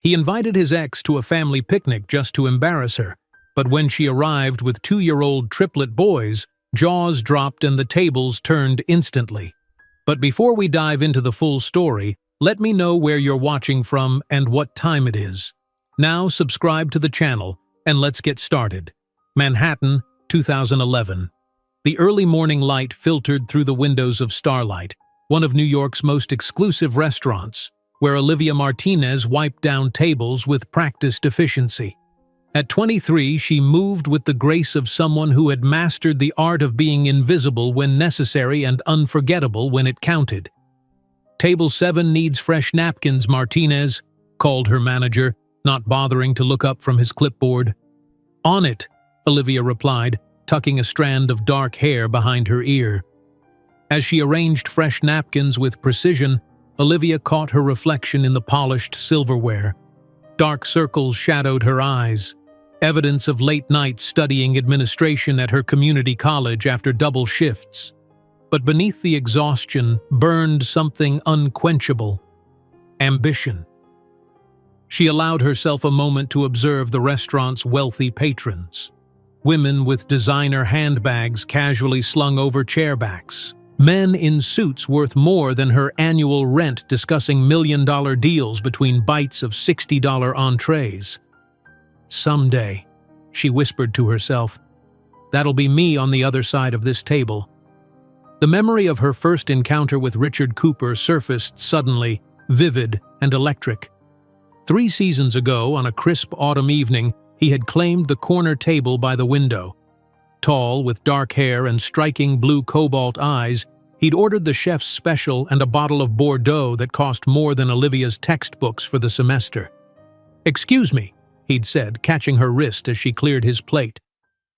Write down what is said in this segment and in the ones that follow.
He invited his ex to a family picnic just to embarrass her, but when she arrived with 2-year-old triplet boys, jaws dropped and the tables turned instantly. But before we dive into the full story, let me know where you're watching from and what time it is. Now subscribe to the channel, and let's get started. Manhattan, 2011. The early morning light filtered through the windows of Starlight, one of New York's most exclusive restaurants, where Olivia Martinez wiped down tables with practiced efficiency. At 23, she moved with the grace of someone who had mastered the art of being invisible when necessary and unforgettable when it counted. "Table 7 needs fresh napkins, Martinez," called her manager, not bothering to look up from his clipboard. "On it," Olivia replied, tucking a strand of dark hair behind her ear. As she arranged fresh napkins with precision, Olivia caught her reflection in the polished silverware. Dark circles shadowed her eyes, evidence of late nights studying administration at her community college after double shifts. But beneath the exhaustion burned something unquenchable: ambition. She allowed herself a moment to observe the restaurant's wealthy patrons. Women with designer handbags casually slung over chairbacks. Men in suits worth more than her annual rent discussing million-dollar deals between bites of $60 entrees. "Someday," she whispered to herself, "that'll be me on the other side of this table." The memory of her first encounter with Richard Cooper surfaced suddenly, vivid and electric. 3 seasons ago, on a crisp autumn evening, he had claimed the corner table by the window. Tall, with dark hair and striking blue cobalt eyes, he'd ordered the chef's special and a bottle of Bordeaux that cost more than Olivia's textbooks for the semester. "Excuse me," he'd said, catching her wrist as she cleared his plate.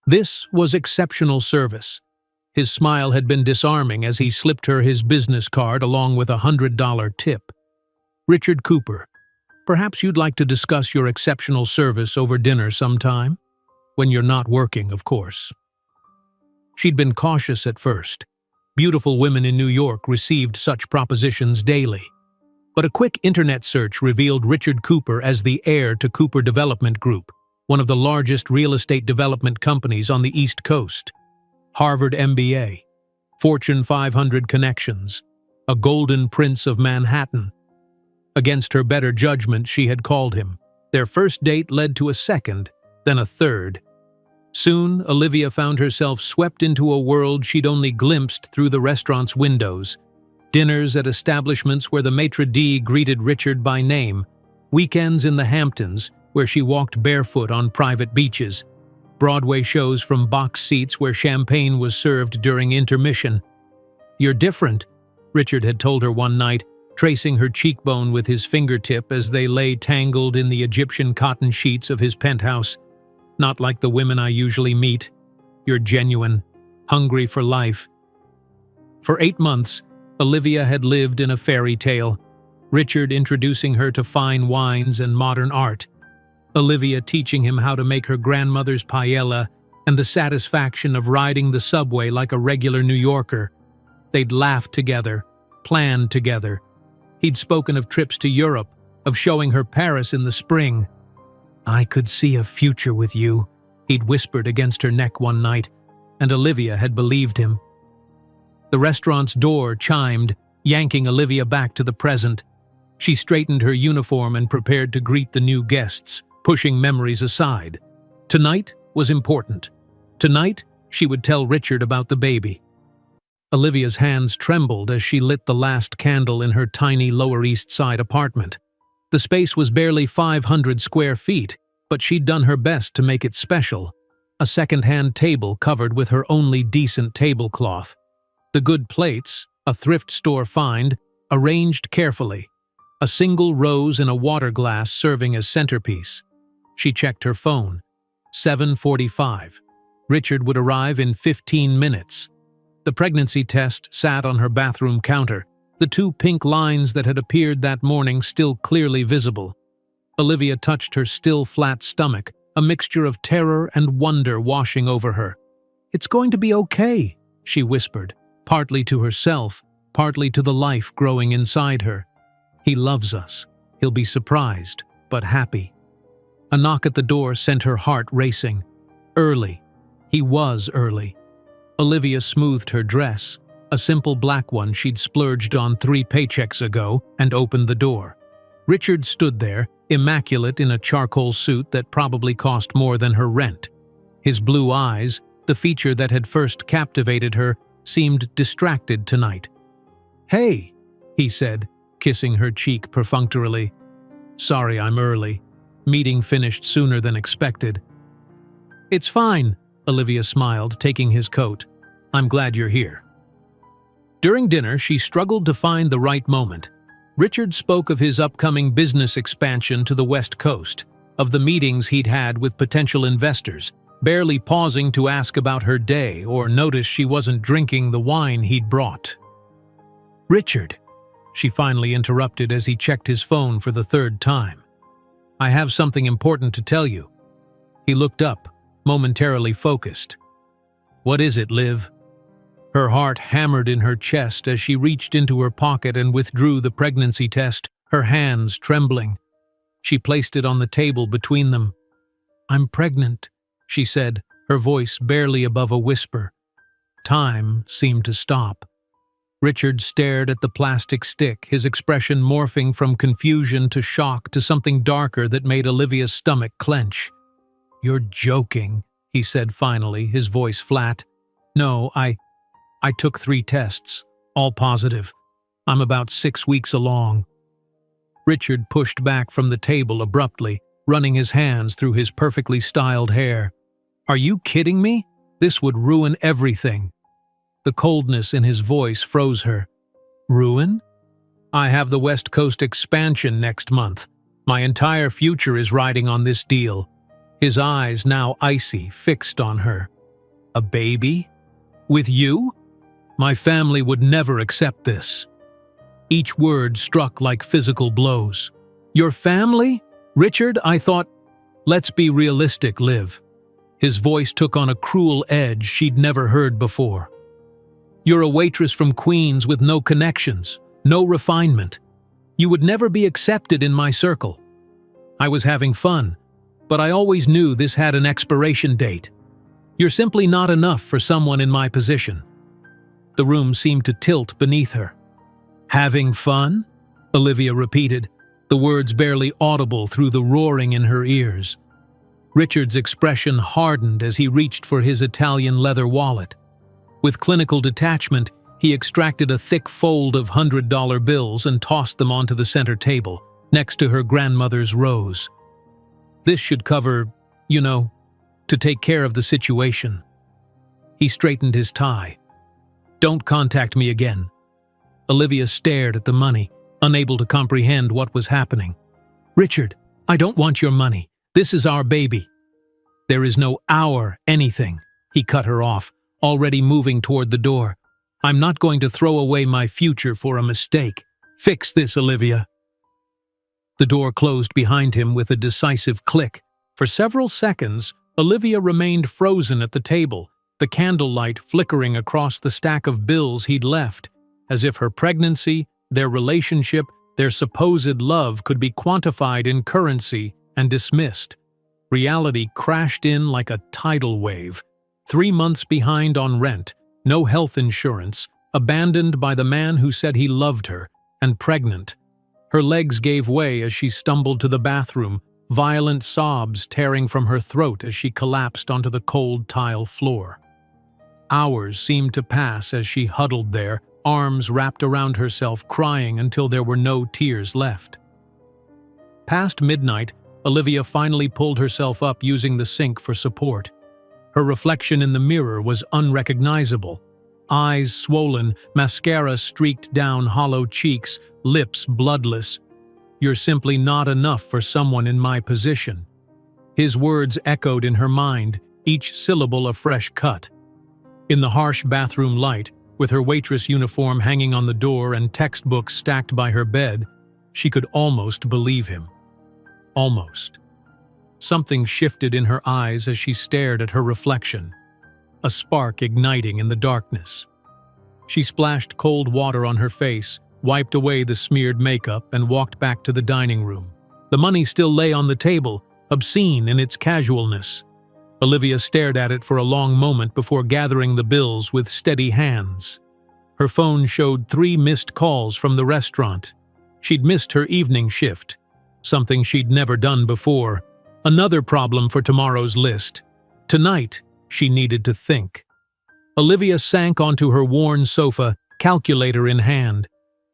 This was exceptional service. His smile had been disarming as he slipped her his business card along with a $100 tip. "Richard Cooper, perhaps you'd like to discuss your exceptional service over dinner sometime? When you're not working, of course." She'd been cautious at first. Beautiful women in New York received such propositions daily. But a quick internet search revealed Richard Cooper as the heir to Cooper Development Group, one of the largest real estate development companies on the East Coast. Harvard MBA, Fortune 500 connections, a golden prince of Manhattan. Against her better judgment, she had called him. Their first date led to a second, then a third. Soon, Olivia found herself swept into a world she'd only glimpsed through the restaurant's windows. Dinners at establishments where the maitre d' greeted Richard by name. Weekends in the Hamptons, where she walked barefoot on private beaches. Broadway shows from box seats where champagne was served during intermission. "You're different," Richard had told her one night, tracing her cheekbone with his fingertip as they lay tangled in the Egyptian cotton sheets of his penthouse. "Not like the women I usually meet. You're genuine, hungry for life." For 8 months, Olivia had lived in a fairy tale, Richard introducing her to fine wines and modern art, Olivia teaching him how to make her grandmother's paella, and the satisfaction of riding the subway like a regular New Yorker. They'd laughed together, planned together. He'd spoken of trips to Europe, of showing her Paris in the spring. "I could see a future with you," he'd whispered against her neck one night, and Olivia had believed him. The restaurant's door chimed, yanking Olivia back to the present. She straightened her uniform and prepared to greet the new guests, pushing memories aside. Tonight was important. Tonight, she would tell Richard about the baby. Olivia's hands trembled as she lit the last candle in her tiny Lower East Side apartment. The space was barely 500 square feet, but she'd done her best to make it special. A second-hand table covered with her only decent tablecloth. The good plates, a thrift store find, arranged carefully. A single rose in a water glass serving as centerpiece. She checked her phone. 7:45. Richard would arrive in 15 minutes. The pregnancy test sat on her bathroom counter, the 2 pink lines that had appeared that morning still clearly visible. Olivia touched her still flat stomach, a mixture of terror and wonder washing over her. "It's going to be okay," she whispered, partly to herself, partly to the life growing inside her. "He loves us. He'll be surprised. but happy. A knock at the door sent her heart racing. Early. He was early. Olivia smoothed her dress, a simple black one she'd splurged on 3 paychecks ago, and opened the door. Richard stood there, immaculate in a charcoal suit that probably cost more than her rent. His blue eyes, the feature that had first captivated her, seemed distracted tonight. "Hey," he said, kissing her cheek perfunctorily. "Sorry I'm early. Meeting finished sooner than expected." "It's fine," Olivia smiled, taking his coat. "I'm glad you're here." During dinner, she struggled to find the right moment. Richard spoke of his upcoming business expansion to the West Coast, of the meetings he'd had with potential investors, barely pausing to ask about her day or notice she wasn't drinking the wine he'd brought. "Richard," she finally interrupted as he checked his phone for the 3rd time. "I have something important to tell you." He looked up, momentarily focused. "What is it, Liv?" Her heart hammered in her chest as she reached into her pocket and withdrew the pregnancy test, her hands trembling. She placed it on the table between them. "I'm pregnant," she said, her voice barely above a whisper. Time seemed to stop. Richard stared at the plastic stick, his expression morphing from confusion to shock to something darker that made Olivia's stomach clench. "You're joking," he said finally, his voice flat. "No, I took 3 tests, all positive. I'm about 6 weeks along." Richard pushed back from the table abruptly, running his hands through his perfectly styled hair. "Are you kidding me? This would ruin everything." The coldness in his voice froze her. "Ruin? I have the West Coast expansion next month. My entire future is riding on this deal." His eyes, now icy, fixed on her. "A baby? With you? My family would never accept this." Each word struck like physical blows. "Your family? Richard, I thought—" "Let's be realistic, Liv." His voice took on a cruel edge she'd never heard before. "You're a waitress from Queens with no connections, no refinement. You would never be accepted in my circle. I was having fun, but I always knew this had an expiration date. You're simply not enough for someone in my position." The room seemed to tilt beneath her. "Having fun?" Olivia repeated, the words barely audible through the roaring in her ears. Richard's expression hardened as he reached for his Italian leather wallet. With clinical detachment, he extracted a thick fold of $100 bills and tossed them onto the center table, next to her grandmother's rose. "This should cover, to take care of the situation." He straightened his tie. "Don't contact me again." Olivia stared at the money, unable to comprehend what was happening. "Richard, I don't want your money. This is our baby." "There is no our anything," he cut her off, already moving toward the door. "I'm not going to throw away my future for a mistake. Fix this, Olivia." The door closed behind him with a decisive click. For several seconds, Olivia remained frozen at the table, the candlelight flickering across the stack of bills he'd left, as if her pregnancy, their relationship, their supposed love could be quantified in currency and dismissed. Reality crashed in like a tidal wave. 3 months behind on rent, no health insurance, abandoned by the man who said he loved her, and pregnant. Her legs gave way as she stumbled to the bathroom, violent sobs tearing from her throat as she collapsed onto the cold tile floor. Hours seemed to pass as she huddled there, arms wrapped around herself, crying until there were no tears left. Past midnight, Olivia finally pulled herself up using the sink for support. Her reflection in the mirror was unrecognizable. Eyes swollen, mascara streaked down hollow cheeks, lips bloodless. "You're simply not enough for someone in my position." His words echoed in her mind, each syllable a fresh cut. In the harsh bathroom light, with her waitress uniform hanging on the door and textbooks stacked by her bed, she could almost believe him. Almost. Something shifted in her eyes as she stared at her reflection, a spark igniting in the darkness. She splashed cold water on her face, wiped away the smeared makeup, and walked back to the dining room. The money still lay on the table, obscene in its casualness. Olivia stared at it for a long moment before gathering the bills with steady hands. Her phone showed 3 missed calls from the restaurant. She'd missed her evening shift, something she'd never done before. Another problem for tomorrow's list. Tonight, she needed to think. Olivia sank onto her worn sofa, calculator in hand.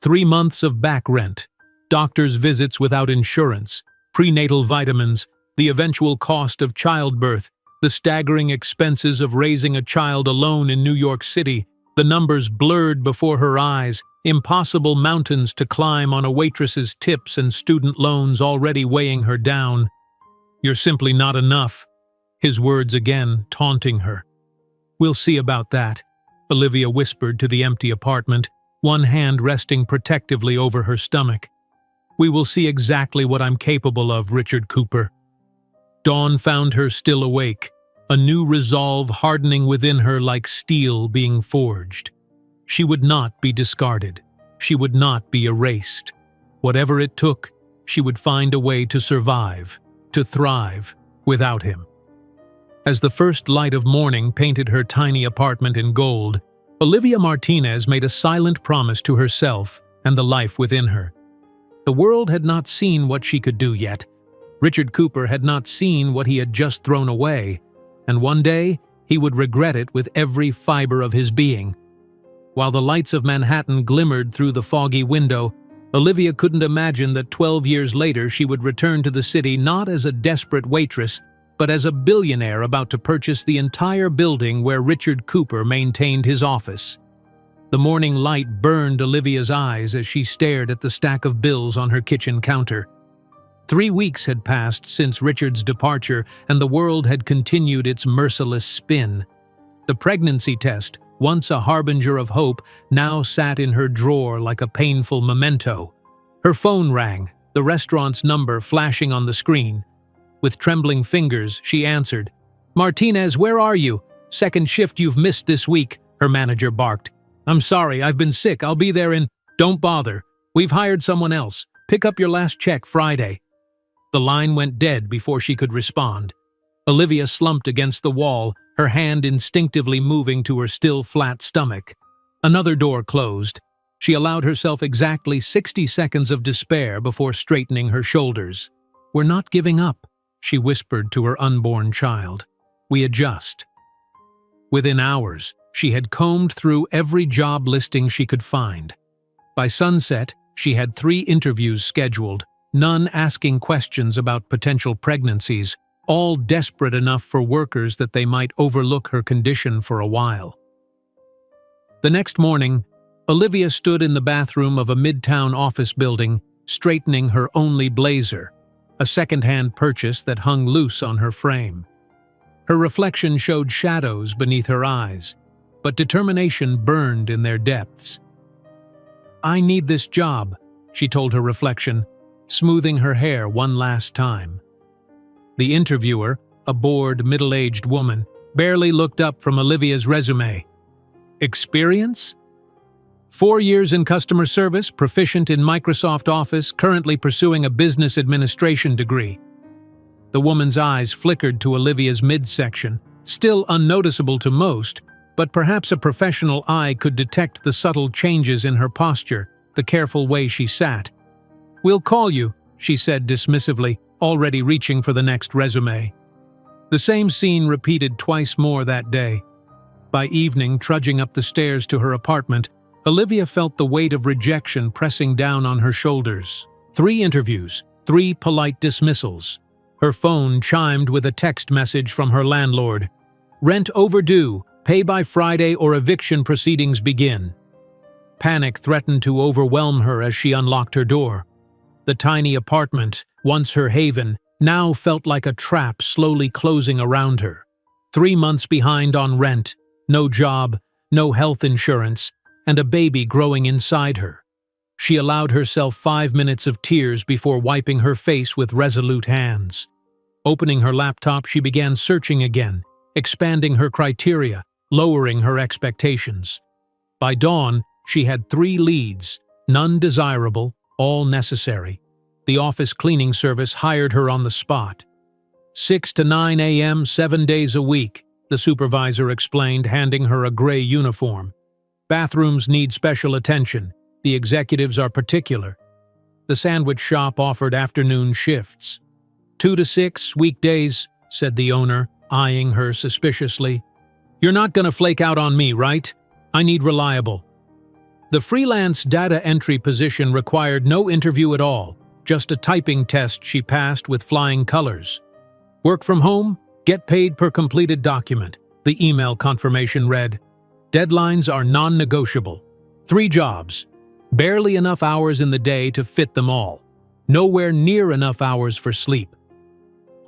3 months of back rent, doctor's visits without insurance, prenatal vitamins, the eventual cost of childbirth, the staggering expenses of raising a child alone in New York City, the numbers blurred before her eyes, impossible mountains to climb on a waitress's tips and student loans already weighing her down. "You're simply not enough," his words again taunting her. "We'll see about that," Olivia whispered to the empty apartment, one hand resting protectively over her stomach. "We will see exactly what I'm capable of, Richard Cooper." Dawn found her still awake, a new resolve hardening within her like steel being forged. She would not be discarded. She would not be erased. Whatever it took, she would find a way to survive, to thrive, without him. As the first light of morning painted her tiny apartment in gold, Olivia Martinez made a silent promise to herself and the life within her. The world had not seen what she could do yet. Richard Cooper had not seen what he had just thrown away, and one day he would regret it with every fiber of his being. While the lights of Manhattan glimmered through the foggy window, Olivia couldn't imagine that 12 years later she would return to the city not as a desperate waitress, but as a billionaire about to purchase the entire building where Richard Cooper maintained his office. The morning light burned Olivia's eyes as she stared at the stack of bills on her kitchen counter. 3 weeks had passed since Richard's departure, and the world had continued its merciless spin. The pregnancy test, once a harbinger of hope, now sat in her drawer like a painful memento. Her phone rang, the restaurant's number flashing on the screen. With trembling fingers, she answered. "Martinez, where are you? Second shift you've missed this week," her manager barked. "I'm sorry, I've been sick. I'll be there in—" "Don't bother. We've hired someone else. Pick up your last check Friday." The line went dead before she could respond. Olivia slumped against the wall, her hand instinctively moving to her still flat stomach. Another door closed. She allowed herself exactly 60 seconds of despair before straightening her shoulders. "We're not giving up," she whispered to her unborn child. "We adjust." Within hours, she had combed through every job listing she could find. By sunset, she had 3 interviews scheduled, none asking questions about potential pregnancies, all desperate enough for workers that they might overlook her condition for a while. The next morning, Olivia stood in the bathroom of a midtown office building, straightening her only blazer, a second-hand purchase that hung loose on her frame. Her reflection showed shadows beneath her eyes, but determination burned in their depths. "I need this job," she told her reflection, smoothing her hair one last time. The interviewer, a bored, middle-aged woman, barely looked up from Olivia's resume. "Experience? 4 years in customer service, proficient in Microsoft Office, currently pursuing a business administration degree." The woman's eyes flickered to Olivia's midsection, still unnoticeable to most, but perhaps a professional eye could detect the subtle changes in her posture, the careful way she sat. "We'll call you," she said dismissively, already reaching for the next resume. The same scene repeated twice more that day. By evening, trudging up the stairs to her apartment, Olivia felt the weight of rejection pressing down on her shoulders. 3 interviews, 3 polite dismissals. Her phone chimed with a text message from her landlord. "Rent overdue. Pay by Friday or eviction proceedings begin." Panic threatened to overwhelm her as she unlocked her door. The tiny apartment, once her haven, now felt like a trap slowly closing around her. 3 months behind on rent, no job, no health insurance, and a baby growing inside her. She allowed herself 5 minutes of tears before wiping her face with resolute hands. Opening her laptop, she began searching again, expanding her criteria, lowering her expectations. By dawn, she had 3 leads, none desirable, all necessary. The office cleaning service hired her on the spot. 6 to 9 a.m., 7 days a week, the supervisor explained, handing her a gray uniform. Bathrooms need special attention. The executives are particular. The sandwich shop offered afternoon shifts. 2 to 6, weekdays, said the owner, eyeing her suspiciously. You're not gonna flake out on me, right? I need reliable. The freelance data entry position required no interview at all, just a typing test she passed with flying colors. Work from home, get paid per completed document, the email confirmation read. Deadlines are non-negotiable. 3 jobs. Barely enough hours in the day to fit them all. Nowhere near enough hours for sleep.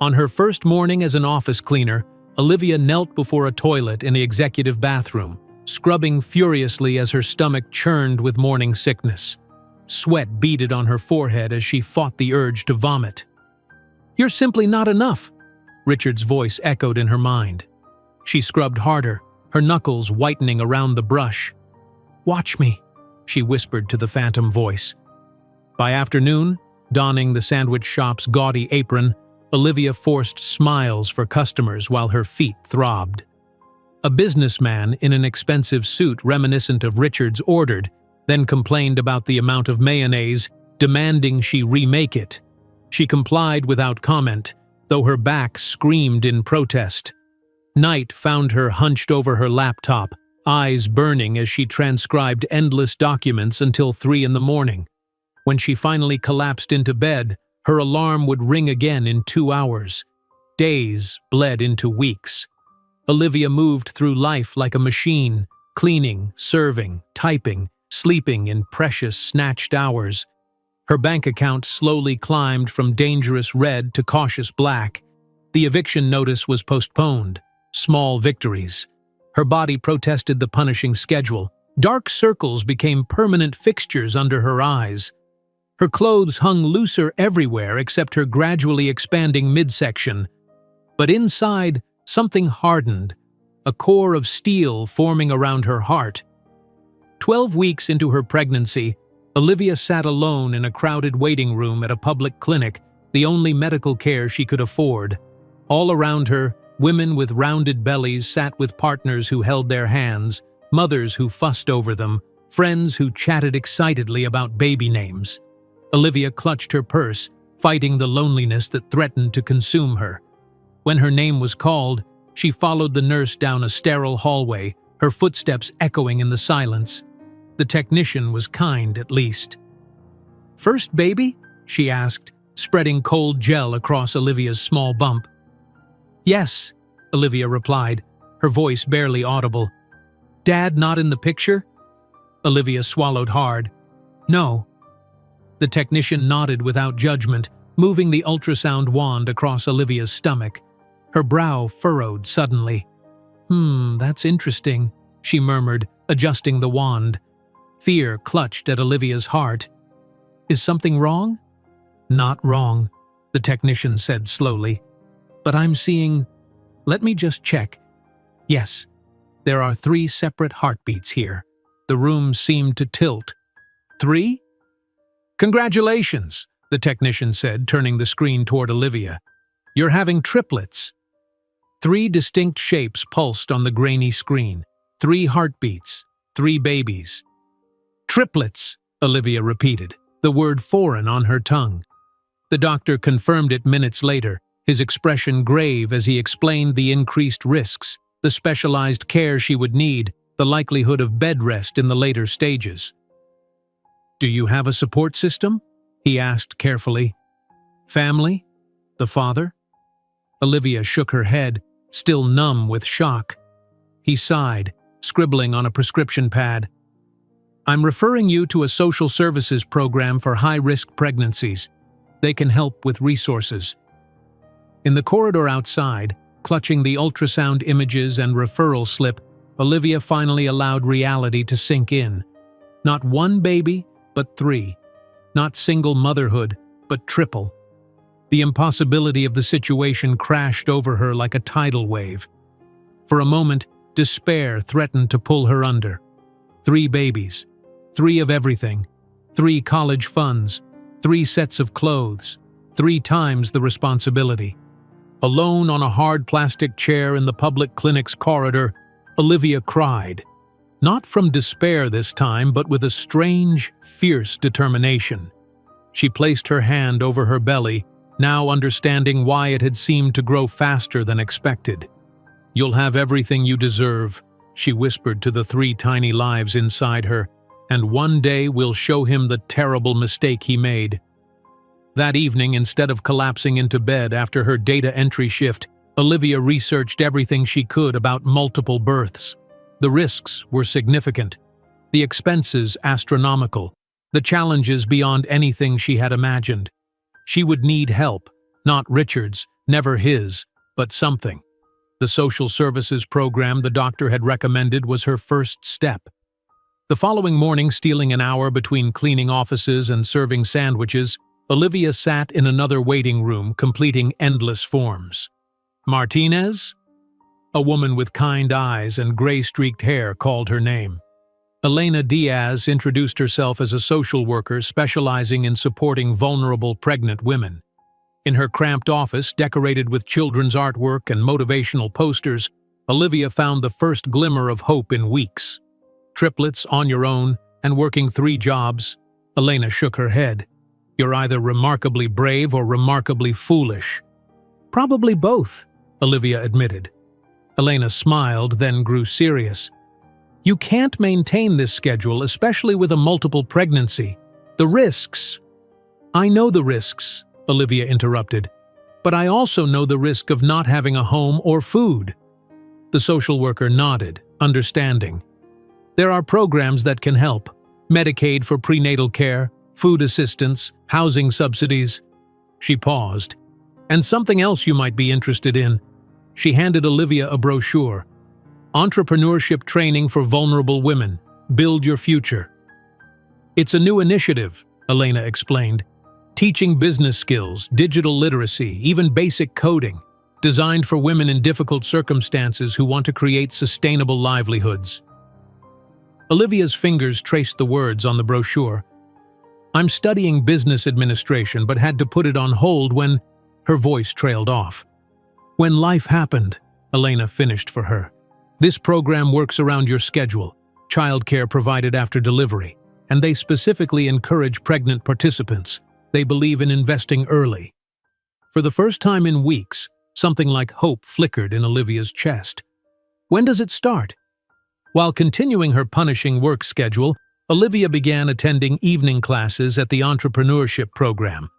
On her first morning as an office cleaner, Olivia knelt before a toilet in the executive bathroom, scrubbing furiously as her stomach churned with morning sickness. Sweat beaded on her forehead as she fought the urge to vomit. You're simply not enough, Richard's voice echoed in her mind. She scrubbed harder, her knuckles whitening around the brush. Watch me, she whispered to the phantom voice. By afternoon, donning the sandwich shop's gaudy apron, Olivia forced smiles for customers while her feet throbbed. A businessman in an expensive suit reminiscent of Richard's ordered, then complained about the amount of mayonnaise, demanding she remake it. She complied without comment, though her back screamed in protest. Night found her hunched over her laptop, eyes burning as she transcribed endless documents until 3 in the morning. When she finally collapsed into bed, her alarm would ring again in 2 hours. Days bled into weeks. Olivia moved through life like a machine, cleaning, serving, typing, sleeping in precious, snatched hours. Her bank account slowly climbed from dangerous red to cautious black. The eviction notice was postponed. Small victories. Her body protested the punishing schedule. Dark circles became permanent fixtures under her eyes. Her clothes hung looser everywhere except her gradually expanding midsection. But inside, something hardened, a core of steel forming around her heart. 12 weeks into her pregnancy, Olivia sat alone in a crowded waiting room at a public clinic, the only medical care she could afford. All around her, women with rounded bellies sat with partners who held their hands, mothers who fussed over them, friends who chatted excitedly about baby names. Olivia clutched her purse, fighting the loneliness that threatened to consume her. When her name was called, she followed the nurse down a sterile hallway, her footsteps echoing in the silence. The technician was kind, at least. "First baby?" she asked, spreading cold gel across Olivia's small bump. "Yes," Olivia replied, her voice barely audible. "Dad not in the picture?" Olivia swallowed hard. "No." The technician nodded without judgment, moving the ultrasound wand across Olivia's stomach. Her brow furrowed suddenly. That's interesting," she murmured, adjusting the wand. Fear clutched at Olivia's heart. "Is something wrong?" "Not wrong," the technician said slowly. "But I'm seeing... Let me just check. Yes, there are 3 separate heartbeats here." The room seemed to tilt. 3? "Congratulations," the technician said, turning the screen toward Olivia. "You're having triplets." 3 distinct shapes pulsed on the grainy screen. 3 heartbeats. 3 babies. "Triplets," Olivia repeated, the word foreign on her tongue. The doctor confirmed it minutes later, his expression grave as he explained the increased risks, the specialized care she would need, the likelihood of bed rest in the later stages. "Do you have a support system?" he asked carefully. "Family? The father?" Olivia shook her head, still numb with shock. He sighed, scribbling on a prescription pad. "I'm referring you to a social services program for high-risk pregnancies. They can help with resources." In the corridor outside, clutching the ultrasound images and referral slip, Olivia finally allowed reality to sink in. Not 1 baby, but 3. Not single motherhood, but triple. The impossibility of the situation crashed over her like a tidal wave. For a moment, despair threatened to pull her under. 3 babies. 3 of everything. 3 college funds. 3 sets of clothes, 3 times the responsibility. Alone on a hard plastic chair in the public clinic's corridor, Olivia cried. Not from despair this time, but with a strange, fierce determination. She placed her hand over her belly, now understanding why it had seemed to grow faster than expected. "You'll have everything you deserve," she whispered to the 3 tiny lives inside her, "and one day we'll show him the terrible mistake he made." That evening, instead of collapsing into bed after her data entry shift, Olivia researched everything she could about multiple births. The risks were significant, the expenses astronomical, the challenges beyond anything she had imagined. She would need help, not Richard's, never his, but something. The social services program the doctor had recommended was her first step. The following morning, stealing an hour between cleaning offices and serving sandwiches, Olivia sat in another waiting room completing endless forms. "Martinez?" A woman with kind eyes and gray-streaked hair called her name. Elena Diaz introduced herself as a social worker specializing in supporting vulnerable pregnant women. In her cramped office, decorated with children's artwork and motivational posters, Olivia found the first glimmer of hope in weeks. "Triplets, on your own, and working 3 jobs?" Elena shook her head. "You're either remarkably brave or remarkably foolish." "Probably both," Olivia admitted. Elena smiled, then grew serious. "You can't maintain this schedule, especially with a multiple pregnancy. The risks—" "I know the risks," Olivia interrupted, "but I also know the risk of not having a home or food." The social worker nodded, understanding. "There are programs that can help. Medicaid for prenatal care, food assistance, housing subsidies." She paused. "And something else you might be interested in." She handed Olivia a brochure. "Entrepreneurship Training for Vulnerable Women. Build Your Future." "It's a new initiative," Elena explained. "Teaching business skills, digital literacy, even basic coding. Designed for women in difficult circumstances who want to create sustainable livelihoods." Olivia's fingers traced the words on the brochure. "I'm studying business administration but had to put it on hold when—" Her voice trailed off. "When life happened," Elena finished for her. "This program works around your schedule, childcare provided after delivery, and they specifically encourage pregnant participants. They believe in investing early." For the first time in weeks, something like hope flickered in Olivia's chest. "When does it start?" While continuing her punishing work schedule, Olivia began attending evening classes at the entrepreneurship program.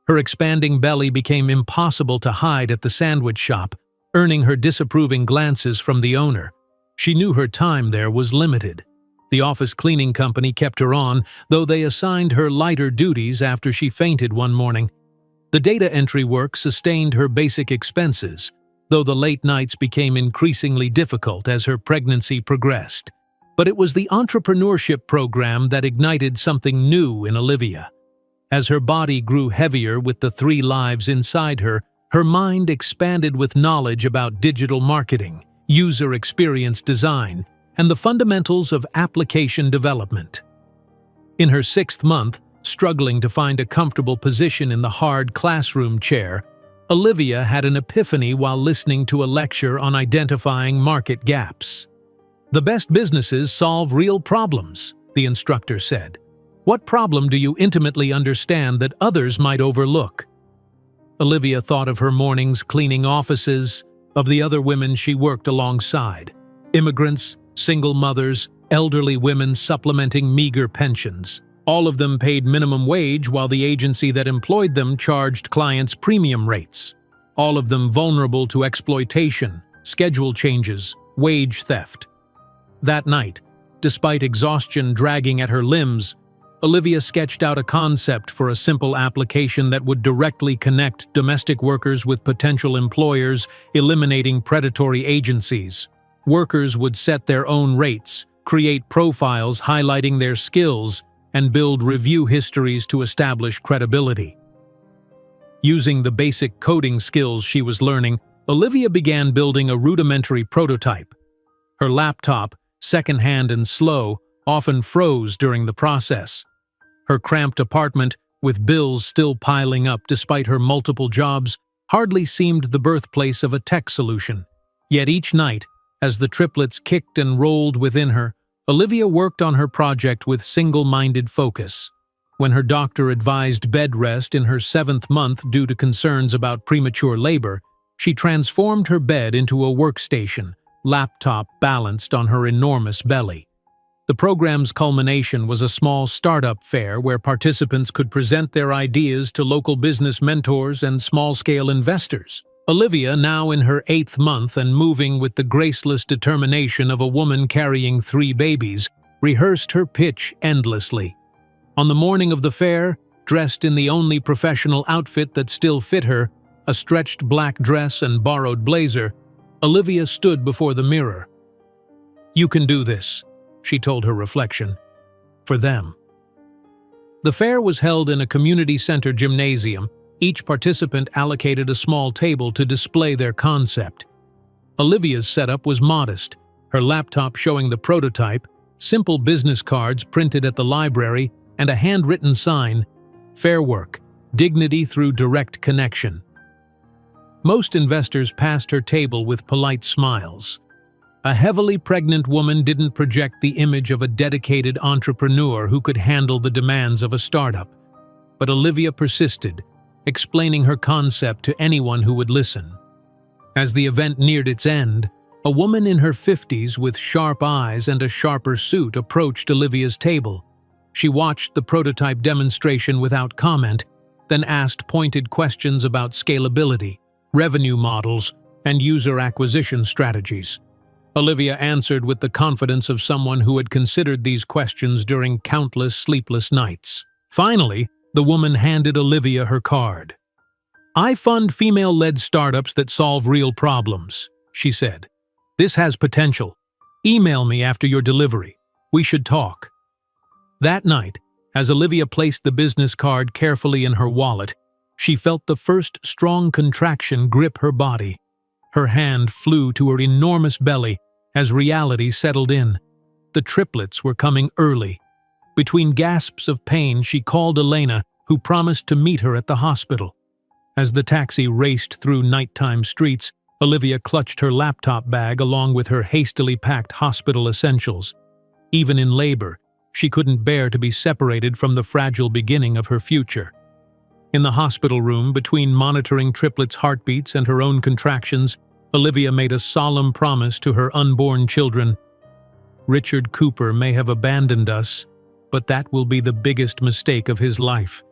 Her expanding belly became impossible to hide at the sandwich shop, earning her disapproving glances from the owner. She knew her time there was limited. The office cleaning company kept her on, though they assigned her lighter duties after she fainted one morning. The data entry work sustained her basic expenses, though the late nights became increasingly difficult as her pregnancy progressed. But it was the entrepreneurship program that ignited something new in Olivia. As her body grew heavier with the 3 lives inside her, her mind expanded with knowledge about digital marketing, user experience design, and the fundamentals of application development. In her 6th month, struggling to find a comfortable position in the hard classroom chair, Olivia had an epiphany while listening to a lecture on identifying market gaps. "The best businesses solve real problems," the instructor said. "What problem do you intimately understand that others might overlook?" Olivia thought of her mornings cleaning offices, of the other women she worked alongside. Immigrants, single mothers, elderly women supplementing meager pensions. All of them paid minimum wage while the agency that employed them charged clients premium rates. All of them vulnerable to exploitation, schedule changes, wage theft. That night, despite exhaustion dragging at her limbs, Olivia sketched out a concept for a simple application that would directly connect domestic workers with potential employers, eliminating predatory agencies. Workers would set their own rates, create profiles highlighting their skills, and build review histories to establish credibility. Using the basic coding skills she was learning, Olivia began building a rudimentary prototype. Her laptop, secondhand and slow, often froze during the process. Her cramped apartment, with bills still piling up despite her multiple jobs, hardly seemed the birthplace of a tech solution. Yet each night, as the triplets kicked and rolled within her, Olivia worked on her project with single-minded focus. When her doctor advised bed rest in her 7th month due to concerns about premature labor, she transformed her bed into a workstation, laptop balanced on her enormous belly. The program's culmination was a small startup fair where participants could present their ideas to local business mentors and small-scale investors. Olivia, now in her 8th month and moving with the graceless determination of a woman carrying 3 babies, rehearsed her pitch endlessly. On the morning of the fair, dressed in the only professional outfit that still fit her, a stretched black dress and borrowed blazer, Olivia stood before the mirror. "You can do this," she told her reflection. "For them." The fair was held in a community center gymnasium. Each participant allocated a small table to display their concept. Olivia's setup was modest, her laptop showing the prototype, simple business cards printed at the library, and a handwritten sign, "Fair work, dignity through direct connection." Most investors passed her table with polite smiles. A heavily pregnant woman didn't project the image of a dedicated entrepreneur who could handle the demands of a startup. But Olivia persisted, explaining her concept to anyone who would listen. As the event neared its end, a woman in her 50s with sharp eyes and a sharper suit approached Olivia's table. She watched the prototype demonstration without comment, then asked pointed questions about scalability, revenue models, and user acquisition strategies. Olivia answered with the confidence of someone who had considered these questions during countless sleepless nights. Finally, the woman handed Olivia her card. "I fund female-led startups that solve real problems," she said. "This has potential. Email me after your delivery. We should talk." That night, as Olivia placed the business card carefully in her wallet, she felt the first strong contraction grip her body. Her hand flew to her enormous belly as reality settled in. The triplets were coming early. Between gasps of pain, she called Elena, who promised to meet her at the hospital. As the taxi raced through nighttime streets, Olivia clutched her laptop bag along with her hastily packed hospital essentials. Even in labor, she couldn't bear to be separated from the fragile beginning of her future. In the hospital room, between monitoring triplets' heartbeats and her own contractions, Olivia made a solemn promise to her unborn children. "Richard Cooper may have abandoned us, but that will be the biggest mistake of his life.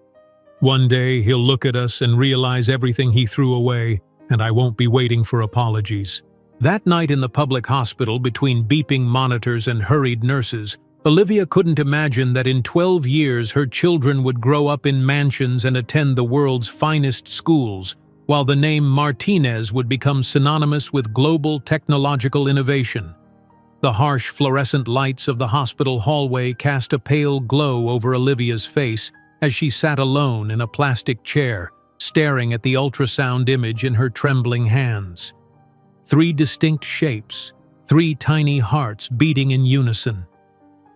One day he'll look at us and realize everything he threw away, and I won't be waiting for apologies." That night in the public hospital, between beeping monitors and hurried nurses, Olivia couldn't imagine that in 12 years her children would grow up in mansions and attend the world's finest schools, while the name Martinez would become synonymous with global technological innovation. The harsh fluorescent lights of the hospital hallway cast a pale glow over Olivia's face as she sat alone in a plastic chair, staring at the ultrasound image in her trembling hands. 3 distinct shapes, 3 tiny hearts beating in unison.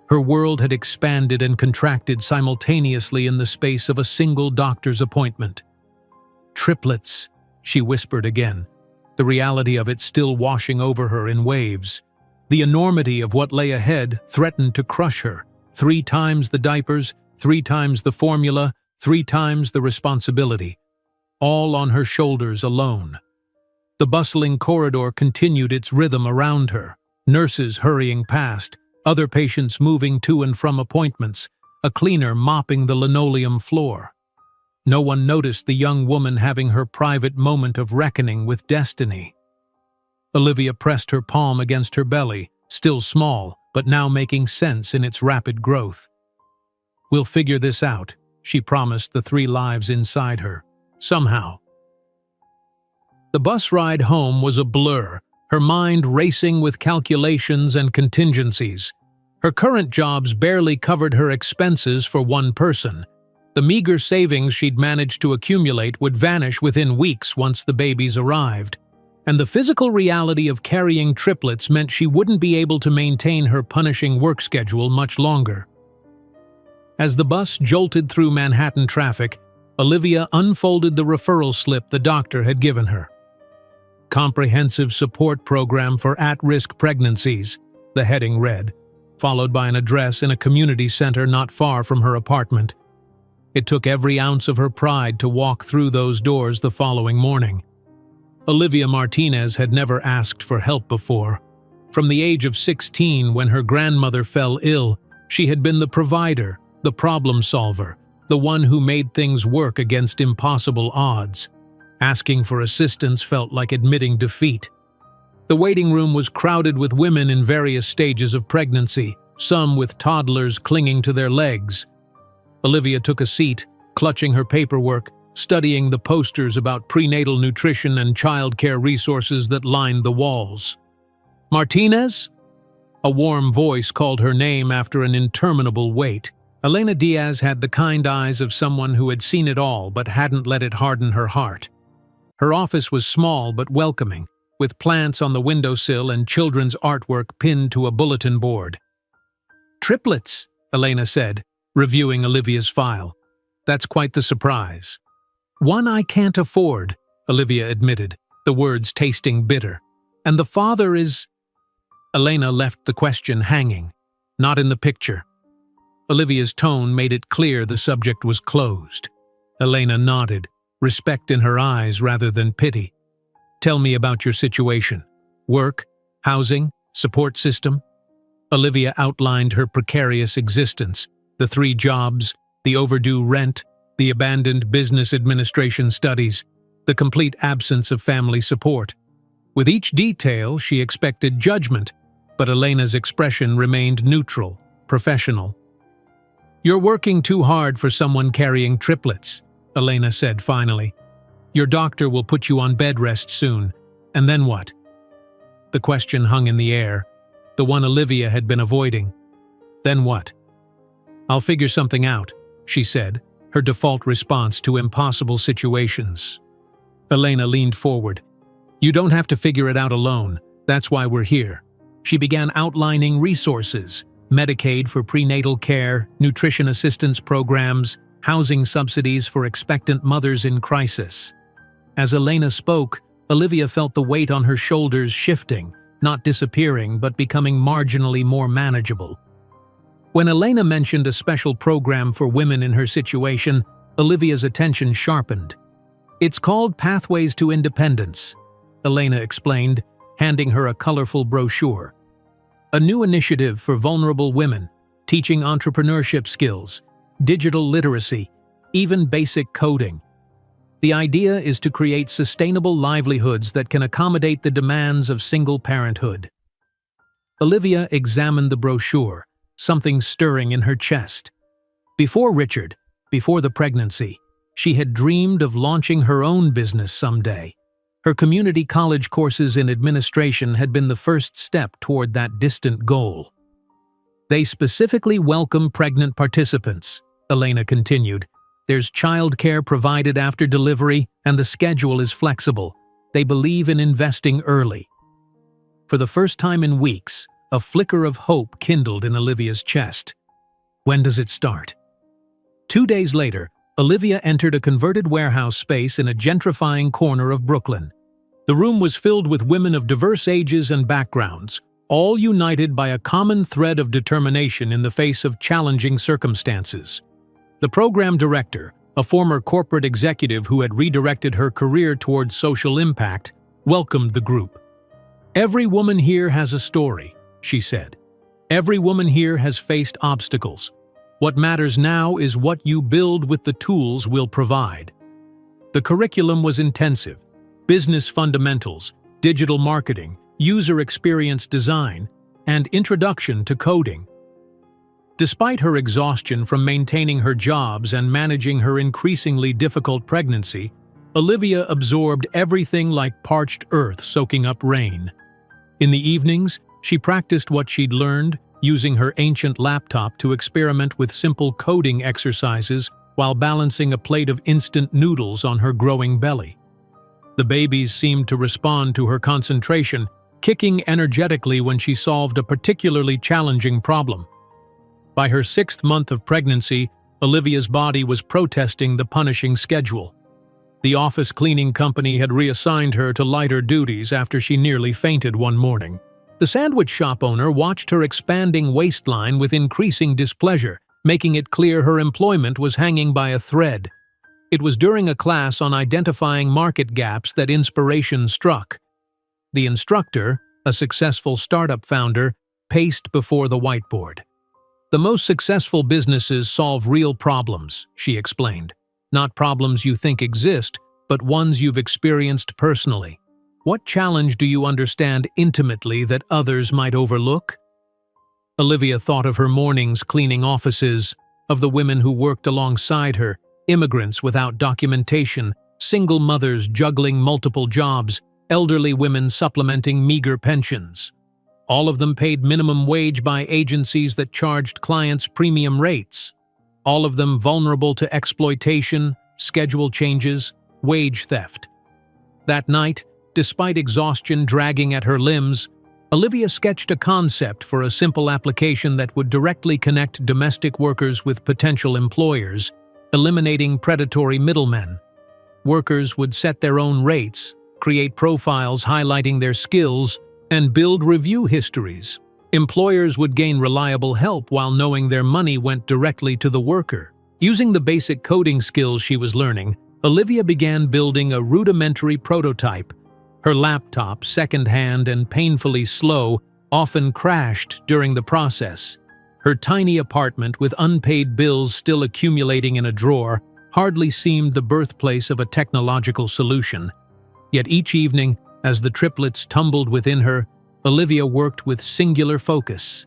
Her world had expanded and contracted simultaneously in the space of a single doctor's appointment. "Triplets," she whispered again, the reality of it still washing over her in waves. The enormity of what lay ahead threatened to crush her. 3 times the diapers, 3 times the formula, 3 times the responsibility. All on her shoulders alone. The bustling corridor continued its rhythm around her, nurses hurrying past, other patients moving to and from appointments, a cleaner mopping the linoleum floor. No one noticed the young woman having her private moment of reckoning with destiny. Olivia pressed her palm against her belly, still small, but now making sense in its rapid growth. "We'll figure this out," she promised the 3 lives inside her. Somehow. The bus ride home was a blur, her mind racing with calculations and contingencies. Her current jobs barely covered her expenses for one person. The meager savings she'd managed to accumulate would vanish within weeks once the babies arrived. And the physical reality of carrying triplets meant she wouldn't be able to maintain her punishing work schedule much longer. As the bus jolted through Manhattan traffic, Olivia unfolded the referral slip the doctor had given her. Comprehensive Support Program for At-Risk Pregnancies, the heading read, followed by an address in a community center not far from her apartment. It took every ounce of her pride to walk through those doors the following morning. Olivia Martinez had never asked for help before. From the age of 16, when her grandmother fell ill, she had been the provider, the problem solver, the one who made things work against impossible odds. Asking for assistance felt like admitting defeat. The waiting room was crowded with women in various stages of pregnancy, some with toddlers clinging to their legs. Olivia took a seat, clutching her paperwork, studying the posters about prenatal nutrition and childcare resources that lined the walls. "Martinez?" A warm voice called her name after an interminable wait. Elena Diaz had the kind eyes of someone who had seen it all but hadn't let it harden her heart. Her office was small but welcoming, with plants on the windowsill and children's artwork pinned to a bulletin board. "Triplets," Elena said, reviewing Olivia's file. "That's quite the surprise." "One I can't afford," Olivia admitted, the words tasting bitter. "And the father is—" Elena left the question hanging. "Not in the picture." Olivia's tone made it clear the subject was closed. Elena nodded, respect in her eyes rather than pity. "Tell me about your situation. Work, housing, support system?" Olivia outlined her precarious existence, the 3 jobs, the overdue rent, the abandoned business administration studies, the complete absence of family support. With each detail, she expected judgment, but Elena's expression remained neutral, professional. "You're working too hard for someone carrying triplets," Elena said finally. "Your doctor will put you on bed rest soon. And then what?" The question hung in the air, the one Olivia had been avoiding. "Then what?" "I'll figure something out," she said, her default response to impossible situations. Elena leaned forward. "You don't have to figure it out alone. That's why we're here." She began outlining resources: Medicaid for prenatal care, nutrition assistance programs, housing subsidies for expectant mothers in crisis. As Elena spoke, Olivia felt the weight on her shoulders shifting, not disappearing but becoming marginally more manageable. When Elena mentioned a special program for women in her situation, Olivia's attention sharpened. "It's called Pathways to Independence," Elena explained, handing her a colorful brochure. "A new initiative for vulnerable women, teaching entrepreneurship skills, digital literacy, even basic coding. The idea is to create sustainable livelihoods that can accommodate the demands of single parenthood." Olivia examined the brochure, something stirring in her chest. Before Richard, before the pregnancy, she had dreamed of launching her own business someday. Her community college courses in administration had been the first step toward that distant goal. "They specifically welcome pregnant participants," Elena continued. "There's childcare provided after delivery, and the schedule is flexible. They believe in investing early." For the first time in weeks, a flicker of hope kindled in Olivia's chest. "When does it start?" 2 days later, Olivia entered a converted warehouse space in a gentrifying corner of Brooklyn. The room was filled with women of diverse ages and backgrounds, all united by a common thread of determination in the face of challenging circumstances. The program director, a former corporate executive who had redirected her career towards social impact, welcomed the group. "Every woman here has a story," she said. "Every woman here has faced obstacles. What matters now is what you build with the tools we'll provide." The curriculum was intensive: business fundamentals, digital marketing, user experience design, and introduction to coding. Despite her exhaustion from maintaining her jobs and managing her increasingly difficult pregnancy, Olivia absorbed everything like parched earth soaking up rain. In the evenings, she practiced what she'd learned, using her ancient laptop to experiment with simple coding exercises while balancing a plate of instant noodles on her growing belly. The babies seemed to respond to her concentration, kicking energetically when she solved a particularly challenging problem. By her 6th month of pregnancy, Olivia's body was protesting the punishing schedule. The office cleaning company had reassigned her to lighter duties after she nearly fainted one morning. The sandwich shop owner watched her expanding waistline with increasing displeasure, making it clear her employment was hanging by a thread. It was during a class on identifying market gaps that inspiration struck. The instructor, a successful startup founder, paced before the whiteboard. "The most successful businesses solve real problems," she explained. "Not problems you think exist, but ones you've experienced personally. What challenge do you understand intimately that others might overlook?" Olivia thought of her mornings cleaning offices, of the women who worked alongside her, immigrants without documentation, single mothers juggling multiple jobs, elderly women supplementing meager pensions. All of them paid minimum wage by agencies that charged clients premium rates. All of them vulnerable to exploitation, schedule changes, wage theft. That night, despite exhaustion dragging at her limbs, Olivia sketched a concept for a simple application that would directly connect domestic workers with potential employers, eliminating predatory middlemen. Workers would set their own rates, create profiles highlighting their skills, and build review histories. Employers would gain reliable help while knowing their money went directly to the worker. Using the basic coding skills she was learning, Olivia began building a rudimentary prototype. Her laptop, secondhand and painfully slow, often crashed during the process. Her tiny apartment, with unpaid bills still accumulating in a drawer, hardly seemed the birthplace of a technological solution. Yet each evening, as the triplets tumbled within her, Olivia worked with singular focus.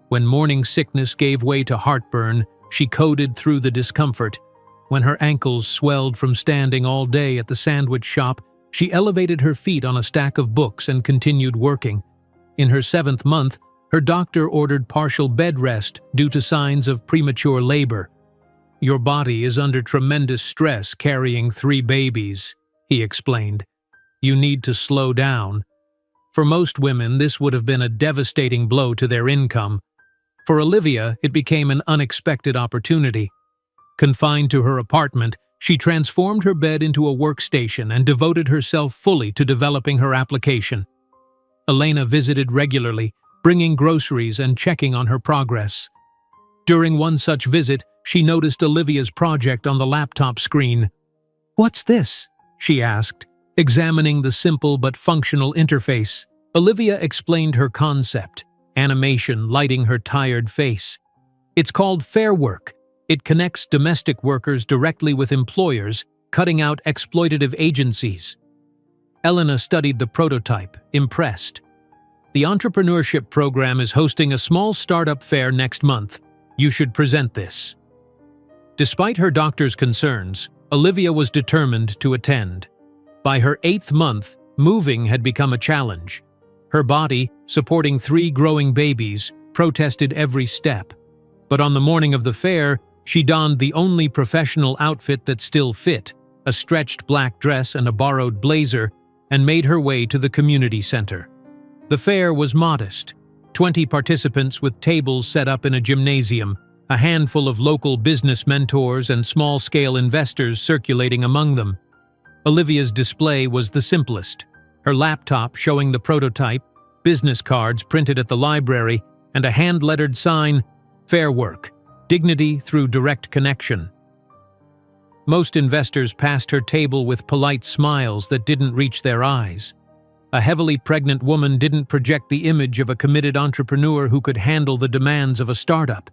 When morning sickness gave way to heartburn, she coded through the discomfort. When her ankles swelled from standing all day at the sandwich shop, she elevated her feet on a stack of books and continued working. In her 7th month, her doctor ordered partial bed rest due to signs of premature labor. "Your body is under tremendous stress carrying 3 babies," he explained. "You need to slow down." For most women, this would have been a devastating blow to their income. For Olivia, it became an unexpected opportunity. Confined to her apartment, she transformed her bed into a workstation and devoted herself fully to developing her application. Elena visited regularly, bringing groceries and checking on her progress. During one such visit, she noticed Olivia's project on the laptop screen. "What's this?" she asked, examining the simple but functional interface. Olivia explained her concept, animation lighting her tired face. "It's called Fair Work. It connects domestic workers directly with employers, cutting out exploitative agencies." Elena studied the prototype, impressed. "The entrepreneurship program is hosting a small startup fair next month. You should present this." Despite her doctor's concerns, Olivia was determined to attend. By her 8th month, moving had become a challenge. Her body, supporting 3 growing babies, protested every step. But on the morning of the fair, she donned the only professional outfit that still fit, a stretched black dress and a borrowed blazer, and made her way to the community center. The fair was modest. 20 participants with tables set up in a gymnasium, a handful of local business mentors and small-scale investors circulating among them. Olivia's display was the simplest. Her laptop showing the prototype, business cards printed at the library, and a hand-lettered sign, "Fair Work. Dignity through direct connection." Most investors passed her table with polite smiles that didn't reach their eyes. A heavily pregnant woman didn't project the image of a committed entrepreneur who could handle the demands of a startup.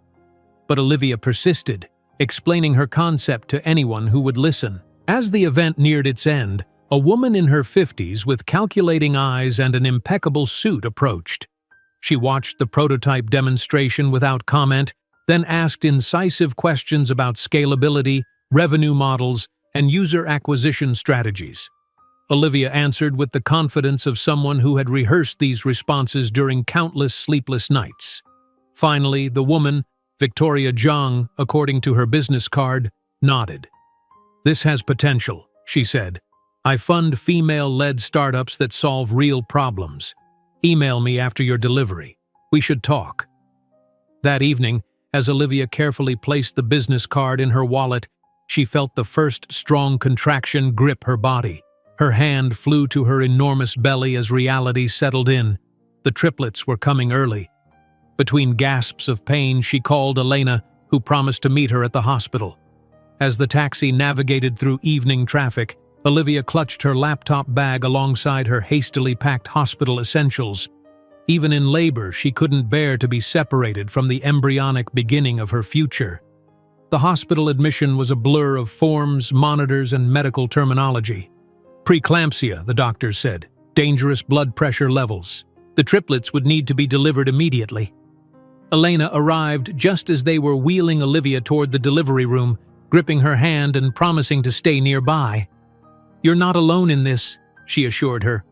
But Olivia persisted, explaining her concept to anyone who would listen. As the event neared its end, a woman in her 50s with calculating eyes and an impeccable suit approached. She watched the prototype demonstration without comment, then asked incisive questions about scalability, revenue models, and user acquisition strategies. Olivia answered with the confidence of someone who had rehearsed these responses during countless sleepless nights. Finally, the woman, Victoria Zhang, according to her business card, nodded. "This has potential," she said. "I fund female-led startups that solve real problems. Email me after your delivery. We should talk." That evening, As Olivia carefully placed the business card in her wallet, she felt the first strong contraction grip her body. Her hand flew to her enormous belly as reality settled in. The triplets were coming early. Between gasps of pain, she called Elena, who promised to meet her at the hospital. As the taxi navigated through evening traffic, Olivia clutched her laptop bag alongside her hastily packed hospital essentials. Even in labor, she couldn't bear to be separated from the embryonic beginning of her future. The hospital admission was a blur of forms, monitors, and medical terminology. Preeclampsia, the doctors said. Dangerous blood pressure levels. The triplets would need to be delivered immediately. Elena arrived just as they were wheeling Olivia toward the delivery room, gripping her hand and promising to stay nearby. "You're not alone in this," she assured her.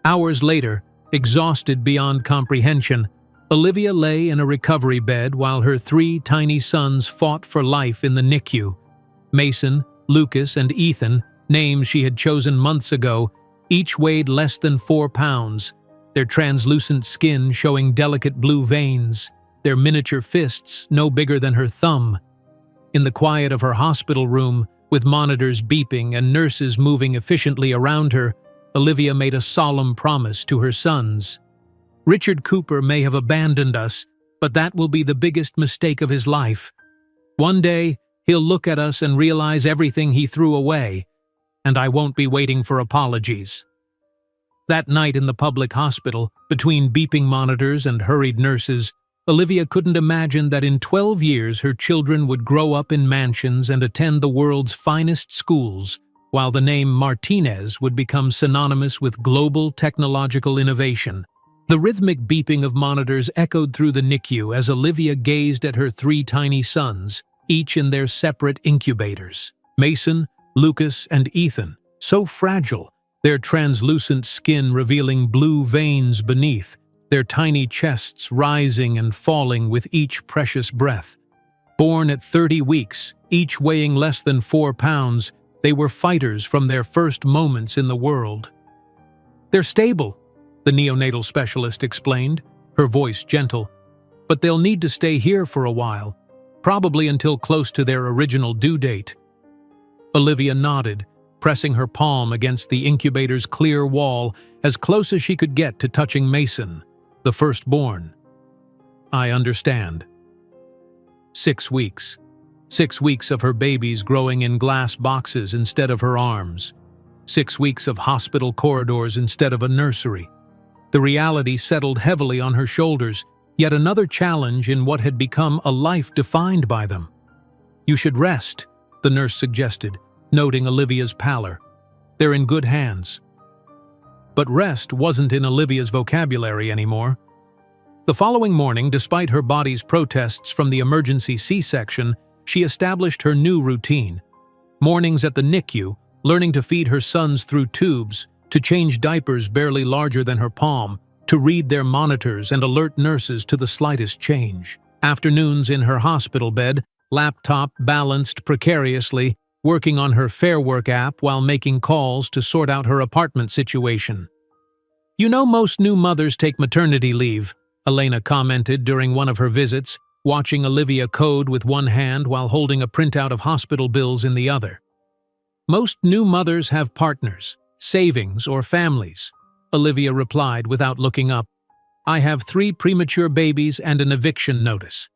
Hours later, exhausted beyond comprehension, Olivia lay in a recovery bed while her 3 tiny sons fought for life in the NICU. Mason, Lucas, and Ethan, names she had chosen months ago, each weighed less than 4 pounds, their translucent skin showing delicate blue veins, their miniature fists no bigger than her thumb. In the quiet of her hospital room, with monitors beeping and nurses moving efficiently around her, Olivia made a solemn promise to her sons. "Richard Cooper may have abandoned us, but that will be the biggest mistake of his life. One day, he'll look at us and realize everything he threw away, and I won't be waiting for apologies." That night in the public hospital, between beeping monitors and hurried nurses, Olivia couldn't imagine that in 12 years her children would grow up in mansions and attend the world's finest schools, while the name Martinez would become synonymous with global technological innovation. The rhythmic beeping of monitors echoed through the NICU as Olivia gazed at her 3 tiny sons, each in their separate incubators. Mason, Lucas, and Ethan, so fragile, their translucent skin revealing blue veins beneath, their tiny chests rising and falling with each precious breath. Born at 30 weeks, each weighing less than 4 pounds, they were fighters from their first moments in the world. "They're stable," the neonatal specialist explained, her voice gentle, "but they'll need to stay here for a while, probably until close to their original due date." Olivia nodded, pressing her palm against the incubator's clear wall as close as she could get to touching Mason, the firstborn. "I understand." 6 weeks. 6 weeks of her babies growing in glass boxes instead of her arms. 6 weeks of hospital corridors instead of a nursery. The reality settled heavily on her shoulders, yet another challenge in what had become a life defined by them. "You should rest," the nurse suggested, noting Olivia's pallor. "They're in good hands." But rest wasn't in Olivia's vocabulary anymore. The following morning, despite her body's protests from the emergency C-section, she established her new routine. Mornings at the NICU, learning to feed her sons through tubes, to change diapers barely larger than her palm, to read their monitors and alert nurses to the slightest change. Afternoons in her hospital bed, laptop balanced precariously, working on her Fair Work app while making calls to sort out her apartment situation. "You know most new mothers take maternity leave," Elena commented during one of her visits, watching Olivia code with one hand while holding a printout of hospital bills in the other. "Most new mothers have partners, savings, or families," Olivia replied without looking up. "I have 3 premature babies and an eviction notice."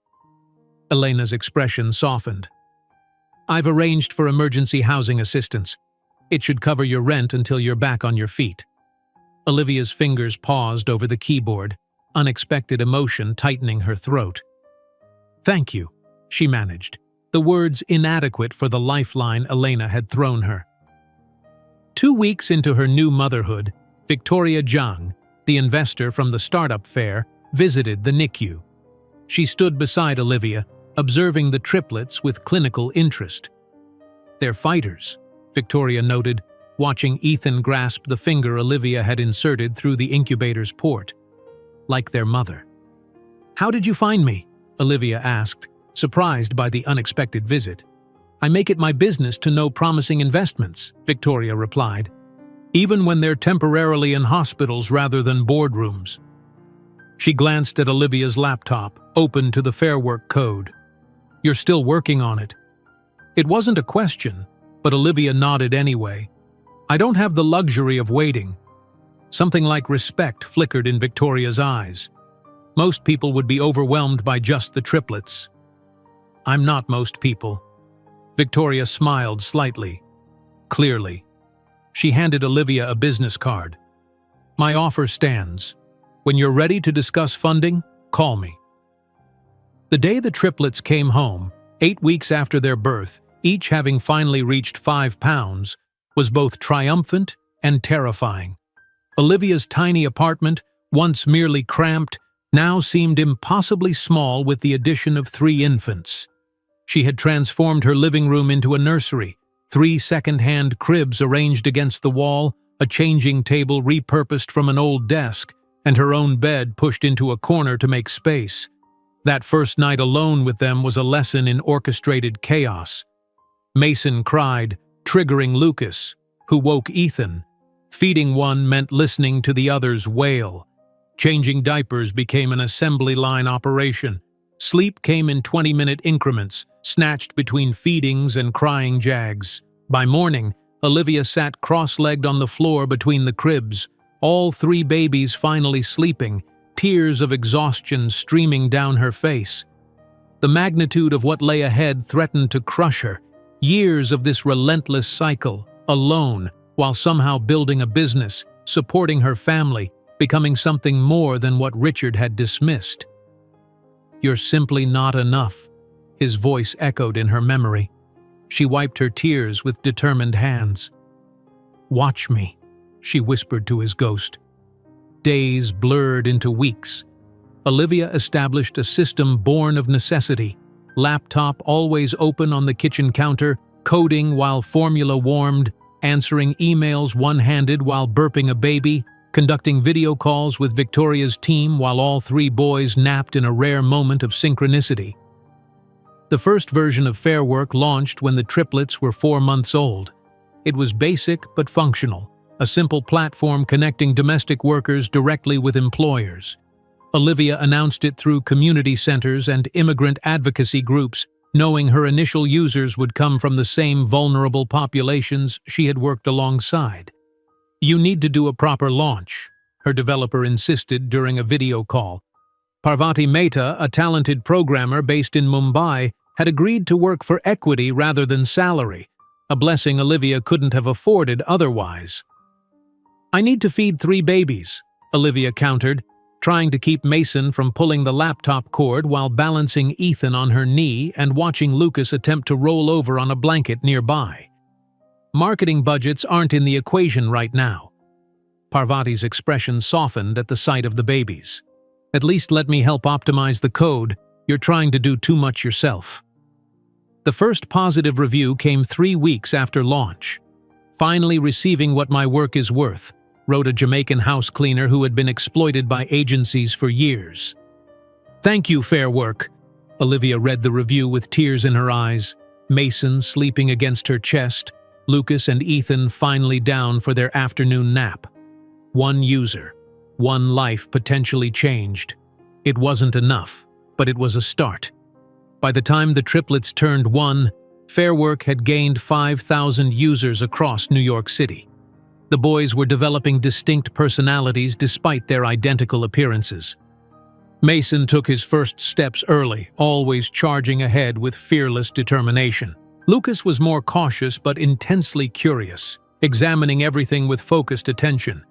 Elena's expression softened. "I've arranged for emergency housing assistance. It should cover your rent until you're back on your feet." Olivia's fingers paused over the keyboard, unexpected emotion tightening her throat. "Thank you," she managed, the words inadequate for the lifeline Elena had thrown her. 2 weeks into her new motherhood, Victoria Zhang, the investor from the startup fair, visited the NICU. She stood beside Olivia, observing the triplets with clinical interest. "They're fighters," Victoria noted, watching Ethan grasp the finger Olivia had inserted through the incubator's port. "Like their mother." "How did you find me?" Olivia asked, surprised by the unexpected visit. "I make it my business to know promising investments," Victoria replied, "even when they're temporarily in hospitals rather than boardrooms." She glanced at Olivia's laptop, open to the Fair Work code. "You're still working on it." It wasn't a question, but Olivia nodded anyway. "I don't have the luxury of waiting." Something like respect flickered in Victoria's eyes. Most people would be overwhelmed by just the triplets. "I'm not most people." Victoria smiled slightly. Clearly. She handed Olivia a business card. "My offer stands. When you're ready to discuss funding, call me." The day the triplets came home, 8 weeks after their birth, each having finally reached 5 pounds, was both triumphant and terrifying. Olivia's tiny apartment, once merely cramped, now seemed impossibly small with the addition of 3 infants. She had transformed her living room into a nursery, 3 second-hand cribs arranged against the wall, a changing table repurposed from an old desk, and her own bed pushed into a corner to make space. That first night alone with them was a lesson in orchestrated chaos. Mason cried, triggering Lucas, who woke Ethan. Feeding one meant listening to the other's wail. Changing diapers became an assembly line operation. Sleep came in 20-minute increments, snatched between feedings and crying jags. By morning, Olivia sat cross-legged on the floor between the cribs, all 3 babies finally sleeping, tears of exhaustion streaming down her face. The magnitude of what lay ahead threatened to crush her. Years of this relentless cycle, alone, while somehow building a business, supporting her family, becoming something more than what Richard had dismissed. "You're simply not enough," his voice echoed in her memory. She wiped her tears with determined hands. "Watch me," she whispered to his ghost. Days blurred into weeks. Olivia established a system born of necessity. Laptop always open on the kitchen counter, coding while formula warmed, answering emails one-handed while burping a baby, conducting video calls with Victoria's team while all 3 boys napped in a rare moment of synchronicity. The first version of Fair Work launched when the triplets were 4 months old. It was basic but functional, a simple platform connecting domestic workers directly with employers. Olivia announced it through community centers and immigrant advocacy groups, knowing her initial users would come from the same vulnerable populations she had worked alongside. "You need to do a proper launch," her developer insisted during a video call. Parvati Mehta, a talented programmer based in Mumbai, had agreed to work for equity rather than salary, a blessing Olivia couldn't have afforded otherwise. "I need to feed 3 babies," Olivia countered, trying to keep Mason from pulling the laptop cord while balancing Ethan on her knee and watching Lucas attempt to roll over on a blanket nearby. "Marketing budgets aren't in the equation right now." Parvati's expression softened at the sight of the babies. "At least let me help optimize the code. You're trying to do too much yourself." The first positive review came 3 weeks after launch. "Finally receiving what my work is worth," wrote a Jamaican house cleaner who had been exploited by agencies for years. "Thank you, Fair Work." Olivia read the review with tears in her eyes. Mason sleeping against her chest, Lucas and Ethan finally down for their afternoon nap. 1 user, 1 life potentially changed. It wasn't enough, but it was a start. By the time the triplets turned 1, Fair Work had gained 5,000 users across New York City. The boys were developing distinct personalities despite their identical appearances. Mason took his first steps early, always charging ahead with fearless determination. Lucas was more cautious but intensely curious, examining everything with focused attention.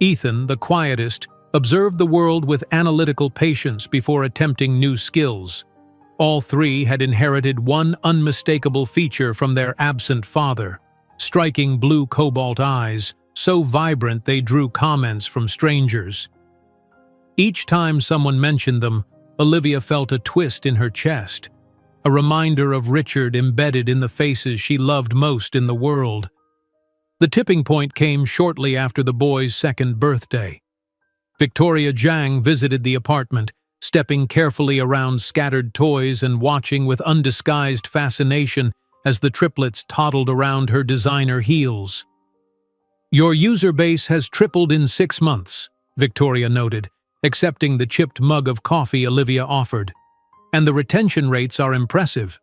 Ethan, the quietest, observed the world with analytical patience before attempting new skills. All 3 had inherited one unmistakable feature from their absent father: striking blue cobalt eyes, so vibrant they drew comments from strangers. Each time someone mentioned them, Olivia felt a twist in her chest, a reminder of Richard embedded in the faces she loved most in the world. The tipping point came shortly after the boy's 2nd birthday. Victoria Jiang visited the apartment, stepping carefully around scattered toys and watching with undisguised fascination as the triplets toddled around her designer heels. "Your user base has tripled in 6 months," Victoria noted, accepting the chipped mug of coffee Olivia offered. "And the retention rates are impressive."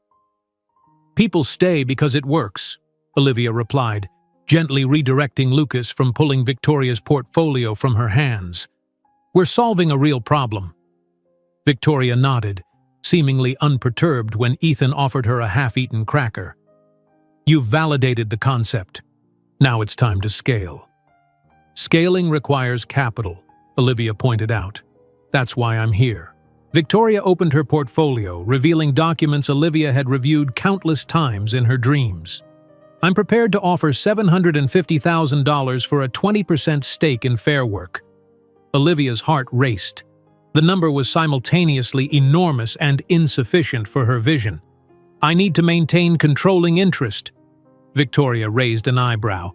"People stay because it works," Olivia replied, gently redirecting Lucas from pulling Victoria's portfolio from her hands. "We're solving a real problem." Victoria nodded, seemingly unperturbed when Ethan offered her a half-eaten cracker. "You've validated the concept. Now it's time to scale." "Scaling requires capital," Olivia pointed out. "That's why I'm here." Victoria opened her portfolio, revealing documents Olivia had reviewed countless times in her dreams. "I'm prepared to offer $750,000 for a 20% stake in Fair Work." Olivia's heart raced. The number was simultaneously enormous and insufficient for her vision. "I need to maintain controlling interest." Victoria raised an eyebrow.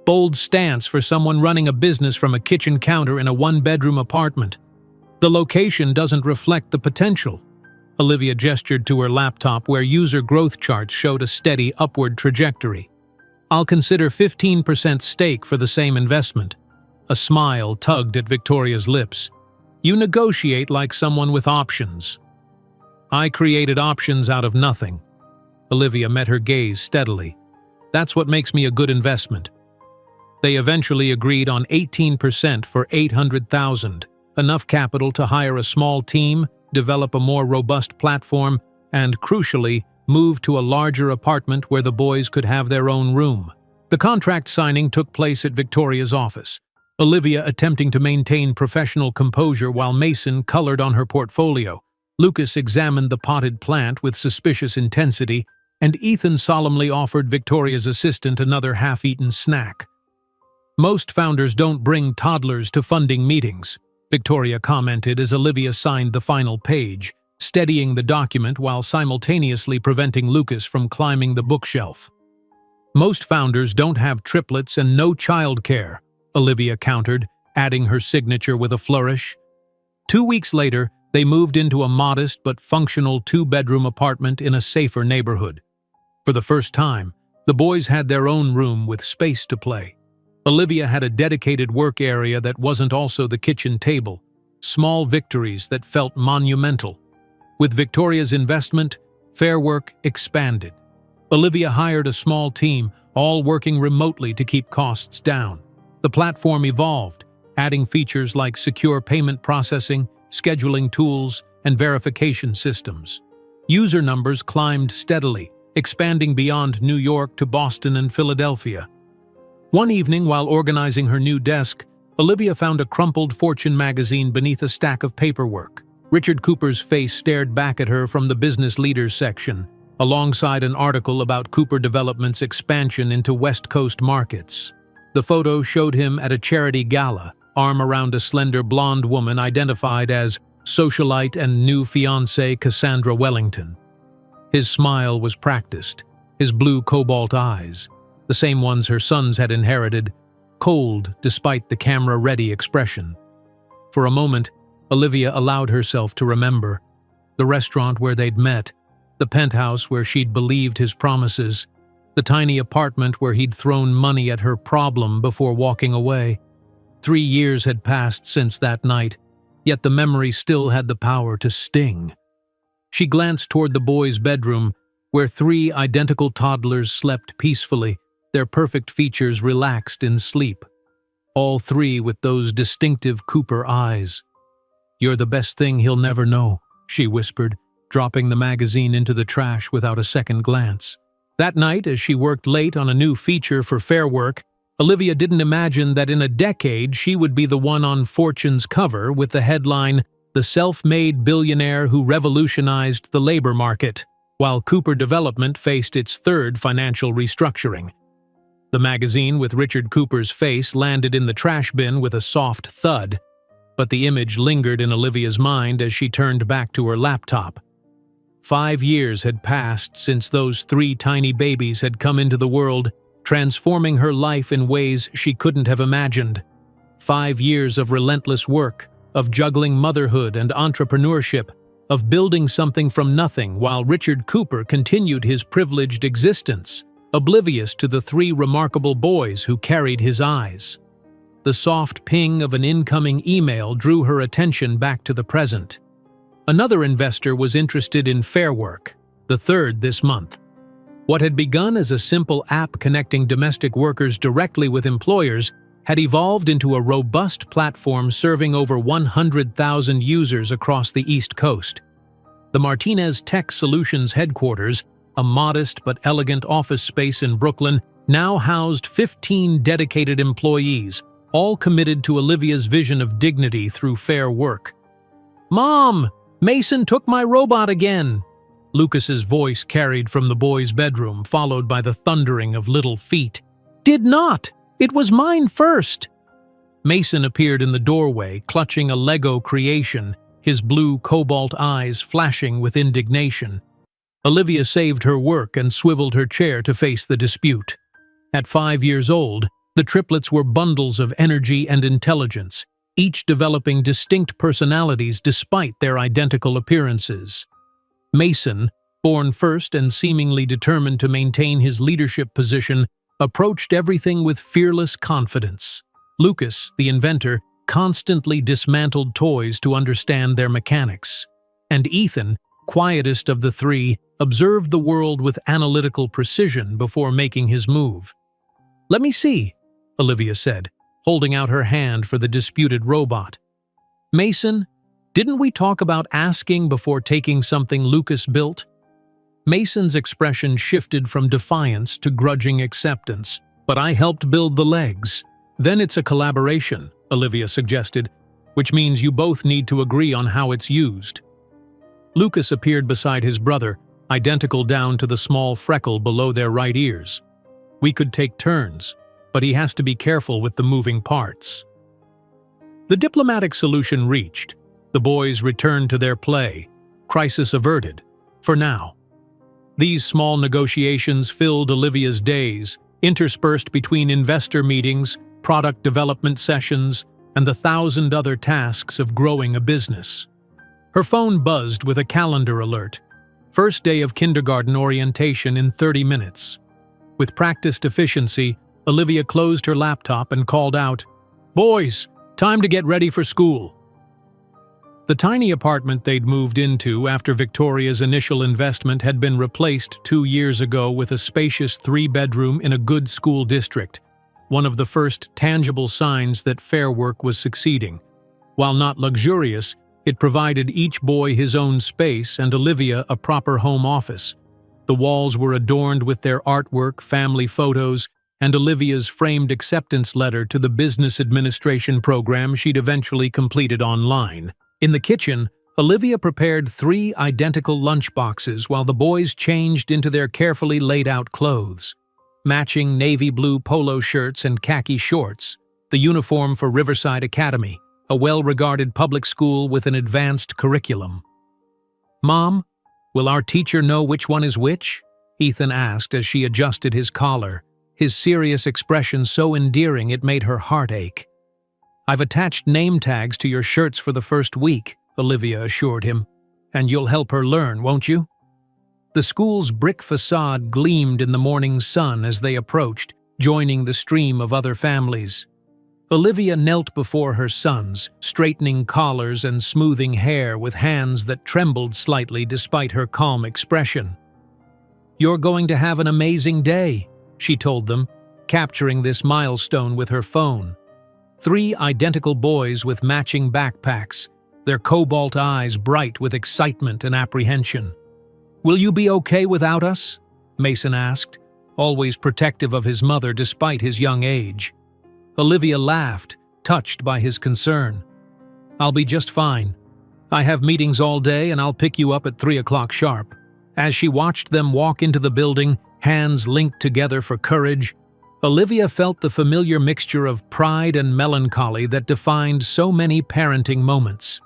Bold stance for someone running a business from a kitchen counter in a one-bedroom apartment. "The location doesn't reflect the potential." Olivia gestured to her laptop where user growth charts showed a steady upward trajectory. "I'll consider 15% stake for the same investment." A smile tugged at Victoria's lips. "You negotiate like someone with options." "I created options out of nothing." Olivia met her gaze steadily. "That's what makes me a good investment." They eventually agreed on 18% for $800,000, enough capital to hire a small team, develop a more robust platform, and, crucially, move to a larger apartment where the boys could have their own room. The contract signing took place at Victoria's office, Olivia attempting to maintain professional composure while Mason colored on her portfolio. Lucas examined the potted plant with suspicious intensity, and Ethan solemnly offered Victoria's assistant another half-eaten snack. "Most founders don't bring toddlers to funding meetings," Victoria commented as Olivia signed the final page, steadying the document while simultaneously preventing Lucas from climbing the bookshelf. "Most founders don't have triplets and no childcare," Olivia countered, adding her signature with a flourish. 2 weeks later, they moved into a modest but functional 2-bedroom apartment in a safer neighborhood. For the first time, the boys had their own room with space to play. Olivia had a dedicated work area that wasn't also the kitchen table, small victories that felt monumental. With Victoria's investment, Fair Work expanded. Olivia hired a small team, all working remotely to keep costs down. The platform evolved, adding features like secure payment processing, scheduling tools, and verification systems. User numbers climbed steadily, expanding beyond New York to Boston and Philadelphia. One evening, while organizing her new desk, Olivia found a crumpled Fortune magazine beneath a stack of paperwork. Richard Cooper's face stared back at her from the business leaders section, alongside an article about Cooper Development's expansion into West Coast markets. The photo showed him at a charity gala, arm around a slender blonde woman identified as socialite and new fiancée Cassandra Wellington. His smile was practiced, his blue cobalt eyes, the same ones her sons had inherited, cold despite the camera-ready expression. For a moment, Olivia allowed herself to remember the restaurant where they'd met, the penthouse where she'd believed his promises, the tiny apartment where he'd thrown money at her problem before walking away. 3 years had passed since that night, yet the memory still had the power to sting. She glanced toward the boys' bedroom, where 3 identical toddlers slept peacefully, their perfect features relaxed in sleep. All 3 with those distinctive Cooper eyes. "You're the best thing he'll never know," she whispered, dropping the magazine into the trash without a second glance. That night, as she worked late on a new feature for Fair Work, Olivia didn't imagine that in a decade she would be the one on Fortune's cover with the headline, "The Self-Made Billionaire Who Revolutionized the Labor Market," while Cooper Development faced its 3rd financial restructuring. The magazine with Richard Cooper's face landed in the trash bin with a soft thud, but the image lingered in Olivia's mind as she turned back to her laptop. 5 years had passed since those 3 tiny babies had come into the world, transforming her life in ways she couldn't have imagined. 5 years of relentless work, of juggling motherhood and entrepreneurship, of building something from nothing while Richard Cooper continued his privileged existence, oblivious to the 3 remarkable boys who carried his eyes. the soft ping of an incoming email drew her attention back to the present. Another investor was interested in Fair Work, the third this month. What had begun as a simple app connecting domestic workers directly with employers had evolved into a robust platform serving over 100,000 users across the East Coast. The Martinez Tech Solutions headquarters, a modest but elegant office space in Brooklyn, now housed 15 dedicated employees, all committed to Olivia's vision of dignity through fair work. "Mom, Mason took my robot again!" Lucas's voice carried from the boy's bedroom, followed by the thundering of little feet. "Did not! It was mine first!" Mason appeared in the doorway, clutching a Lego creation, his blue cobalt eyes flashing with indignation. Olivia saved her work and swiveled her chair to face the dispute. At 5 years old, the triplets were bundles of energy and intelligence, each developing distinct personalities despite their identical appearances. Mason, born first and seemingly determined to maintain his leadership position, approached everything with fearless confidence. Lucas, the inventor, constantly dismantled toys to understand their mechanics. And Ethan, quietest of the three, observed the world with analytical precision before making his move. "Let me see," Olivia said, holding out her hand for the disputed robot. "Mason, didn't we talk about asking before taking something Lucas built?" Mason's expression shifted from defiance to grudging acceptance. "But I helped build the legs." "Then it's a collaboration," Olivia suggested, "which means you both need to agree on how it's used." Lucas appeared beside his brother, identical down to the small freckle below their right ears. "We could take turns, but he has to be careful with the moving parts." The diplomatic solution reached. The boys returned to their play, crisis averted, for now. These small negotiations filled Olivia's days, interspersed between investor meetings, product development sessions, and the 1,000 other tasks of growing a business. Her phone buzzed with a calendar alert. First day of kindergarten orientation in 30 minutes. With practiced efficiency, Olivia closed her laptop and called out, "Boys, time to get ready for school." The tiny apartment they'd moved into after Victoria's initial investment had been replaced 2 years ago with a spacious 3-bedroom in a good school district, one of the first tangible signs that Fair Work was succeeding. While not luxurious, it provided each boy his own space and Olivia a proper home office. The walls were adorned with their artwork, family photos, and Olivia's framed acceptance letter to the business administration program she'd eventually completed online. In the kitchen, Olivia prepared 3 identical lunchboxes while the boys changed into their carefully laid-out clothes. Matching navy blue polo shirts and khaki shorts, the uniform for Riverside Academy, a well-regarded public school with an advanced curriculum. "Mom, will our teacher know which one is which?" Ethan asked as she adjusted his collar, his serious expression so endearing it made her heart ache. "I've attached name tags to your shirts for the first week," Olivia assured him, "and you'll help her learn, won't you?" The school's brick facade gleamed in the morning sun as they approached, joining the stream of other families. Olivia knelt before her sons, straightening collars and smoothing hair with hands that trembled slightly despite her calm expression. "You're going to have an amazing day," she told them, capturing this milestone with her phone. 3 identical boys with matching backpacks, their cobalt eyes bright with excitement and apprehension. "Will you be okay without us?" Mason asked, always protective of his mother despite his young age. Olivia laughed, touched by his concern. "I'll be just fine. I have meetings all day and I'll pick you up at 3 o'clock sharp." As she watched them walk into the building, hands linked together for courage, Olivia felt the familiar mixture of pride and melancholy that defined so many parenting moments.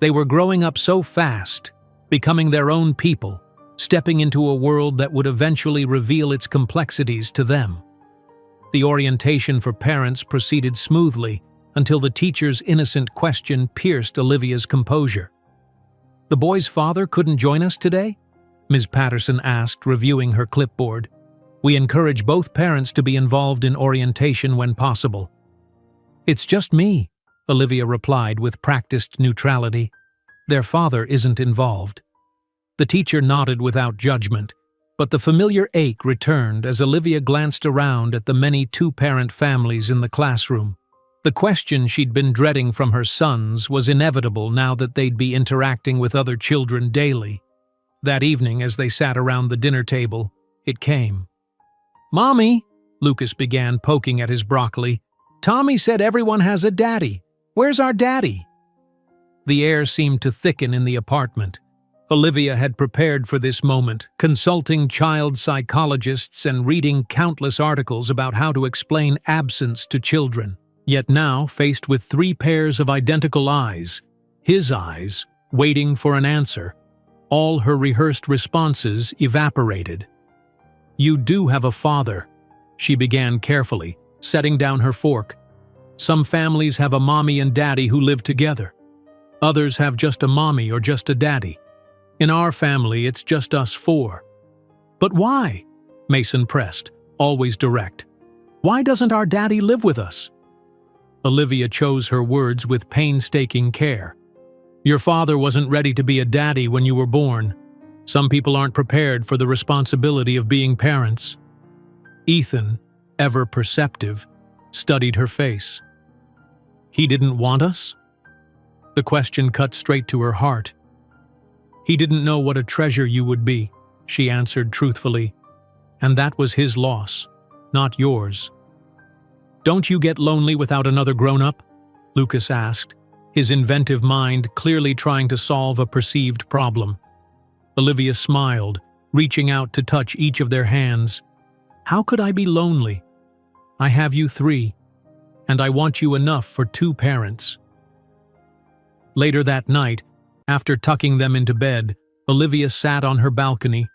They were growing up so fast, becoming their own people, stepping into a world that would eventually reveal its complexities to them. The orientation for parents proceeded smoothly until the teacher's innocent question pierced Olivia's composure. "The boy's father couldn't join us today?" Ms. Patterson asked, reviewing her clipboard. "We encourage both parents to be involved in orientation when possible." "It's just me," Olivia replied with practiced neutrality. "Their father isn't involved." The teacher nodded without judgment, but the familiar ache returned as Olivia glanced around at the many two-parent families in the classroom. The question she'd been dreading from her sons was inevitable now that they'd be interacting with other children daily. That evening, as they sat around the dinner table, it came. "Mommy," Lucas began, poking at his broccoli, "Tommy said everyone has a daddy. Where's our daddy?" The air seemed to thicken in the apartment. Olivia had prepared for this moment, consulting child psychologists and reading countless articles about how to explain absence to children. Yet now, faced with 3 pairs of identical eyes, his eyes, waiting for an answer, all her rehearsed responses evaporated. "You do have a father," she began carefully, setting down her fork. "Some families have a mommy and daddy who live together. Others have just a mommy or just a daddy. In our family, it's just us 4. "But why?" Mason pressed, always direct. "Why doesn't our daddy live with us?" Olivia chose her words with painstaking care. "Your father wasn't ready to be a daddy when you were born. Some people aren't prepared for the responsibility of being parents." Ethan, ever perceptive, studied her face. "He didn't want us?" The question cut straight to her heart. "He didn't know what a treasure you would be," she answered truthfully. "And that was his loss, not yours." "Don't you get lonely without another grown-up?" Lucas asked, his inventive mind clearly trying to solve a perceived problem. Olivia smiled, reaching out to touch each of their hands. "How could I be lonely? I have you 3, and I want you enough for 2 parents." Later that night, after tucking them into bed, Olivia sat on her balcony,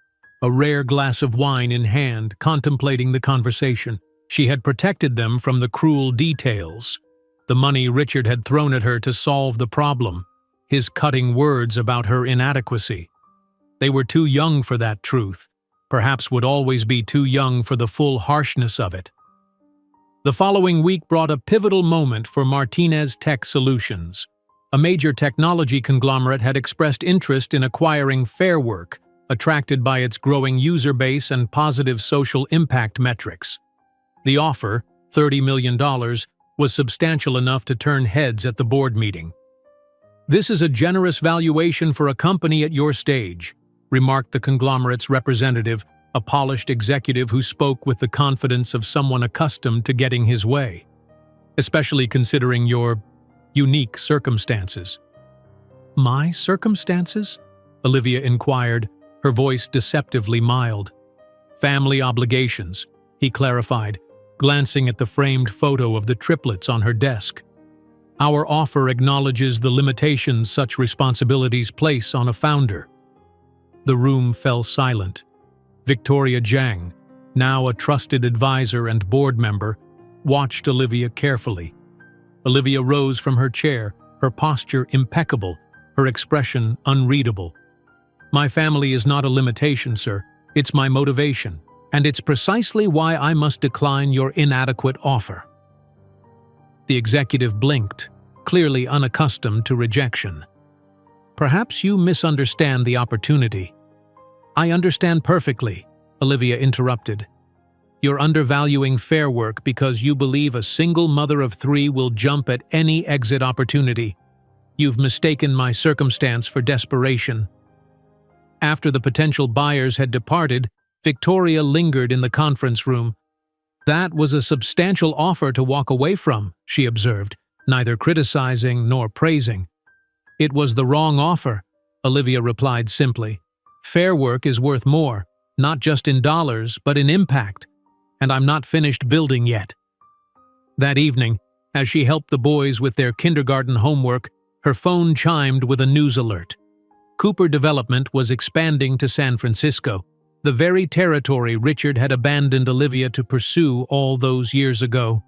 a rare glass of wine in hand, contemplating the conversation. She had protected them from the cruel details. The money Richard had thrown at her to solve the problem, his cutting words about her inadequacy. They were too young for that truth, perhaps would always be too young for the full harshness of it. The following week brought a pivotal moment for Martinez Tech Solutions. A major technology conglomerate had expressed interest in acquiring Fairwork, attracted by its growing user base and positive social impact metrics. The offer, $30 million, was substantial enough to turn heads at the board meeting. "This is a generous valuation for a company at your stage," remarked the conglomerate's representative, a polished executive who spoke with the confidence of someone accustomed to getting his way. "Especially considering your unique circumstances." "My circumstances?" Olivia inquired, her voice deceptively mild. "Family obligations," he clarified, glancing at the framed photo of the triplets on her desk. "Our offer acknowledges the limitations such responsibilities place on a founder." The room fell silent. Victoria Jiang, now a trusted advisor and board member, watched Olivia carefully. Olivia rose from her chair, her posture impeccable, her expression unreadable. "My family is not a limitation, sir. It's my motivation. And it's precisely why I must decline your inadequate offer." The executive blinked, clearly unaccustomed to rejection. "Perhaps you misunderstand the opportunity." "I understand perfectly," Olivia interrupted. "You're undervaluing Fairwork because you believe a single mother of 3 will jump at any exit opportunity. You've mistaken my circumstance for desperation." After the potential buyers had departed, Victoria lingered in the conference room. "That was a substantial offer to walk away from," she observed, neither criticizing nor praising. "It was the wrong offer," Olivia replied simply. "Fairwork is worth more, not just in dollars, but in impact, and I'm not finished building yet." That evening, as she helped the boys with their kindergarten homework, her phone chimed with a news alert. Cooper Development was expanding to San Francisco, the very territory Richard had abandoned Olivia to pursue all those years ago.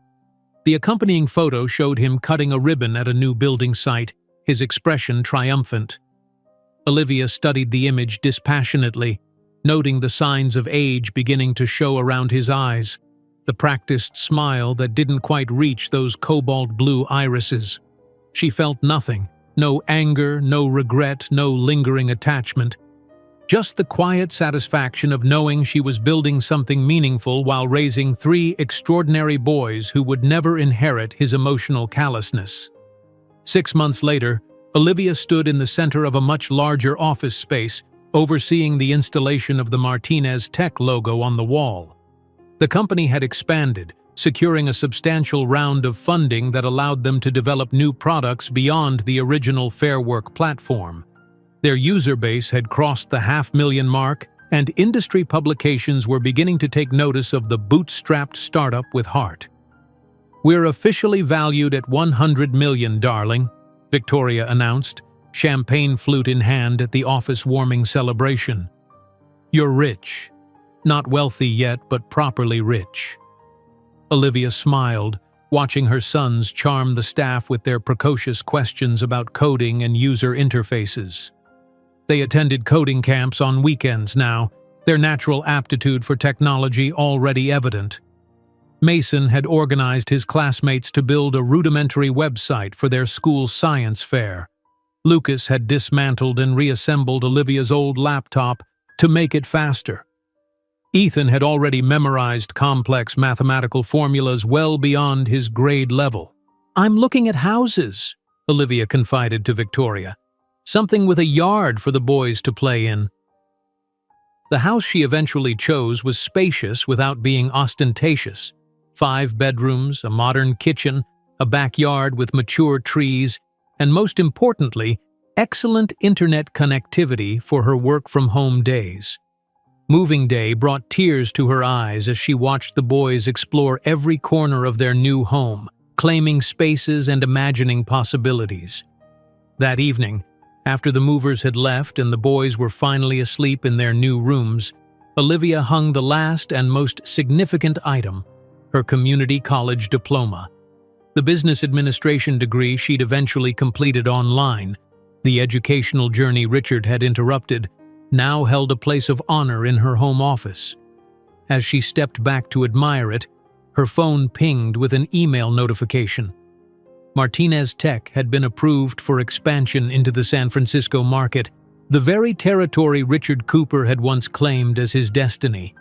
The accompanying photo showed him cutting a ribbon at a new building site, his expression triumphant. Olivia studied the image dispassionately, noting the signs of age beginning to show around his eyes. the practiced smile that didn't quite reach those cobalt blue irises. She felt nothing, no anger, no regret, no lingering attachment. Just the quiet satisfaction of knowing she was building something meaningful while raising 3 extraordinary boys who would never inherit his emotional callousness. 6 months later, Olivia stood in the center of a much larger office space, overseeing the installation of the Martinez Tech logo on the wall. The company had expanded, securing a substantial round of funding that allowed them to develop new products beyond the original Fair Work platform. Their user base had crossed the 500,000 mark, and industry publications were beginning to take notice of the bootstrapped startup with heart. "We're officially valued at $100 million, darling," Victoria announced, champagne flute in hand at the office-warming celebration. "You're rich. Not wealthy yet, but properly rich." Olivia smiled, watching her sons charm the staff with their precocious questions about coding and user interfaces. They attended coding camps on weekends now, their natural aptitude for technology already evident. Mason had organized his classmates to build a rudimentary website for their school science fair. Lucas had dismantled and reassembled Olivia's old laptop to make it faster. Ethan had already memorized complex mathematical formulas well beyond his grade level. "I'm looking at houses," Olivia confided to Victoria. "Something with a yard for the boys to play in." The house she eventually chose was spacious without being ostentatious. 5 bedrooms, a modern kitchen, a backyard with mature trees, and most importantly, excellent internet connectivity for her work-from-home days. Moving day brought tears to her eyes as she watched the boys explore every corner of their new home, claiming spaces and imagining possibilities. That evening, after the movers had left and the boys were finally asleep in their new rooms, Olivia hung the last and most significant item, her community college diploma. The business administration degree she'd eventually completed online, the educational journey Richard had interrupted, now held a place of honor in her home office. As she stepped back to admire it, her phone pinged with an email notification. Martinez Tech had been approved for expansion into the San Francisco market, the very territory Richard Cooper had once claimed as his destiny.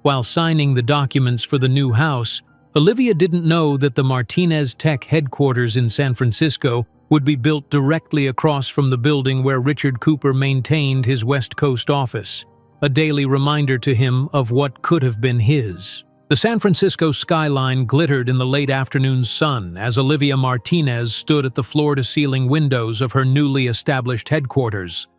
While signing the documents for the new house, Olivia didn't know that the Martinez Tech headquarters in San Francisco would be built directly across from the building where Richard Cooper maintained his West Coast office, a daily reminder to him of what could have been his. The San Francisco skyline glittered in the late afternoon sun as Olivia Martinez stood at the floor-to-ceiling windows of her newly established headquarters.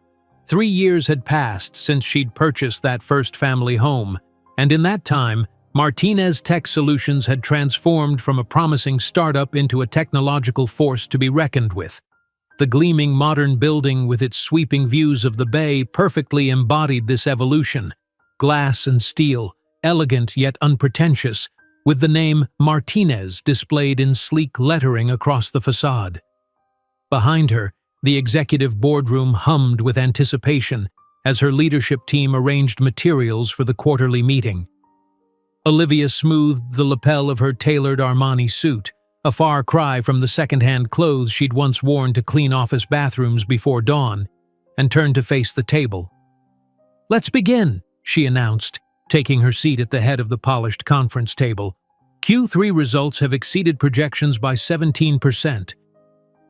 3 years had passed since she'd purchased that first family home, and in that time, Martinez Tech Solutions had transformed from a promising startup into a technological force to be reckoned with. The gleaming modern building with its sweeping views of the bay perfectly embodied this evolution. Glass and steel, elegant yet unpretentious, with the name Martinez displayed in sleek lettering across the facade. Behind her, the executive boardroom hummed with anticipation as her leadership team arranged materials for the quarterly meeting. Olivia smoothed the lapel of her tailored Armani suit, a far cry from the second-hand clothes she'd once worn to clean office bathrooms before dawn, and turned to face the table. "Let's begin," she announced, taking her seat at the head of the polished conference table. "Q3 results have exceeded projections by 17%.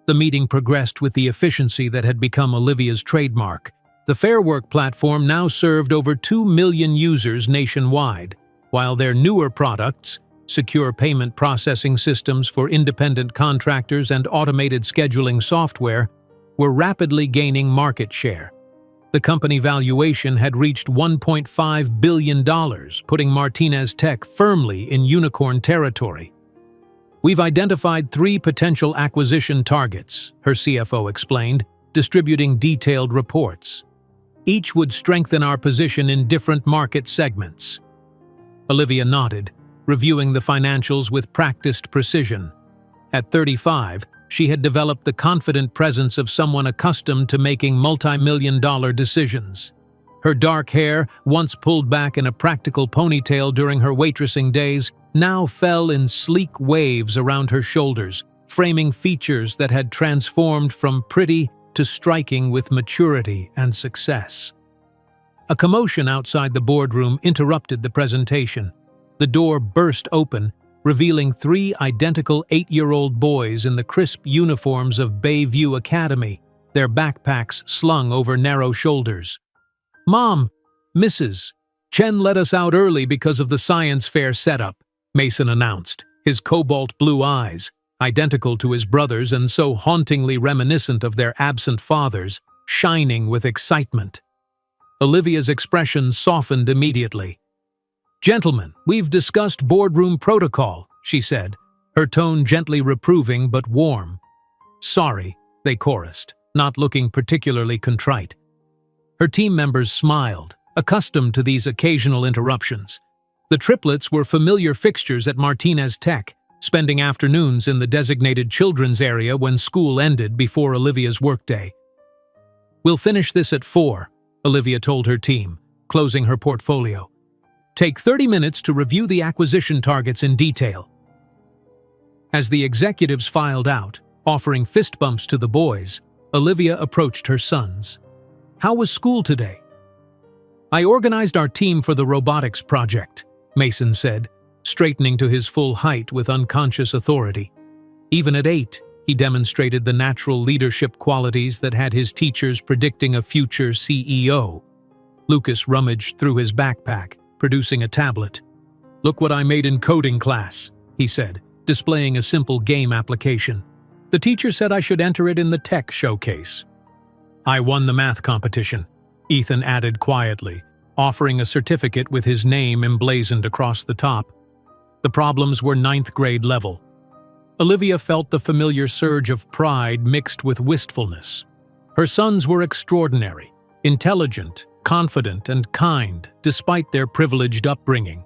The meeting progressed with the efficiency that had become Olivia's trademark. The Fair Work platform now served over 2 million users nationwide, while their newer products, secure payment processing systems for independent contractors and automated scheduling software, were rapidly gaining market share. The company valuation had reached $1.5 billion, putting Martinez Tech firmly in unicorn territory. "We've identified 3 potential acquisition targets," her CFO explained, distributing detailed reports. "Each would strengthen our position in different market segments." Olivia nodded, reviewing the financials with practiced precision. At 35, she had developed the confident presence of someone accustomed to making multi-million-dollar decisions. Her dark hair, once pulled back in a practical ponytail during her waitressing days, now fell in sleek waves around her shoulders, framing features that had transformed from pretty to striking with maturity and success. A commotion outside the boardroom interrupted the presentation. The door burst open, revealing 3 identical 8-year-old boys in the crisp uniforms of Bayview Academy, their backpacks slung over narrow shoulders. "Mom, Mrs. Chen let us out early because of the science fair setup," Mason announced, his cobalt blue eyes, identical to his brother's and so hauntingly reminiscent of their absent fathers, shining with excitement. Olivia's expression softened immediately. "Gentlemen, we've discussed boardroom protocol," she said, her tone gently reproving but warm. "Sorry," they chorused, not looking particularly contrite. Her team members smiled, accustomed to these occasional interruptions. The triplets were familiar fixtures at Martinez Tech, spending afternoons in the designated children's area when school ended before Olivia's workday. "We'll finish this at 4, Olivia told her team, closing her portfolio. "Take 30 minutes to review the acquisition targets in detail." As the executives filed out, offering fist bumps to the boys, Olivia approached her sons. "How was school today?" "I organized our team for the robotics project," Mason said, straightening to his full height with unconscious authority. Even at 8, he demonstrated the natural leadership qualities that had his teachers predicting a future CEO. Lucas rummaged through his backpack, producing a tablet. "Look what I made in coding class," he said, displaying a simple game application. "The teacher said I should enter it in the tech showcase." "I won the math competition," Ethan added quietly, offering a certificate with his name emblazoned across the top. The problems were 9th grade level. Olivia felt the familiar surge of pride mixed with wistfulness. Her sons were extraordinary, intelligent, confident, and kind, despite their privileged upbringing.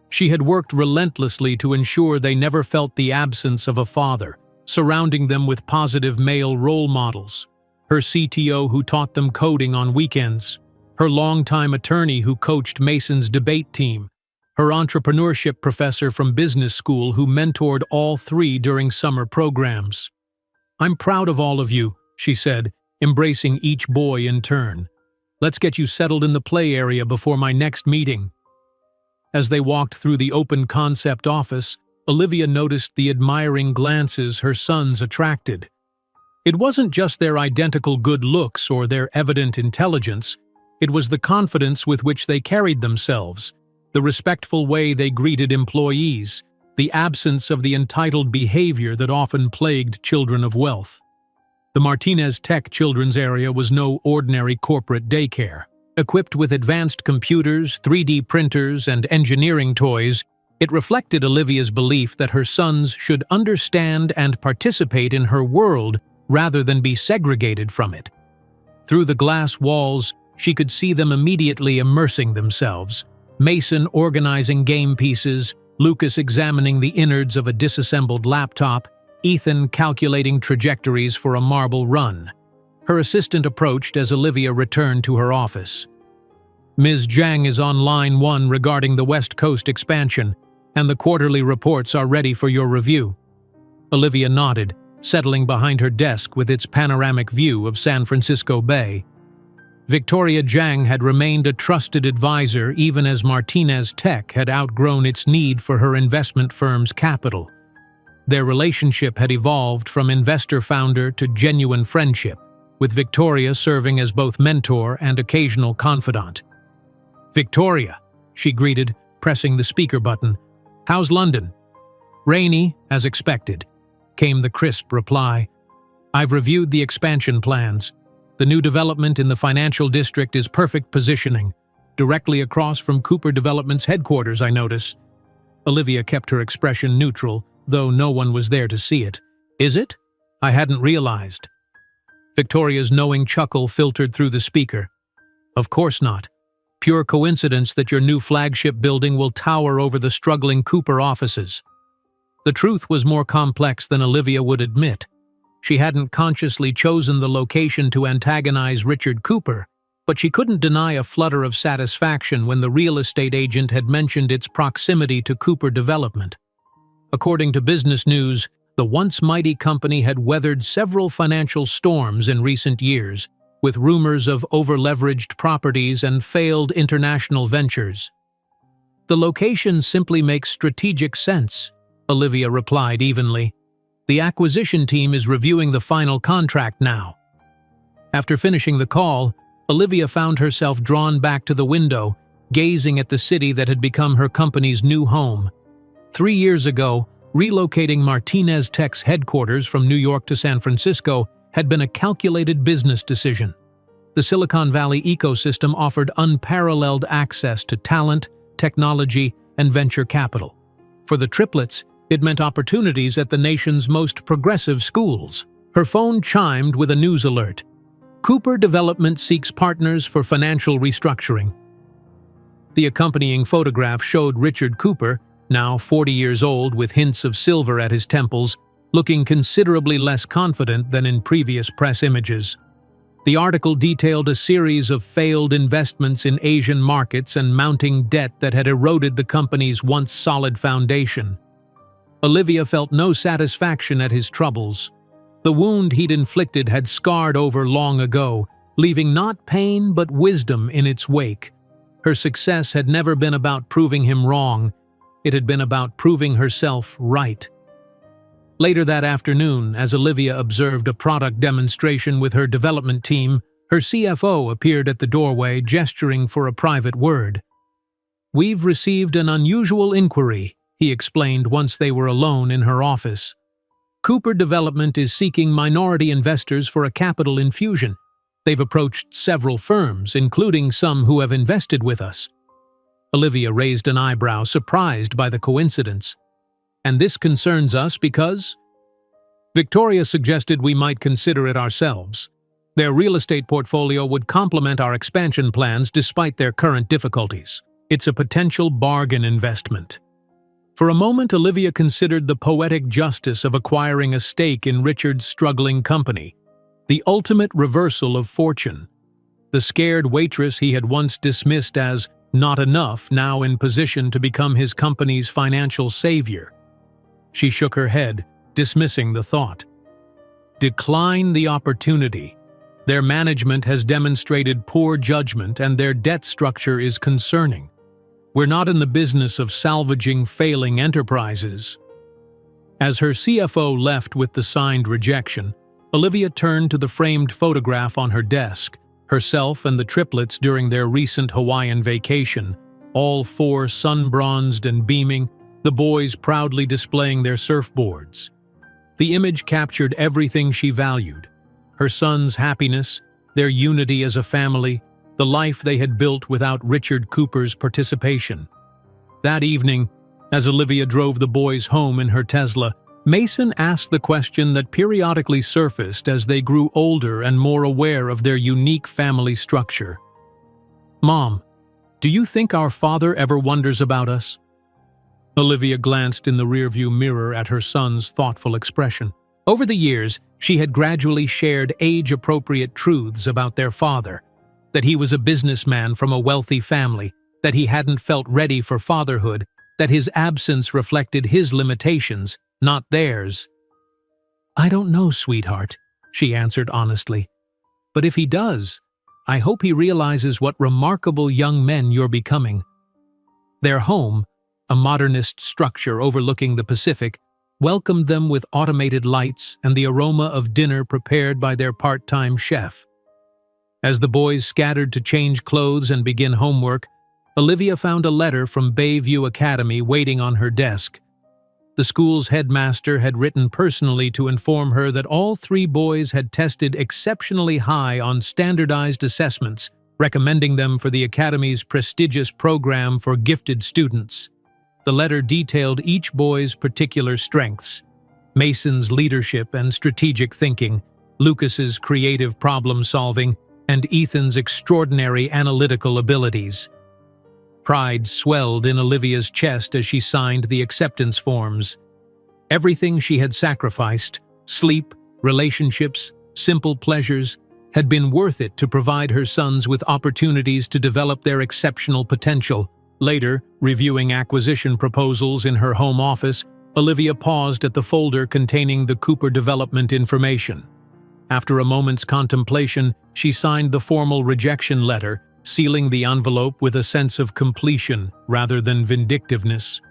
She had worked relentlessly to ensure they never felt the absence of a father, surrounding them with positive male role models. Her CTO who taught them coding on weekends, her longtime attorney who coached Mason's debate team, her entrepreneurship professor from business school who mentored all 3 during summer programs. "I'm proud of all of you," she said, embracing each boy in turn. "Let's get you settled in the play area before my next meeting." As they walked through the open concept office, Olivia noticed the admiring glances her sons attracted. It wasn't just their identical good looks or their evident intelligence, it was the confidence with which they carried themselves, the respectful way they greeted employees, the absence of the entitled behavior that often plagued children of wealth. The Martinez Tech children's area was no ordinary corporate daycare. Equipped with advanced computers, 3D printers, and engineering toys, it reflected Olivia's belief that her sons should understand and participate in her world rather than be segregated from it. Through the glass walls, she could see them immediately immersing themselves, Mason organizing game pieces, Lucas examining the innards of a disassembled laptop, Ethan calculating trajectories for a marble run. Her assistant approached as Olivia returned to her office. "Ms. Zhang is on line 1 regarding the West Coast expansion, and the quarterly reports are ready for your review." Olivia nodded, settling behind her desk with its panoramic view of San Francisco Bay. Victoria Zhang had remained a trusted advisor even as Martinez Tech had outgrown its need for her investment firm's capital. Their relationship had evolved from investor-founder to genuine friendship, with Victoria serving as both mentor and occasional confidant. "Victoria," she greeted, pressing the speaker button. "How's London?" "Rainy, as expected," came the crisp reply. "I've reviewed the expansion plans. The new development in the financial district is perfect positioning, directly across from Cooper Development's headquarters, I notice." Olivia kept her expression neutral, though no one was there to see it. "Is it? I hadn't realized." Victoria's knowing chuckle filtered through the speaker. "Of course not. Pure coincidence that your new flagship building will tower over the struggling Cooper offices." The truth was more complex than Olivia would admit. She hadn't consciously chosen the location to antagonize Richard Cooper. but she couldn't deny a flutter of satisfaction when the real estate agent had mentioned its proximity to Cooper Development. According to Business News, the once mighty company had weathered several financial storms in recent years, with rumors of over-leveraged properties and failed international ventures. "The location simply makes strategic sense," Olivia replied evenly. "The acquisition team is reviewing the final contract now." After finishing the call, Olivia found herself drawn back to the window, gazing at the city that had become her company's new home. 3 years ago, relocating Martinez Tech's headquarters from New York to San Francisco had been a calculated business decision. The Silicon Valley ecosystem offered unparalleled access to talent, technology, and venture capital. For the triplets, it meant opportunities at the nation's most progressive schools. Her phone chimed with a news alert. Cooper Development seeks partners for financial restructuring. The accompanying photograph showed Richard Cooper, now 40 years old with hints of silver at his temples, looking considerably less confident than in previous press images. The article detailed a series of failed investments in Asian markets and mounting debt that had eroded the company's once solid foundation. Olivia felt no satisfaction at his troubles. The wound he'd inflicted had scarred over long ago, leaving not pain but wisdom in its wake. Her success had never been about proving him wrong. It had been about proving herself right. Later that afternoon, as Olivia observed a product demonstration with her development team, her CFO appeared at the doorway, gesturing for a private word. "We've received an unusual inquiry," he explained once they were alone in her office. "Cooper Development is seeking minority investors for a capital infusion. They've approached several firms, including some who have invested with us." Olivia raised an eyebrow, surprised by the coincidence. "And this concerns us because?" "Victoria suggested we might consider it ourselves. Their real estate portfolio would complement our expansion plans despite their current difficulties. It's a potential bargain investment." For a moment, Olivia considered the poetic justice of acquiring a stake in Richard's struggling company, the ultimate reversal of fortune. The scared waitress he had once dismissed as not enough, now in position to become his company's financial savior. She shook her head, dismissing the thought. "Decline the opportunity. Their management has demonstrated poor judgment and their debt structure is concerning. We're not in the business of salvaging failing enterprises." As her CFO left with the signed rejection, Olivia turned to the framed photograph on her desk, herself and the triplets during their recent Hawaiian vacation, all four sun-bronzed and beaming, the boys proudly displaying their surfboards. The image captured everything she valued: her son's happiness, their unity as a family, the life they had built without Richard Cooper's participation. That evening, as Olivia drove the boys home in her Tesla, Mason asked the question that periodically surfaced as they grew older and more aware of their unique family structure. "Mom, do you think our father ever wonders about us?" Olivia glanced in the rearview mirror at her son's thoughtful expression. Over the years, she had gradually shared age-appropriate truths about their father, that he was a businessman from a wealthy family, that he hadn't felt ready for fatherhood, that his absence reflected his limitations, not theirs. "I don't know, sweetheart," she answered honestly. "But if he does, I hope he realizes what remarkable young men you're becoming." Their home, a modernist structure overlooking the Pacific, welcomed them with automated lights and the aroma of dinner prepared by their part-time chef. As the boys scattered to change clothes and begin homework, Olivia found a letter from Bayview Academy waiting on her desk. The school's headmaster had written personally to inform her that all 3 boys had tested exceptionally high on standardized assessments, recommending them for the Academy's prestigious program for gifted students. The letter detailed each boy's particular strengths: Mason's leadership and strategic thinking, Lucas's creative problem-solving, and Ethan's extraordinary analytical abilities. Pride swelled in Olivia's chest as she signed the acceptance forms. Everything she had sacrificed, sleep, relationships, simple pleasures, had been worth it to provide her sons with opportunities to develop their exceptional potential. Later, reviewing acquisition proposals in her home office, Olivia paused at the folder containing the Cooper development information. After a moment's contemplation, she signed the formal rejection letter, sealing the envelope with a sense of completion rather than vindictiveness.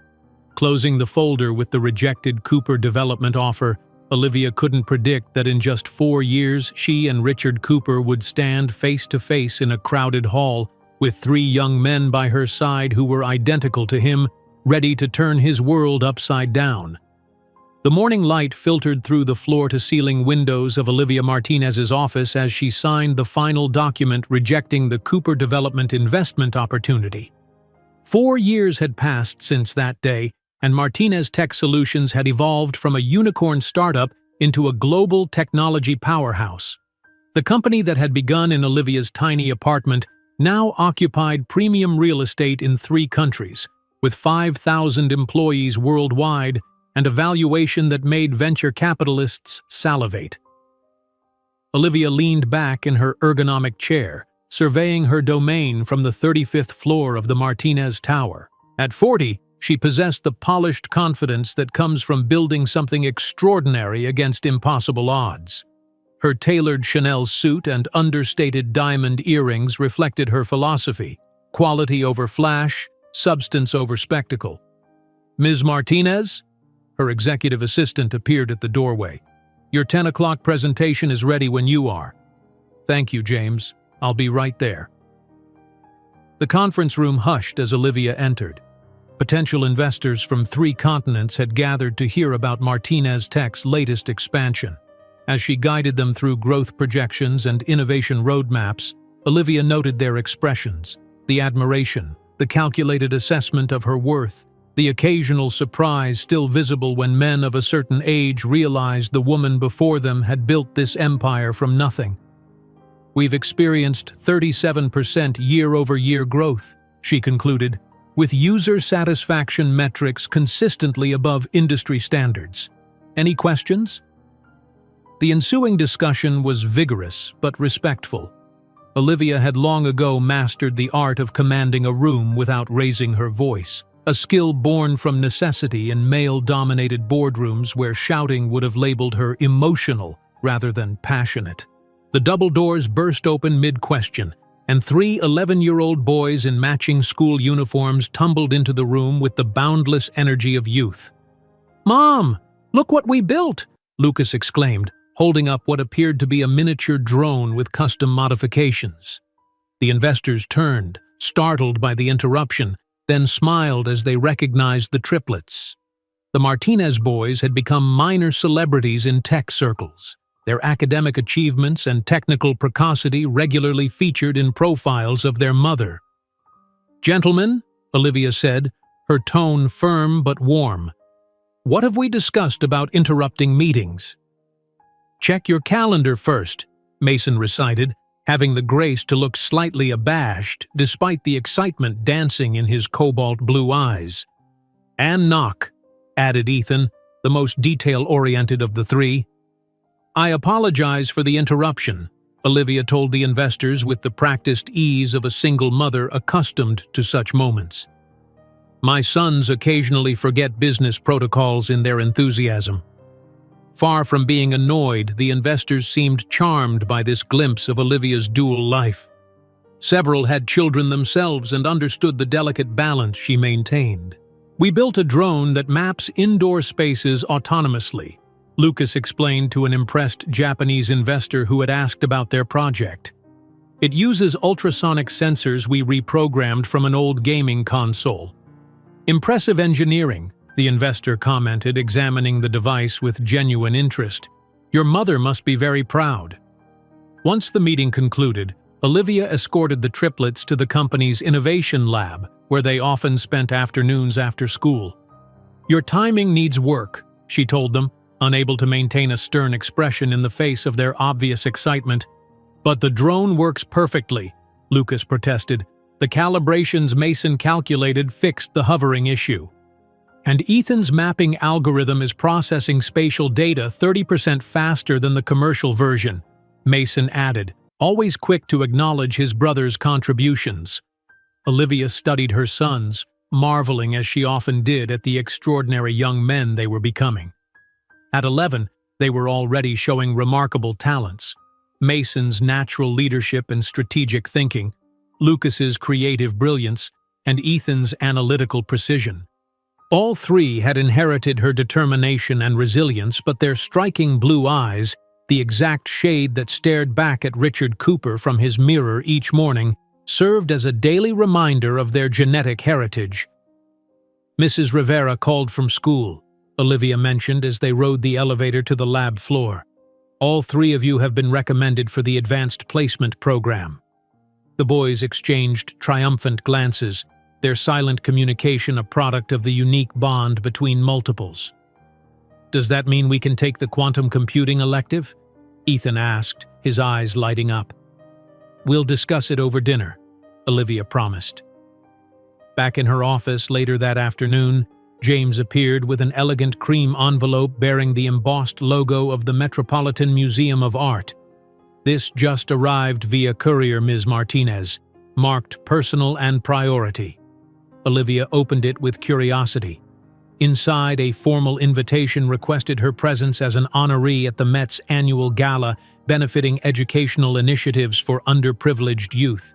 Closing the folder with the rejected Cooper development offer, Olivia couldn't predict that in just 4 years she and Richard Cooper would stand face to face in a crowded hall, with 3 young men by her side who were identical to him, ready to turn his world upside down. The morning light filtered through the floor-to-ceiling windows of Olivia Martinez's office as she signed the final document rejecting the Cooper development investment opportunity. 4 years had passed since that day, and Martinez Tech Solutions had evolved from a unicorn startup into a global technology powerhouse. The company that had begun in Olivia's tiny apartment now occupied premium real estate in 3 countries, with 5,000 employees worldwide and a valuation that made venture capitalists salivate. Olivia leaned back in her ergonomic chair, surveying her domain from the 35th floor of the Martinez Tower. At 40, she possessed the polished confidence that comes from building something extraordinary against impossible odds. Her tailored Chanel suit and understated diamond earrings reflected her philosophy: quality over flash, substance over spectacle. "Ms. Martinez?" Her executive assistant appeared at the doorway. "Your 10 o'clock presentation is ready when you are." "Thank you, James. I'll be right there." The conference room hushed as Olivia entered. Potential investors from 3 continents had gathered to hear about Martinez Tech's latest expansion. As she guided them through growth projections and innovation roadmaps, Olivia noted their expressions: the admiration, the calculated assessment of her worth, the occasional surprise still visible when men of a certain age realized the woman before them had built this empire from nothing. "We've experienced 37% year-over-year growth," she concluded, with user satisfaction metrics consistently above industry standards. "Any questions?" The ensuing discussion was vigorous but respectful. Olivia had long ago mastered the art of commanding a room without raising her voice, a skill born from necessity in male-dominated boardrooms where shouting would have labeled her emotional rather than passionate. The double doors burst open mid-question, and 3 11-year-old boys in matching school uniforms tumbled into the room with the boundless energy of youth. "Mom, look what we built!" Lucas exclaimed, holding up what appeared to be a miniature drone with custom modifications. The investors turned, startled by the interruption, then smiled as they recognized the triplets. The Martinez boys had become minor celebrities in tech circles. Their academic achievements and technical precocity regularly featured in profiles of their mother. "Gentlemen," Olivia said, her tone firm but warm, "what have we discussed about interrupting meetings?" "Check your calendar first," Mason recited, having the grace to look slightly abashed despite the excitement dancing in his cobalt blue eyes. "And knock," added Ethan, the most detail-oriented of the 3. "I apologize for the interruption," Olivia told the investors with the practiced ease of a single mother accustomed to such moments. "My sons occasionally forget business protocols in their enthusiasm." Far from being annoyed, the investors seemed charmed by this glimpse of Olivia's dual life. Several had children themselves and understood the delicate balance she maintained. "We built a drone that maps indoor spaces autonomously," Lucas explained to an impressed Japanese investor who had asked about their project. "It uses ultrasonic sensors we reprogrammed from an old gaming console." "Impressive engineering," the investor commented, examining the device with genuine interest. "Your mother must be very proud." Once the meeting concluded, Olivia escorted the triplets to the company's innovation lab, where they often spent afternoons after school. "Your timing needs work," she told them, unable to maintain a stern expression in the face of their obvious excitement. "But the drone works perfectly," Lucas protested. "The calibrations Mason calculated fixed the hovering issue. And Ethan's mapping algorithm is processing spatial data 30% faster than the commercial version," Mason added, always quick to acknowledge his brother's contributions. Olivia studied her sons, marveling as she often did at the extraordinary young men they were becoming. At 11, they were already showing remarkable talents. Mason's natural leadership and strategic thinking, Lucas's creative brilliance, and Ethan's analytical precision. All three had inherited her determination and resilience, but their striking blue eyes, the exact shade that stared back at Richard Cooper from his mirror each morning, served as a daily reminder of their genetic heritage. Mrs. Rivera called from school, Olivia mentioned as they rode the elevator to the lab floor. All three of you have been recommended for the advanced placement program. The boys exchanged triumphant glances, their silent communication a product of the unique bond between multiples. Does that mean we can take the quantum computing elective? Ethan asked, his eyes lighting up. We'll discuss it over dinner, Olivia promised. Back in her office later that afternoon, James appeared with an elegant cream envelope bearing the embossed logo of the Metropolitan Museum of Art. This just arrived via courier, Ms. Martinez, marked personal and priority. Olivia opened it with curiosity. Inside, a formal invitation requested her presence as an honoree at the Met's annual gala benefiting educational initiatives for underprivileged youth.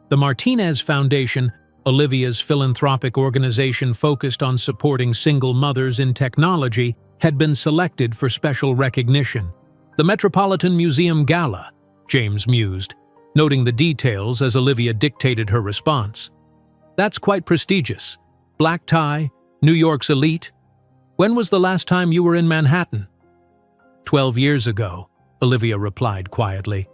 The Martinez Foundation, Olivia's philanthropic organization focused on supporting single mothers in technology, had been selected for special recognition. The Metropolitan Museum Gala, James mused, noting the details as Olivia dictated her response. That's quite prestigious. Black tie, New York's elite. When was the last time you were in Manhattan? 12 years ago, Olivia replied quietly.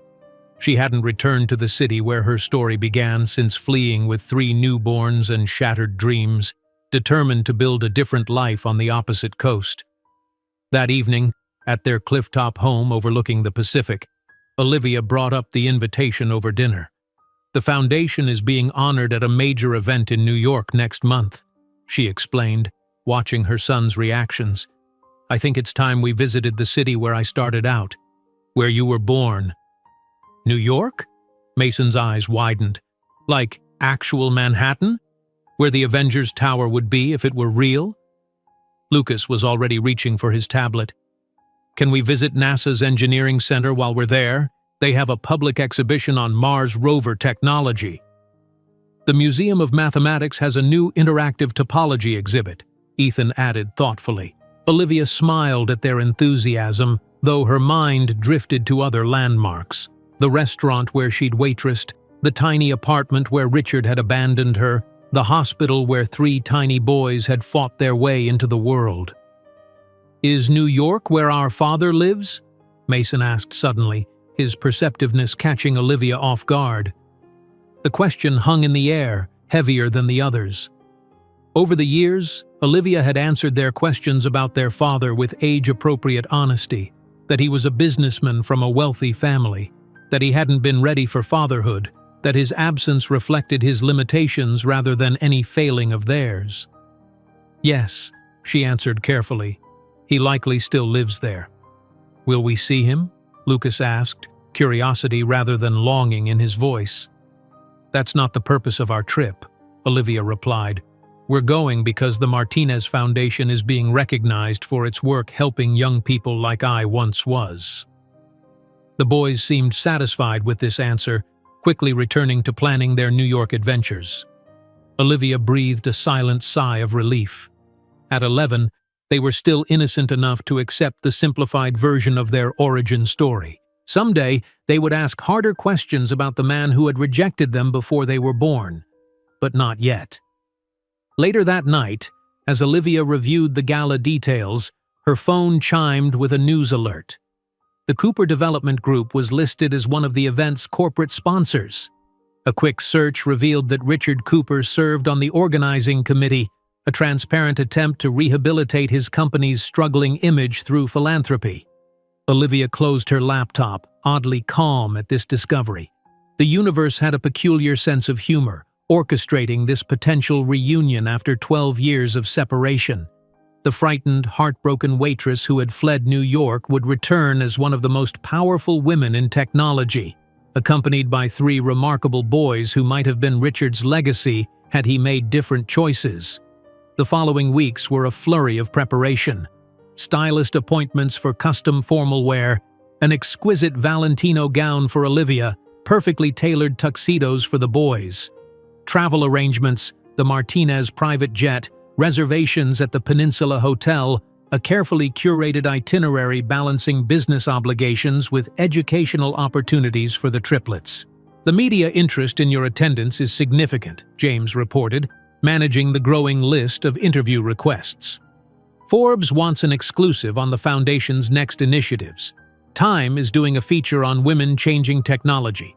She hadn't returned to the city where her story began since fleeing with 3 newborns and shattered dreams, determined to build a different life on the opposite coast. That evening, at their clifftop home overlooking the Pacific, Olivia brought up the invitation over dinner. The foundation is being honored at a major event in New York next month, she explained, watching her son's reactions. I think it's time we visited the city where I started out, where you were born. New York? Mason's eyes widened. Like actual Manhattan? Where the Avengers Tower would be if it were real? Lucas was already reaching for his tablet. Can we visit NASA's Engineering Center while we're there? They have a public exhibition on Mars rover technology. The Museum of Mathematics has a new interactive topology exhibit, Ethan added thoughtfully. Olivia smiled at their enthusiasm, though her mind drifted to other landmarks. The restaurant where she'd waitressed, the tiny apartment where Richard had abandoned her, the hospital where 3 tiny boys had fought their way into the world. Is New York where our father lives? Mason asked suddenly, his perceptiveness catching Olivia off guard. The question hung in the air, heavier than the others. Over the years, Olivia had answered their questions about their father with age-appropriate honesty, that he was a businessman from a wealthy family, that he hadn't been ready for fatherhood, that his absence reflected his limitations rather than any failing of theirs. Yes, she answered carefully. He likely still lives there. Will we see him? Lucas asked, curiosity rather than longing in his voice. That's not the purpose of our trip, Olivia replied. We're going because the Martinez Foundation is being recognized for its work helping young people like I once was. The boys seemed satisfied with this answer, quickly returning to planning their New York adventures. Olivia breathed a silent sigh of relief. At 11, they were still innocent enough to accept the simplified version of their origin story. Someday, they would ask harder questions about the man who had rejected them before they were born. But not yet. Later that night, as Olivia reviewed the gala details, her phone chimed with a news alert. The Cooper Development Group was listed as one of the event's corporate sponsors. A quick search revealed that Richard Cooper served on the organizing committee, a transparent attempt to rehabilitate his company's struggling image through philanthropy. Olivia closed her laptop, oddly calm at this discovery. The universe had a peculiar sense of humor, orchestrating this potential reunion after 12 years of separation. The frightened, heartbroken waitress who had fled New York would return as one of the most powerful women in technology. accompanied by 3 remarkable boys who might have been Richard's legacy had he made different choices. The following weeks were a flurry of preparation. Stylist appointments for custom formal wear, an exquisite Valentino gown for Olivia, perfectly tailored tuxedos for the boys. Travel arrangements, the Martinez private jet, reservations at the Peninsula Hotel, a carefully curated itinerary balancing business obligations with educational opportunities for the triplets. The media interest in your attendance is significant, James reported, managing the growing list of interview requests. Forbes wants an exclusive on the Foundation's next initiatives. Time is doing a feature on women changing technology.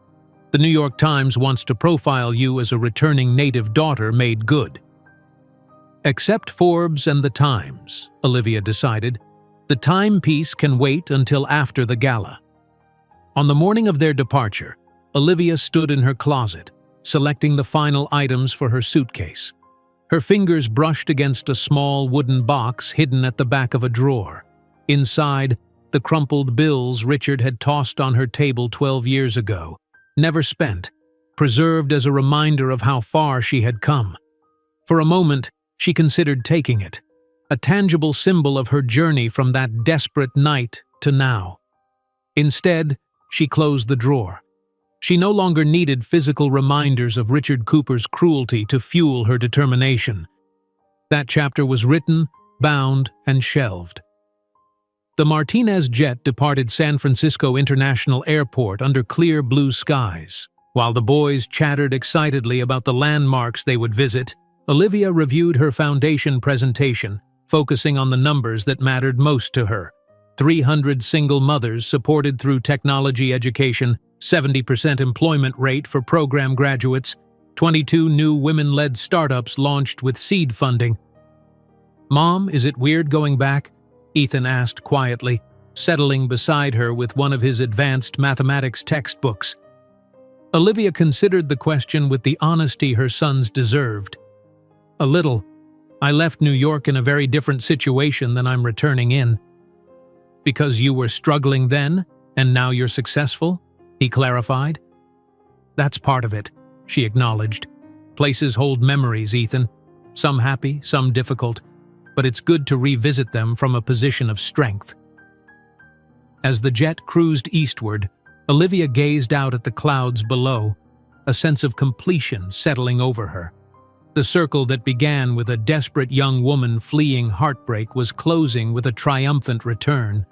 The New York Times wants to profile you as a returning native daughter made good. Except Forbes and the Times, Olivia decided. The timepiece can wait until after the gala. On the morning of their departure, Olivia stood in her closet, selecting the final items for her suitcase. Her fingers brushed against a small wooden box hidden at the back of a drawer. Inside, the crumpled bills Richard had tossed on her table 12 years ago, never spent, preserved as a reminder of how far she had come. For a moment, she considered taking it, a tangible symbol of her journey from that desperate night to now. Instead, she closed the drawer. She no longer needed physical reminders of Richard Cooper's cruelty to fuel her determination. That chapter was written, bound, and shelved. The Martinez jet departed San Francisco International Airport under clear blue skies. While the boys chattered excitedly about the landmarks they would visit, Olivia reviewed her Foundation presentation, focusing on the numbers that mattered most to her. 300 single mothers supported through technology education, 70% employment rate for program graduates, 22 new women-led startups launched with seed funding. "Mom, is it weird going back?" Ethan asked quietly, settling beside her with one of his advanced mathematics textbooks. Olivia considered the question with the honesty her sons deserved. "A little. I left New York in a very different situation than I'm returning in." "Because you were struggling then, and now you're successful?" he clarified. "That's part of it," she acknowledged. "Places hold memories, Ethan. Some happy, some difficult, but it's good to revisit them from a position of strength." As the jet cruised eastward, Olivia gazed out at the clouds below, a sense of completion settling over her. The circle that began with a desperate young woman fleeing heartbreak was closing with a triumphant return.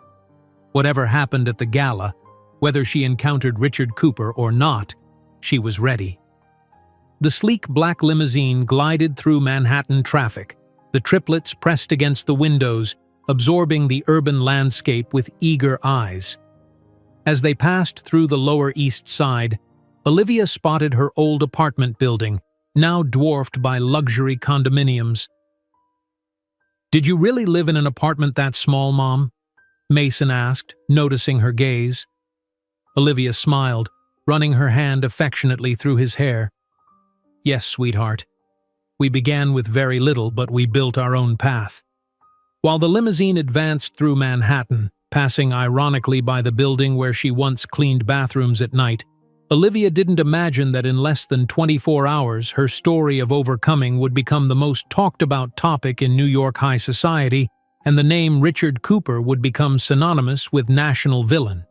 Whatever happened at the gala, whether she encountered Richard Cooper or not, she was ready. The sleek black limousine glided through Manhattan traffic, the triplets pressed against the windows, absorbing the urban landscape with eager eyes. As they passed through the Lower East Side, Olivia spotted her old apartment building, now dwarfed by luxury condominiums. "Did you really live in an apartment that small, Mom?" Mason asked, noticing her gaze. Olivia smiled, running her hand affectionately through his hair. "Yes, sweetheart. We began with very little, but we built our own path." While the limousine advanced through Manhattan, passing ironically by the building where she once cleaned bathrooms at night, Olivia didn't imagine that in less than 24 hours her story of overcoming would become the most talked-about topic in New York high society, and the name Richard Cooper would become synonymous with national villain.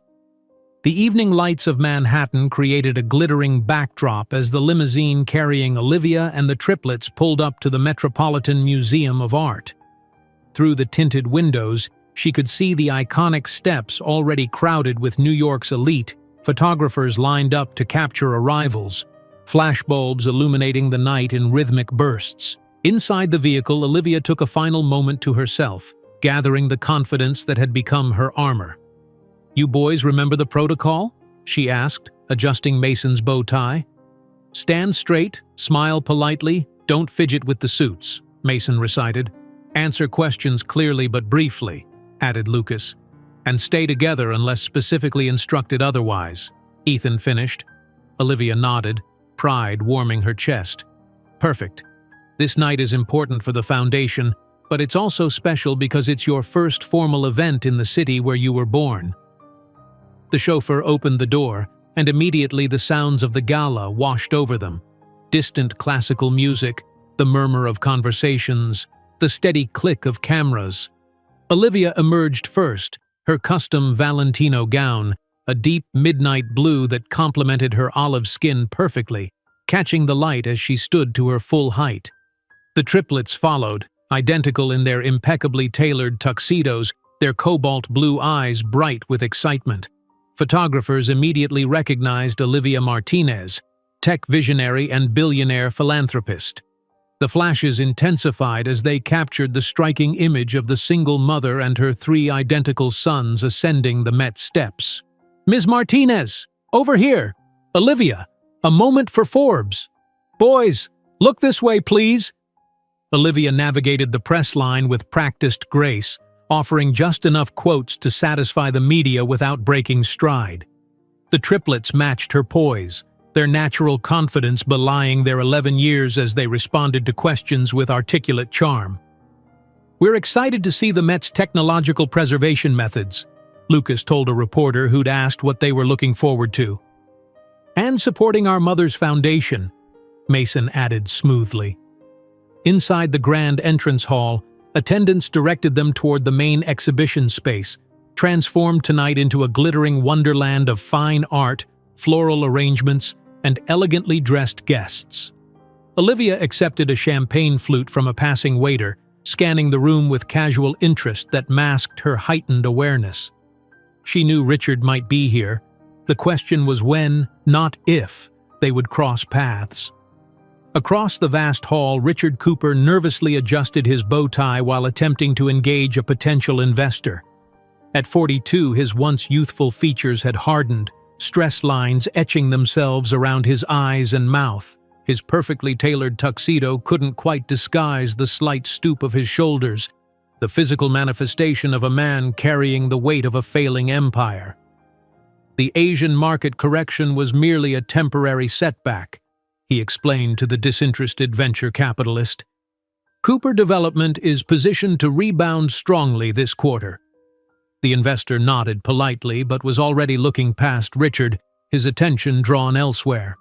The evening lights of Manhattan created a glittering backdrop as the limousine carrying Olivia and the triplets pulled up to the Metropolitan Museum of Art. Through the tinted windows, she could see the iconic steps already crowded with New York's elite, photographers lined up to capture arrivals, flashbulbs illuminating the night in rhythmic bursts. Inside the vehicle, Olivia took a final moment to herself, gathering the confidence that had become her armor. "You boys remember the protocol?" she asked, adjusting Mason's bow tie. "Stand straight, smile politely, don't fidget with the suits," Mason recited. "Answer questions clearly but briefly," added Lucas. "And stay together unless specifically instructed otherwise," Ethan finished. Olivia nodded, pride warming her chest. "Perfect. This night is important for the Foundation, but it's also special because it's your first formal event in the city where you were born." The chauffeur opened the door, and immediately the sounds of the gala washed over them. Distant classical music, the murmur of conversations, the steady click of cameras. Olivia emerged first, her custom Valentino gown, a deep midnight blue that complemented her olive skin perfectly, catching the light as she stood to her full height. The triplets followed, identical in their impeccably tailored tuxedos, their cobalt blue eyes bright with excitement. Photographers immediately recognized Olivia Martinez, tech visionary and billionaire philanthropist. The flashes intensified as they captured the striking image of the single mother and her 3 identical sons ascending the Met steps. "Ms. Martinez, over here! Olivia, a moment for Forbes! Boys, look this way, please!" Olivia navigated the press line with practiced grace, offering just enough quotes to satisfy the media without breaking stride. The triplets matched her poise, their natural confidence belying their 11 years as they responded to questions with articulate charm. "We're excited to see the Met's technological preservation methods," Lucas told a reporter who'd asked what they were looking forward to. "And supporting our mother's foundation," Mason added smoothly. Inside the grand entrance hall, attendants directed them toward the main exhibition space, transformed tonight into a glittering wonderland of fine art, floral arrangements, and elegantly dressed guests. Olivia accepted a champagne flute from a passing waiter, scanning the room with casual interest that masked her heightened awareness. She knew Richard might be here. The question was when, not if, they would cross paths. Across the vast hall, Richard Cooper nervously adjusted his bow tie while attempting to engage a potential investor. At 42, his once youthful features had hardened, stress lines etching themselves around his eyes and mouth. His perfectly tailored tuxedo couldn't quite disguise the slight stoop of his shoulders, the physical manifestation of a man carrying the weight of a failing empire. The Asian market correction was merely a temporary setback, he explained to the disinterested venture capitalist. Cooper Development is positioned to rebound strongly this quarter. The investor nodded politely but was already looking past Richard, his attention drawn elsewhere.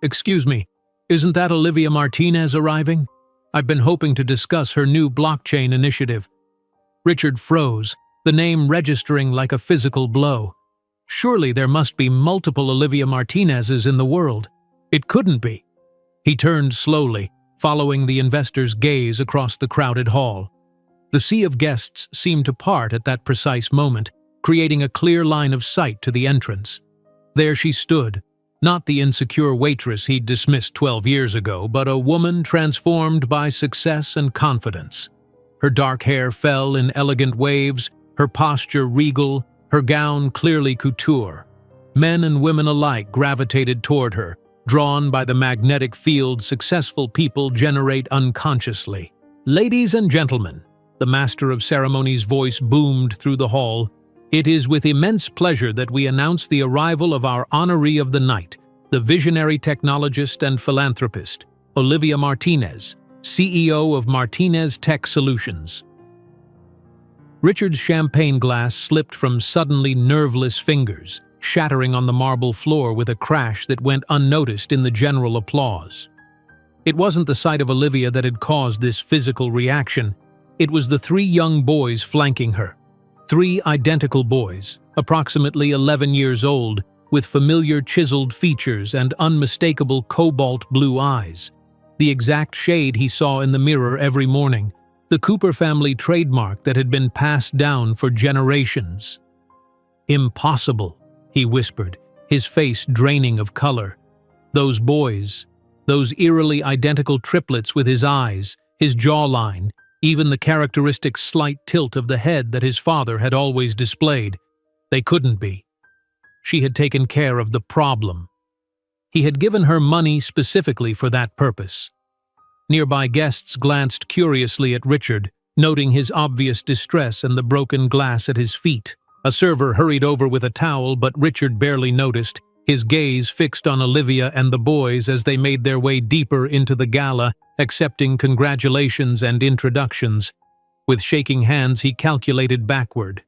"Excuse me, isn't that Olivia Martinez arriving? I've been hoping to discuss her new blockchain initiative." Richard froze, the name registering like a physical blow. Surely there must be multiple Olivia Martinezes in the world. It couldn't be. He turned slowly, following the investor's gaze across the crowded hall. The sea of guests seemed to part at that precise moment, creating a clear line of sight to the entrance. There she stood, not the insecure waitress he'd dismissed 12 years ago, but a woman transformed by success and confidence. Her dark hair fell in elegant waves, her posture regal, her gown clearly couture. Men and women alike gravitated toward her, drawn by the magnetic field successful people generate unconsciously. "Ladies and gentlemen," the master of ceremonies' voice boomed through the hall, "it is with immense pleasure that we announce the arrival of our honoree of the night, the visionary technologist and philanthropist, Olivia Martinez, CEO of Martinez Tech Solutions." Richard's champagne glass slipped from suddenly nerveless fingers, shattering on the marble floor with a crash that went unnoticed in the general applause. It wasn't the sight of Olivia that had caused this physical reaction. It was the 3 young boys flanking her. 3 identical boys, approximately 11 years old, with familiar chiseled features and unmistakable cobalt blue eyes. The exact shade he saw in the mirror every morning, the Cooper family trademark that had been passed down for generations. "Impossible," he whispered, his face draining of color. Those boys, those eerily identical triplets with his eyes, his jawline, even the characteristic slight tilt of the head that his father had always displayed. They couldn't be. She had taken care of the problem. He had given her money specifically for that purpose. Nearby guests glanced curiously at Richard, noting his obvious distress and the broken glass at his feet. A server hurried over with a towel, but Richard barely noticed, his gaze fixed on Olivia and the boys as they made their way deeper into the gala, accepting congratulations and introductions. With shaking hands, he calculated backward.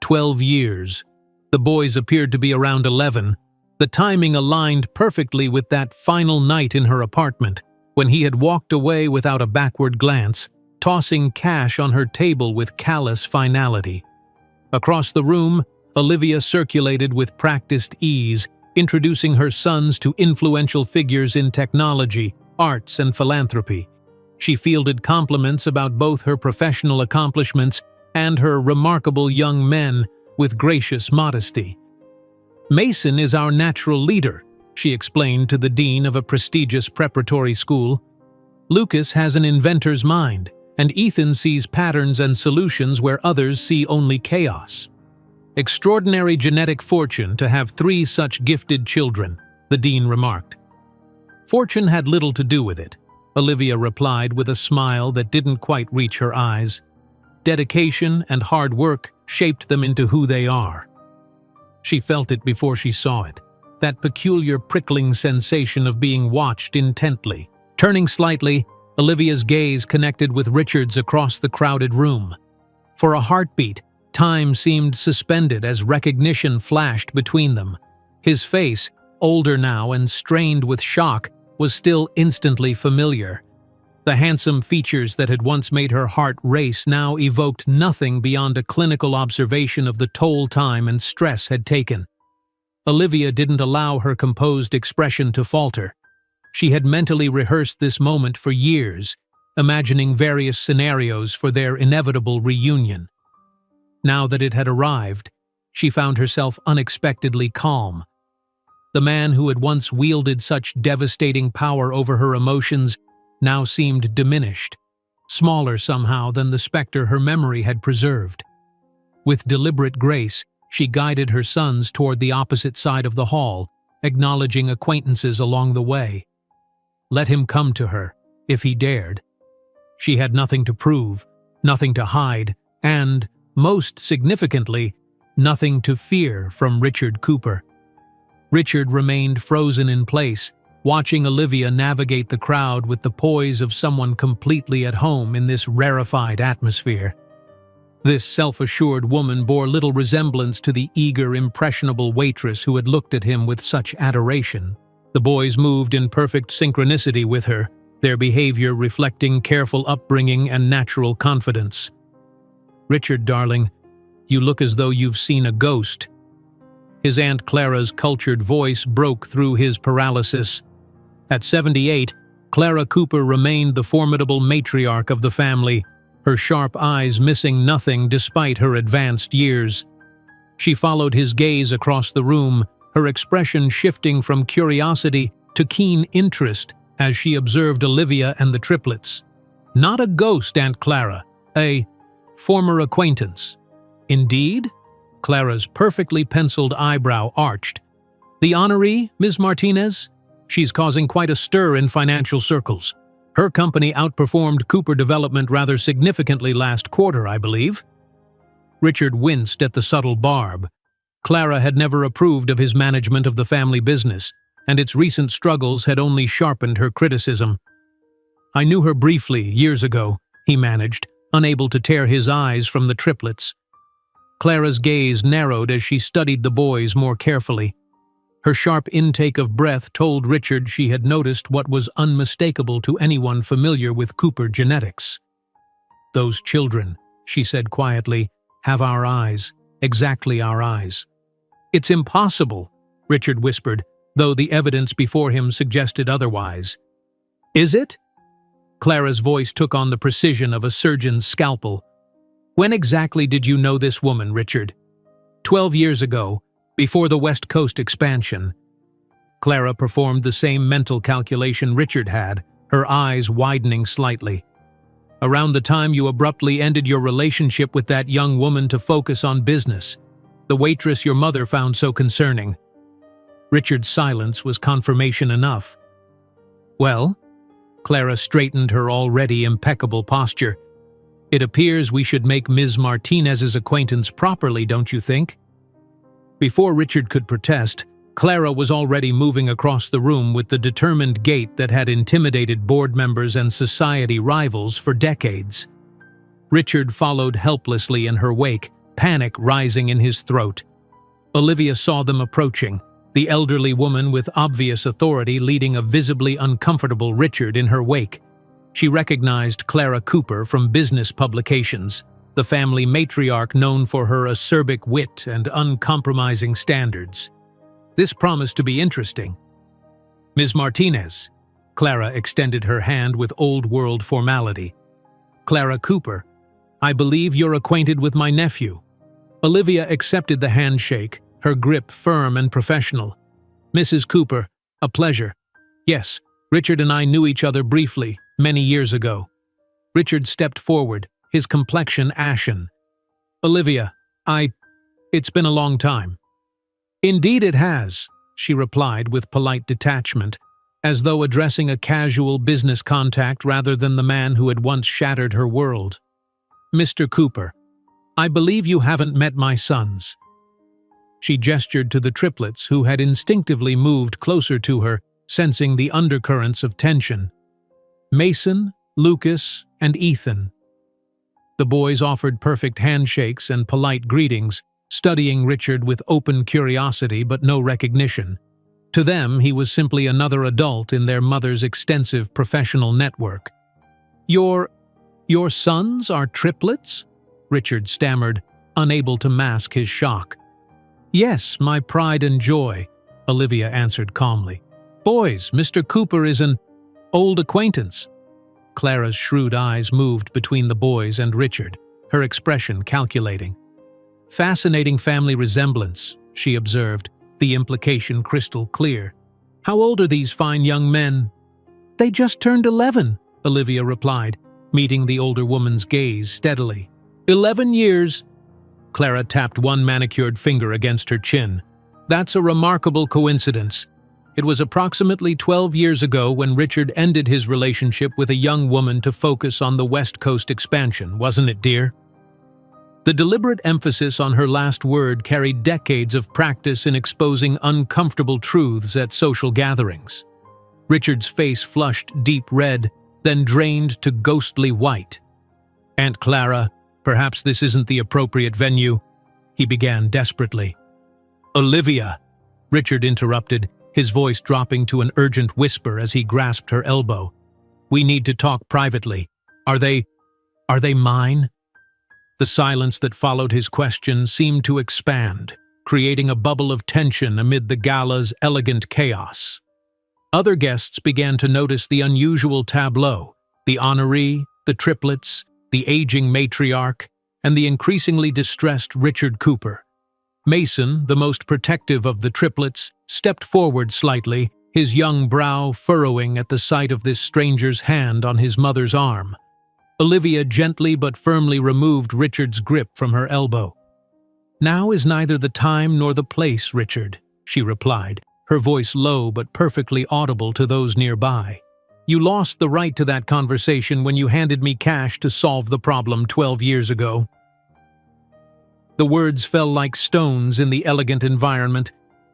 12 years. The boys appeared to be around 11. The timing aligned perfectly with that final night in her apartment, when he had walked away without a backward glance, tossing cash on her table with callous finality. Across the room, Olivia circulated with practiced ease, introducing her sons to influential figures in technology, arts, and philanthropy. She fielded compliments about both her professional accomplishments and her remarkable young men with gracious modesty. "Mason is our natural leader," she explained to the dean of a prestigious preparatory school. "Lucas has an inventor's mind, and Ethan sees patterns and solutions where others see only chaos. Extraordinary genetic fortune to have 3 such gifted children," the dean remarked. "Fortune had little to do with it," Olivia replied with a smile that didn't quite reach her eyes. "Dedication and hard work shaped them into who they are." She felt it before she saw it, that peculiar prickling sensation of being watched intently. Turning slightly, Olivia's gaze connected with Richard's across the crowded room. For a heartbeat, time seemed suspended as recognition flashed between them. His face, older now and strained with shock, was still instantly familiar. The handsome features that had once made her heart race now evoked nothing beyond a clinical observation of the toll time and stress had taken. Olivia didn't allow her composed expression to falter. She had mentally rehearsed this moment for years, imagining various scenarios for their inevitable reunion. Now that it had arrived, she found herself unexpectedly calm. The man who had once wielded such devastating power over her emotions now seemed diminished, smaller somehow than the specter her memory had preserved. With deliberate grace, she guided her sons toward the opposite side of the hall, acknowledging acquaintances along the way. Let him come to her, if he dared. She had nothing to prove, nothing to hide, and, most significantly, nothing to fear from Richard Cooper. Richard remained frozen in place, watching Olivia navigate the crowd with the poise of someone completely at home in this rarefied atmosphere. This self-assured woman bore little resemblance to the eager, impressionable waitress who had looked at him with such adoration. The boys moved in perfect synchronicity with her, their behavior reflecting careful upbringing and natural confidence. "Richard, darling, you look as though you've seen a ghost." His Aunt Clara's cultured voice broke through his paralysis. At 78, Clara Cooper remained the formidable matriarch of the family, her sharp eyes missing nothing despite her advanced years. She followed his gaze across the room, her expression shifting from curiosity to keen interest as she observed Olivia and the triplets. "Not a ghost, Aunt Clara, a former acquaintance." "Indeed?" Clara's perfectly penciled eyebrow arched. "The honoree, Ms. Martinez? She's causing quite a stir in financial circles. Her company outperformed Cooper Development rather significantly last quarter, I believe." Richard winced at the subtle barb. Clara had never approved of his management of the family business, and its recent struggles had only sharpened her criticism. "I knew her briefly, years ago," he managed, unable to tear his eyes from the triplets. Clara's gaze narrowed as she studied the boys more carefully. Her sharp intake of breath told Richard she had noticed what was unmistakable to anyone familiar with Cooper genetics. "Those children," she said quietly, "have our eyes, exactly our eyes." "It's impossible," Richard whispered, though the evidence before him suggested otherwise. "Is it?" Clara's voice took on the precision of a surgeon's scalpel. "When exactly did you know this woman, Richard?" 12 years ago, before the West Coast expansion." Clara performed the same mental calculation Richard had, her eyes widening slightly. "Around the time you abruptly ended your relationship with that young woman to focus on business, the waitress your mother found so concerning." Richard's silence was confirmation enough. "Well?" Clara straightened her already impeccable posture. "It appears we should make Ms. Martinez's acquaintance properly, don't you think?" Before Richard could protest, Clara was already moving across the room with the determined gait that had intimidated board members and society rivals for decades. Richard followed helplessly in her wake, panic rising in his throat. Olivia saw them approaching, the elderly woman with obvious authority leading a visibly uncomfortable Richard in her wake. She recognized Clara Cooper from business publications, the family matriarch known for her acerbic wit and uncompromising standards. This promised to be interesting. "Ms. Martinez." Clara extended her hand with old-world formality. "Clara Cooper, I believe you're acquainted with my nephew." Olivia accepted the handshake, her grip firm and professional. "Mrs. Cooper, a pleasure. Yes, Richard and I knew each other briefly, many years ago." Richard stepped forward, his complexion ashen. "Olivia, it's been a long time." "Indeed it has," she replied with polite detachment, as though addressing a casual business contact rather than the man who had once shattered her world. "Mr. Cooper, I believe you haven't met my sons." She gestured to the triplets who had instinctively moved closer to her, sensing the undercurrents of tension. "Mason, Lucas, and Ethan." The boys offered perfect handshakes and polite greetings, studying Richard with open curiosity but no recognition. To them, he was simply another adult in their mother's extensive professional network. Your sons are triplets?" Richard stammered, unable to mask his shock. "Yes, my pride and joy," Olivia answered calmly. "Boys, Mr. Cooper is an old acquaintance." Clara's shrewd eyes moved between the boys and Richard, her expression calculating. "Fascinating family resemblance," she observed, the implication crystal clear. "How old are these fine young men?" "They just turned 11, Olivia replied, meeting the older woman's gaze steadily. 11 years. Clara tapped one manicured finger against her chin. "That's a remarkable coincidence. It was approximately 12 years ago when Richard ended his relationship with a young woman to focus on the West Coast expansion, wasn't it, dear?" The deliberate emphasis on her last word carried decades of practice in exposing uncomfortable truths at social gatherings. Richard's face flushed deep red, then drained to ghostly white. "Aunt Clara, perhaps this isn't the appropriate venue," he began desperately. "Olivia," Richard interrupted, his voice dropping to an urgent whisper as he grasped her elbow. "We need to talk privately. Are they mine?" The silence that followed his question seemed to expand, creating a bubble of tension amid the gala's elegant chaos. Other guests began to notice the unusual tableau: the honoree, the triplets, the aging matriarch, and the increasingly distressed Richard Cooper. Mason, the most protective of the triplets, stepped forward slightly, his young brow furrowing at the sight of this stranger's hand on his mother's arm. Olivia gently but firmly removed Richard's grip from her elbow. "Now is neither the time nor the place, Richard," she replied, her voice low but perfectly audible to those nearby. "You lost the right to that conversation when you handed me cash to solve the problem 12 years ago." The words fell like stones in the elegant environment.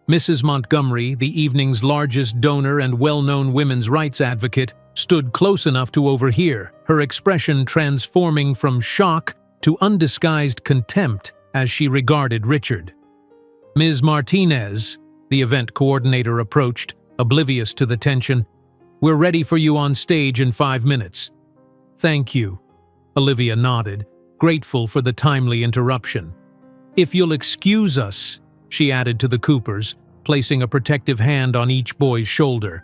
Mrs. Montgomery, the evening's largest donor and well-known women's rights advocate, stood close enough to overhear, her expression transforming from shock to undisguised contempt as she regarded Richard. "Ms. Martinez," the event coordinator approached, oblivious to the tension, "we're ready for you on stage in 5 minutes." "Thank you," Olivia nodded, grateful for the timely interruption. "If you'll excuse us," she added to the Coopers, placing a protective hand on each boy's shoulder.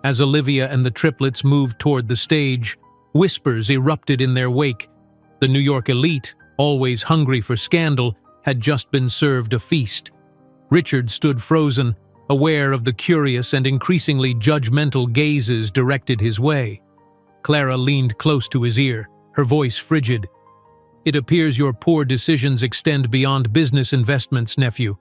As Olivia and the triplets moved toward the stage, whispers erupted in their wake. The New York elite, always hungry for scandal, had just been served a feast. Richard stood frozen, aware of the curious and increasingly judgmental gazes directed his way. Clara leaned close to his ear, her voice frigid. "It appears your poor decisions extend beyond business investments, nephew.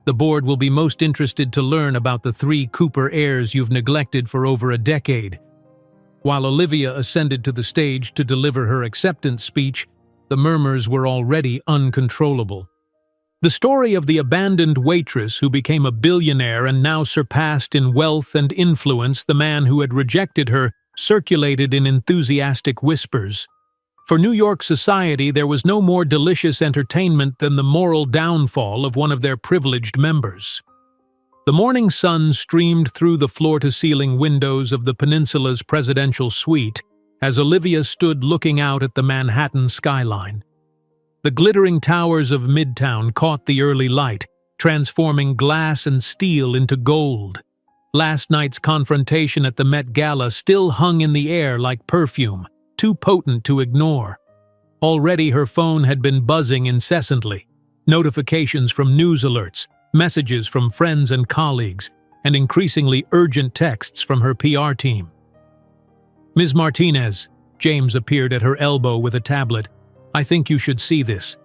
The board will be most interested to learn about the 3 Cooper heirs you've neglected for over a decade." While Olivia ascended to the stage to deliver her acceptance speech, the murmurs were already uncontrollable. The story of the abandoned waitress who became a billionaire and now surpassed in wealth and influence the man who had rejected her circulated in enthusiastic whispers. For New York society, there was no more delicious entertainment than the moral downfall of one of their privileged members. The morning sun streamed through the floor-to-ceiling windows of the peninsula's presidential suite as Olivia stood looking out at the Manhattan skyline. The glittering towers of Midtown caught the early light, transforming glass and steel into gold. Last night's confrontation at the Met Gala still hung in the air like perfume, too potent to ignore. Already her phone had been buzzing incessantly. Notifications from news alerts, messages from friends and colleagues, and increasingly urgent texts from her PR team. "Ms. Martinez," James appeared at her elbow with a tablet. "I think you should see this."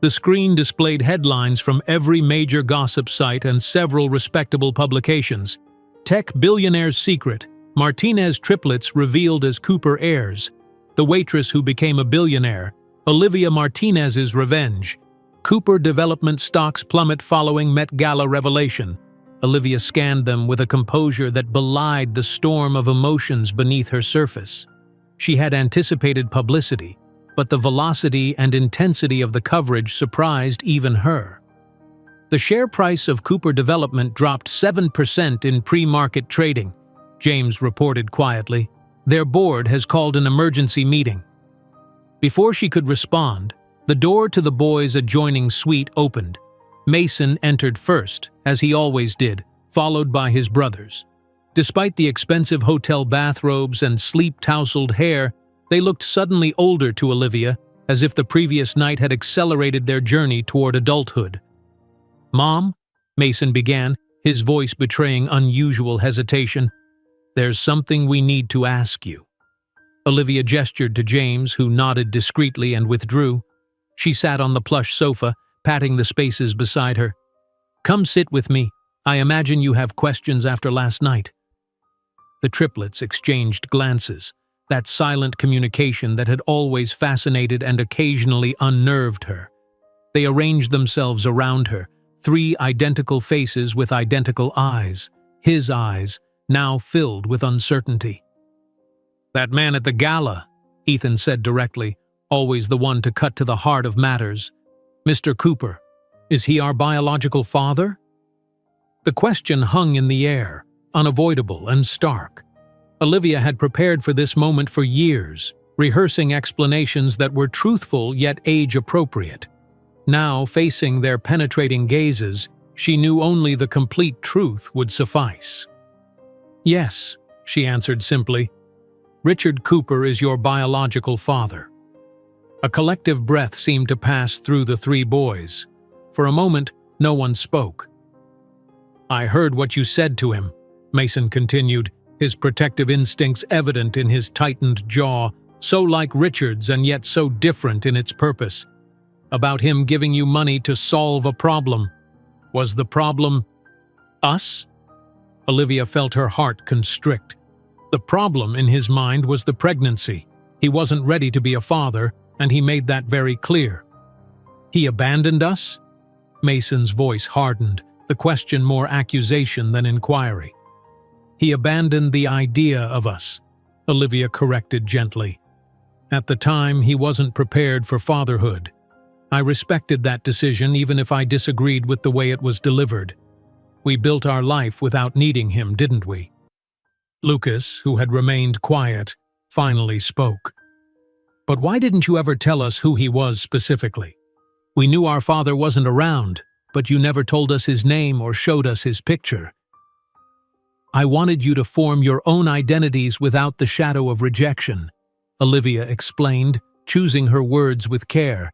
The screen displayed headlines from every major gossip site and several respectable publications. Tech billionaire's secret, Martinez triplets revealed as Cooper heirs. The waitress who became a billionaire, Olivia Martinez's revenge. Cooper development stocks plummet following Met Gala revelation. Olivia scanned them with a composure that belied the storm of emotions beneath her surface. She had anticipated publicity, but the velocity and intensity of the coverage surprised even her. The share price of Cooper Development dropped 7% in pre-market trading, James reported quietly. Their board has called an emergency meeting. Before she could respond, the door to the boys' adjoining suite opened. Mason entered first, as he always did, followed by his brothers. Despite the expensive hotel bathrobes and sleep-tousled hair, they looked suddenly older to Olivia, as if the previous night had accelerated their journey toward adulthood. "Mom," Mason began, his voice betraying unusual hesitation, "there's something we need to ask you." Olivia gestured to James, who nodded discreetly and withdrew. She sat on the plush sofa, patting the spaces beside her. "Come sit with me. I imagine you have questions after last night." The triplets exchanged glances, that silent communication that had always fascinated and occasionally unnerved her. They arranged themselves around her, three identical faces with identical eyes, his eyes, now filled with uncertainty. "That man at the gala," Ethan said directly, always the one to cut to the heart of matters. "Mr. Cooper, is he our biological father?" The question hung in the air, unavoidable and stark. Olivia had prepared for this moment for years, rehearsing explanations that were truthful yet age-appropriate. Now, facing their penetrating gazes, she knew only the complete truth would suffice. "Yes," she answered simply. "Richard Cooper is your biological father." A collective breath seemed to pass through the three boys. For a moment, no one spoke. "I heard what you said to him," Mason continued, his protective instincts evident in his tightened jaw, so like Richard's and yet so different in its purpose. "About him giving you money to solve a problem. Was the problem us?" Olivia felt her heart constrict. The problem in his mind was the pregnancy. He wasn't ready to be a father, and he made that very clear. "He abandoned us?" Mason's voice hardened, the question more accusation than inquiry. "He abandoned the idea of us," Olivia corrected gently. "At the time, he wasn't prepared for fatherhood. I respected that decision even if I disagreed with the way it was delivered. We built our life without needing him, didn't we?" Lucas, who had remained quiet, finally spoke. "But why didn't you ever tell us who he was specifically? We knew our father wasn't around, but you never told us his name or showed us his picture." "I wanted you to form your own identities without the shadow of rejection," Olivia explained, choosing her words with care.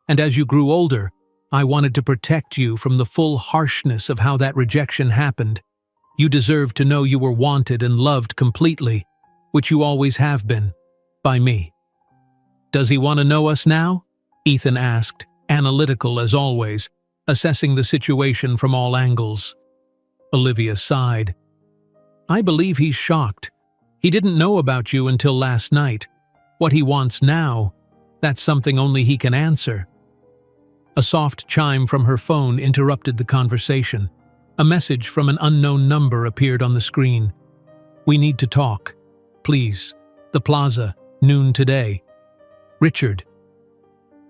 "And as you grew older, I wanted to protect you from the full harshness of how that rejection happened. You deserved to know you were wanted and loved completely, which you always have been, by me." "Does he want to know us now?" Ethan asked, analytical as always, assessing the situation from all angles. Olivia sighed. "I believe he's shocked. He didn't know about you until last night. What he wants now, that's something only he can answer." A soft chime from her phone interrupted the conversation. A message from an unknown number appeared on the screen. "We need to talk. Please. The Plaza, noon today. Richard."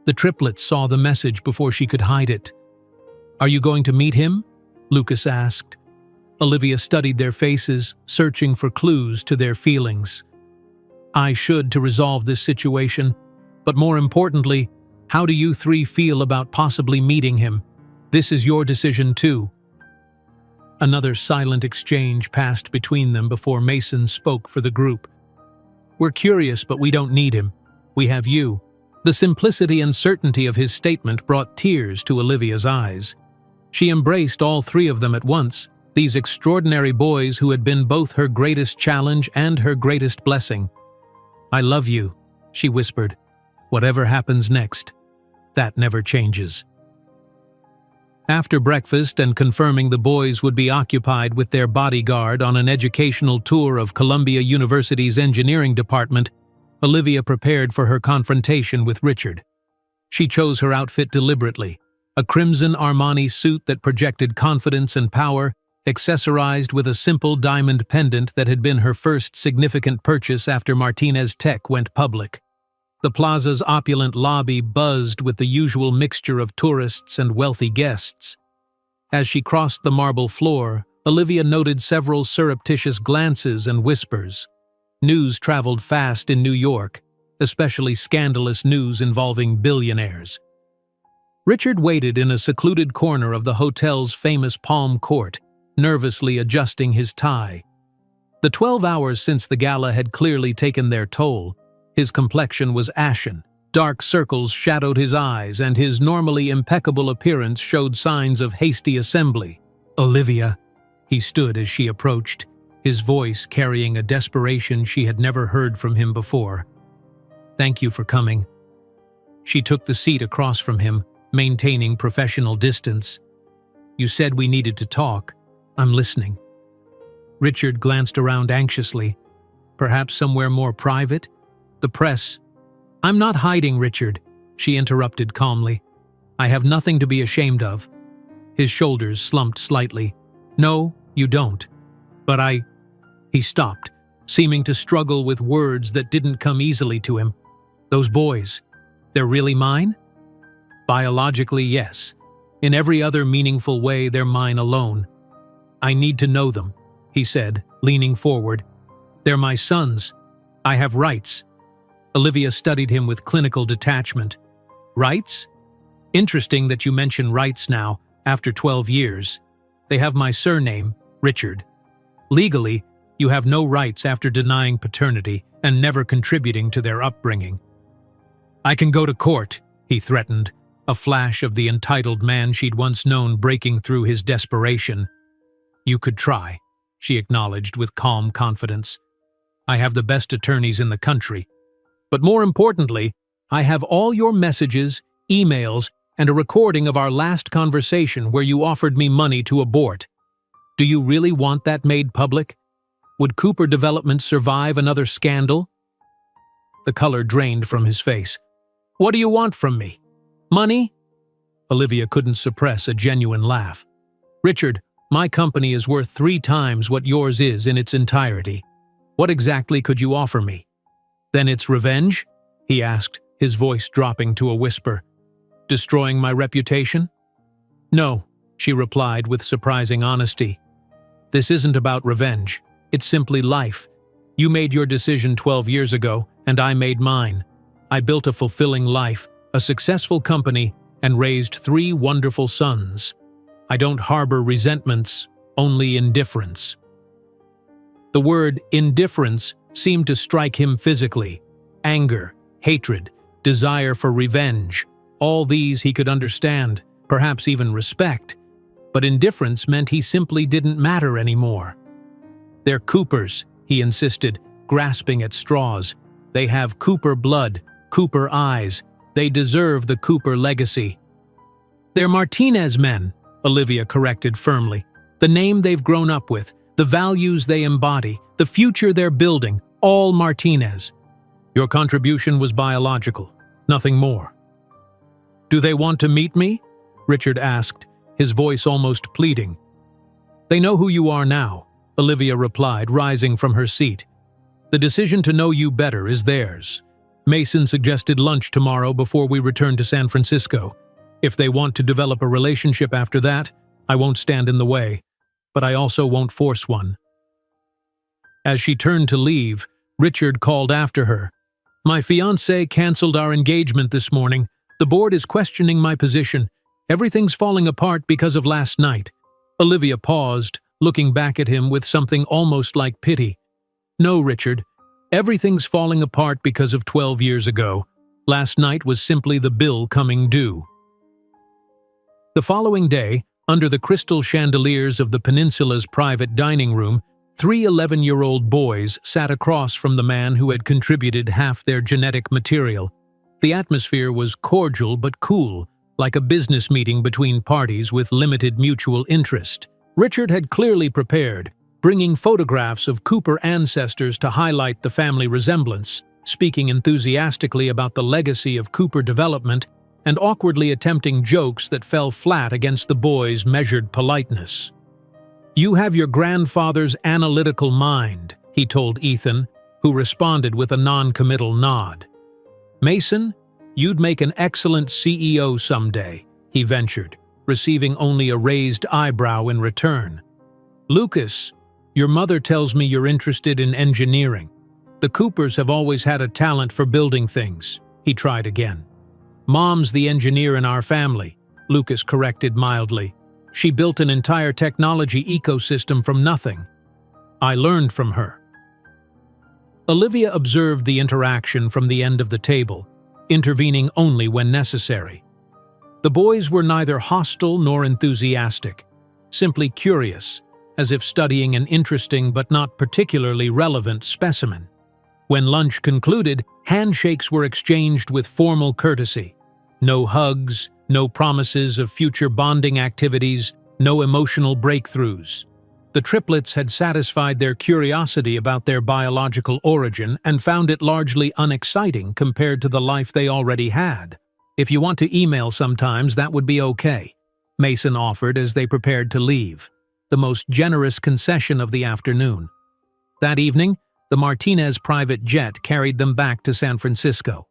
The triplets saw the message before she could hide it. "Are you going to meet him?" Lucas asked, Olivia studied their faces, searching for clues to their feelings. I should to resolve this situation, but more importantly, how do you three feel about possibly meeting him? This is your decision too. Another silent exchange passed between them before Mason spoke for the group. We're curious, but we don't need him. We have you. The simplicity and certainty of his statement brought tears to Olivia's eyes. She embraced all three of them at once, these extraordinary boys who had been both her greatest challenge and her greatest blessing. I love you, she whispered. Whatever happens next, that never changes. After breakfast and confirming the boys would be occupied with their bodyguard on an educational tour of Columbia University's engineering department, Olivia prepared for her confrontation with Richard. She chose her outfit deliberately, a crimson Armani suit that projected confidence and power, accessorized with a simple diamond pendant that had been her first significant purchase after Martinez Tech went public. The plaza's opulent lobby buzzed with the usual mixture of tourists and wealthy guests. As she crossed the marble floor, Olivia noted several surreptitious glances and whispers. News traveled fast in New York, especially scandalous news involving billionaires. Richard waited in a secluded corner of the hotel's famous Palm Court, nervously adjusting his tie. The 12 hours since the gala had clearly taken their toll. His complexion was ashen, dark circles shadowed his eyes, and his normally impeccable appearance showed signs of hasty assembly. Olivia, he stood as she approached, his voice carrying a desperation she had never heard from him before. Thank you for coming. She took the seat across from him, maintaining professional distance. You said we needed to talk. I'm listening. Richard glanced around anxiously. Perhaps somewhere more private? The press. I'm not hiding, Richard, she interrupted calmly. I have nothing to be ashamed of. His shoulders slumped slightly. No, you don't. But He stopped, seeming to struggle with words that didn't come easily to him. Those boys, they're really mine? Biologically, yes. In every other meaningful way, they're mine alone. I need to know them, he said, leaning forward. They're my sons. I have rights. Olivia studied him with clinical detachment. Rights? Interesting that you mention rights now, after 12 years. They have my surname, Richard. Legally, you have no rights after denying paternity and never contributing to their upbringing. I can go to court, he threatened, a flash of the entitled man she'd once known breaking through his desperation. You could try, she acknowledged with calm confidence. I have the best attorneys in the country. But more importantly, I have all your messages, emails, and a recording of our last conversation where you offered me money to abort. Do you really want that made public? Would Cooper Development survive another scandal? The color drained from his face. What do you want from me? Money? Olivia couldn't suppress a genuine laugh. Richard, my company is worth 3 times what yours is in its entirety. What exactly could you offer me? Then it's revenge? He asked, his voice dropping to a whisper. Destroying my reputation? No, she replied with surprising honesty. This isn't about revenge. It's simply life. You made your decision 12 years ago, and I made mine. I built a fulfilling life, a successful company, and raised 3 wonderful sons. I don't harbor resentments, only indifference. The word indifference seemed to strike him physically. Anger, hatred, desire for revenge, all these he could understand, perhaps even respect. But indifference meant he simply didn't matter anymore. They're Coopers, he insisted, grasping at straws. They have Cooper blood, Cooper eyes. They deserve the Cooper legacy. They're Martinez men, Olivia corrected firmly. The name they've grown up with, the values they embody, the future they're building, all Martinez. Your contribution was biological, nothing more. Do they want to meet me? Richard asked, his voice almost pleading. They know who you are now, Olivia replied, rising from her seat. The decision to know you better is theirs. Mason suggested lunch tomorrow before we return to San Francisco. If they want to develop a relationship after that, I won't stand in the way. but I also won't force one." As she turned to leave, Richard called after her. "My fiancé canceled our engagement this morning. The board is questioning my position. Everything's falling apart because of last night." Olivia paused, looking back at him with something almost like pity. "No, Richard. Everything's falling apart because of 12 years ago. Last night was simply the bill coming due." The following day, under the crystal chandeliers of the peninsula's private dining room, 3 11-year-old boys sat across from the man who had contributed half their genetic material. The atmosphere was cordial but cool, like a business meeting between parties with limited mutual interest. Richard had clearly prepared, bringing photographs of Cooper ancestors to highlight the family resemblance, speaking enthusiastically about the legacy of Cooper development, and awkwardly attempting jokes that fell flat against the boys' measured politeness. "You have your grandfather's analytical mind," he told Ethan, who responded with a non-committal nod. "Mason, you'd make an excellent CEO someday," he ventured, receiving only a raised eyebrow in return. "Lucas, your mother tells me you're interested in engineering. The Coopers have always had a talent for building things," he tried again. "Mom's the engineer in our family," Lucas corrected mildly. "She built an entire technology ecosystem from nothing. I learned from her." Olivia observed the interaction from the end of the table, intervening only when necessary. The boys were neither hostile nor enthusiastic, simply curious, as if studying an interesting but not particularly relevant specimen. When lunch concluded, handshakes were exchanged with formal courtesy. No hugs, no promises of future bonding activities, no emotional breakthroughs. The triplets had satisfied their curiosity about their biological origin and found it largely unexciting compared to the life they already had. "If you want to email sometimes, that would be okay," Mason offered as they prepared to leave, the most generous concession of the afternoon. That evening, the Martinez private jet carried them back to San Francisco.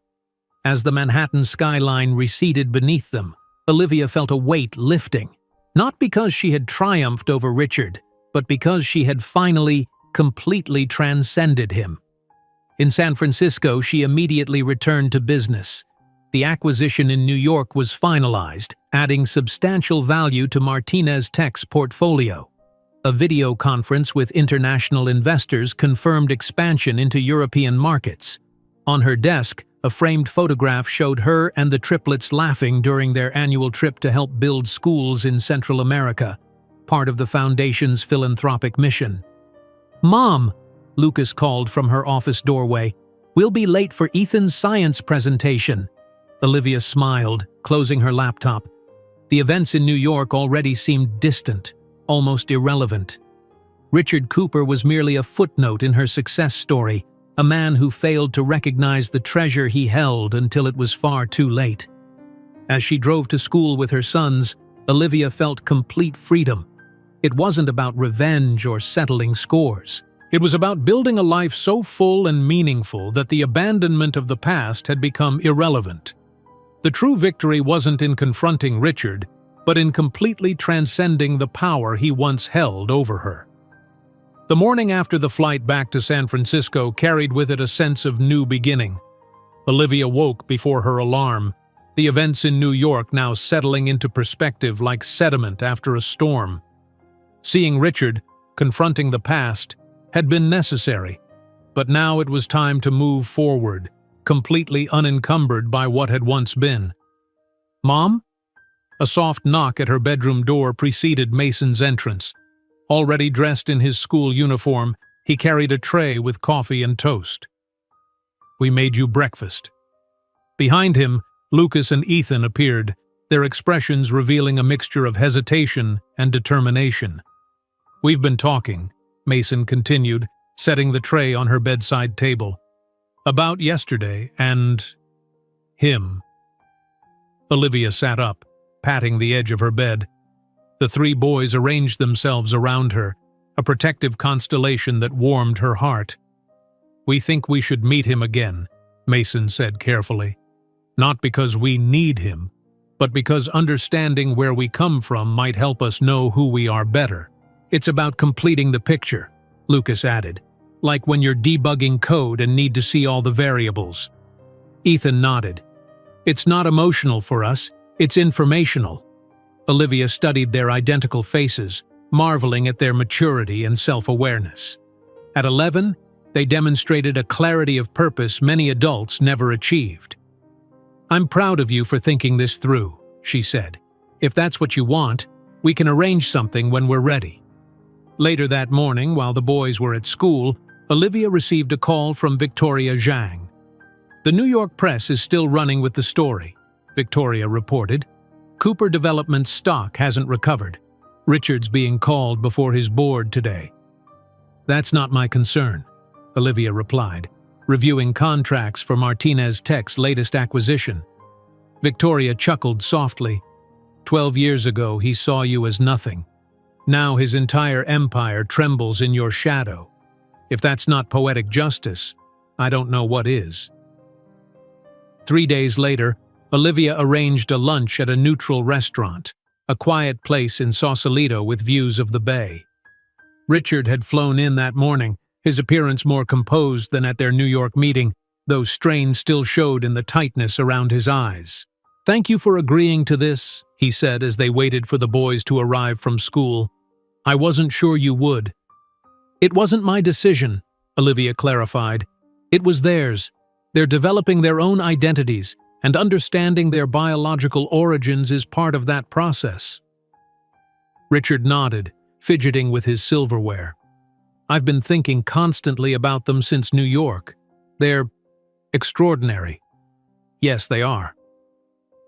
As the Manhattan skyline receded beneath them, Olivia felt a weight lifting, not because she had triumphed over Richard, but because she had finally, completely transcended him. In San Francisco, she immediately returned to business. The acquisition in New York was finalized, adding substantial value to Martinez Tech's portfolio. A video conference with international investors confirmed expansion into European markets. On her desk, a framed photograph showed her and the triplets laughing during their annual trip to help build schools in Central America, part of the Foundation's philanthropic mission. "Mom," Lucas called from her office doorway, "we'll be late for Ethan's science presentation." Olivia smiled, closing her laptop. The events in New York already seemed distant, almost irrelevant. Richard Cooper was merely a footnote in her success story, a man who failed to recognize the treasure he held until it was far too late. As she drove to school with her sons, Olivia felt complete freedom. It wasn't about revenge or settling scores. It was about building a life so full and meaningful that the abandonment of the past had become irrelevant. The true victory wasn't in confronting Richard, but in completely transcending the power he once held over her. The morning after the flight back to San Francisco carried with it a sense of new beginning. Olivia woke before her alarm, the events in New York now settling into perspective like sediment after a storm. Seeing Richard, confronting the past, had been necessary, but now it was time to move forward, completely unencumbered by what had once been. "Mom?" A soft knock at her bedroom door preceded Mason's entrance. Already dressed in his school uniform, he carried a tray with coffee and toast. "We made you breakfast." Behind him, Lucas and Ethan appeared, their expressions revealing a mixture of hesitation and determination. "We've been talking," Mason continued, setting the tray on her bedside table. "About yesterday and him." Olivia sat up, patting the edge of her bed. The 3 boys arranged themselves around her, a protective constellation that warmed her heart. "We think we should meet him again," Mason said carefully. "Not because we need him, but because understanding where we come from might help us know who we are better." It's about completing the picture, Lucas added, like when you're debugging code and need to see all the variables. Ethan nodded. It's not emotional for us, it's informational. Olivia studied their identical faces, marveling at their maturity and self-awareness. At 11, they demonstrated a clarity of purpose many adults never achieved. I'm proud of you for thinking this through, she said. If that's what you want, we can arrange something when we're ready. Later that morning, while the boys were at school, Olivia received a call from Victoria Zhang. The New York press is still running with the story, Victoria reported. Cooper Development's stock hasn't recovered. Richard's being called before his board today. That's not my concern, Olivia replied, reviewing contracts for Martinez Tech's latest acquisition. Victoria chuckled softly. 12 years ago, he saw you as nothing. Now his entire empire trembles in your shadow. If that's not poetic justice, I don't know what is. 3 days later, Olivia arranged a lunch at a neutral restaurant, a quiet place in Sausalito with views of the bay. Richard had flown in that morning, his appearance more composed than at their New York meeting, though strain still showed in the tightness around his eyes. "Thank you for agreeing to this," he said as they waited for the boys to arrive from school. "I wasn't sure you would." "It wasn't my decision," Olivia clarified. "It was theirs. They're developing their own identities, and understanding their biological origins is part of that process." Richard nodded, fidgeting with his silverware. "I've been thinking constantly about them since New York. They're extraordinary." "Yes, they are.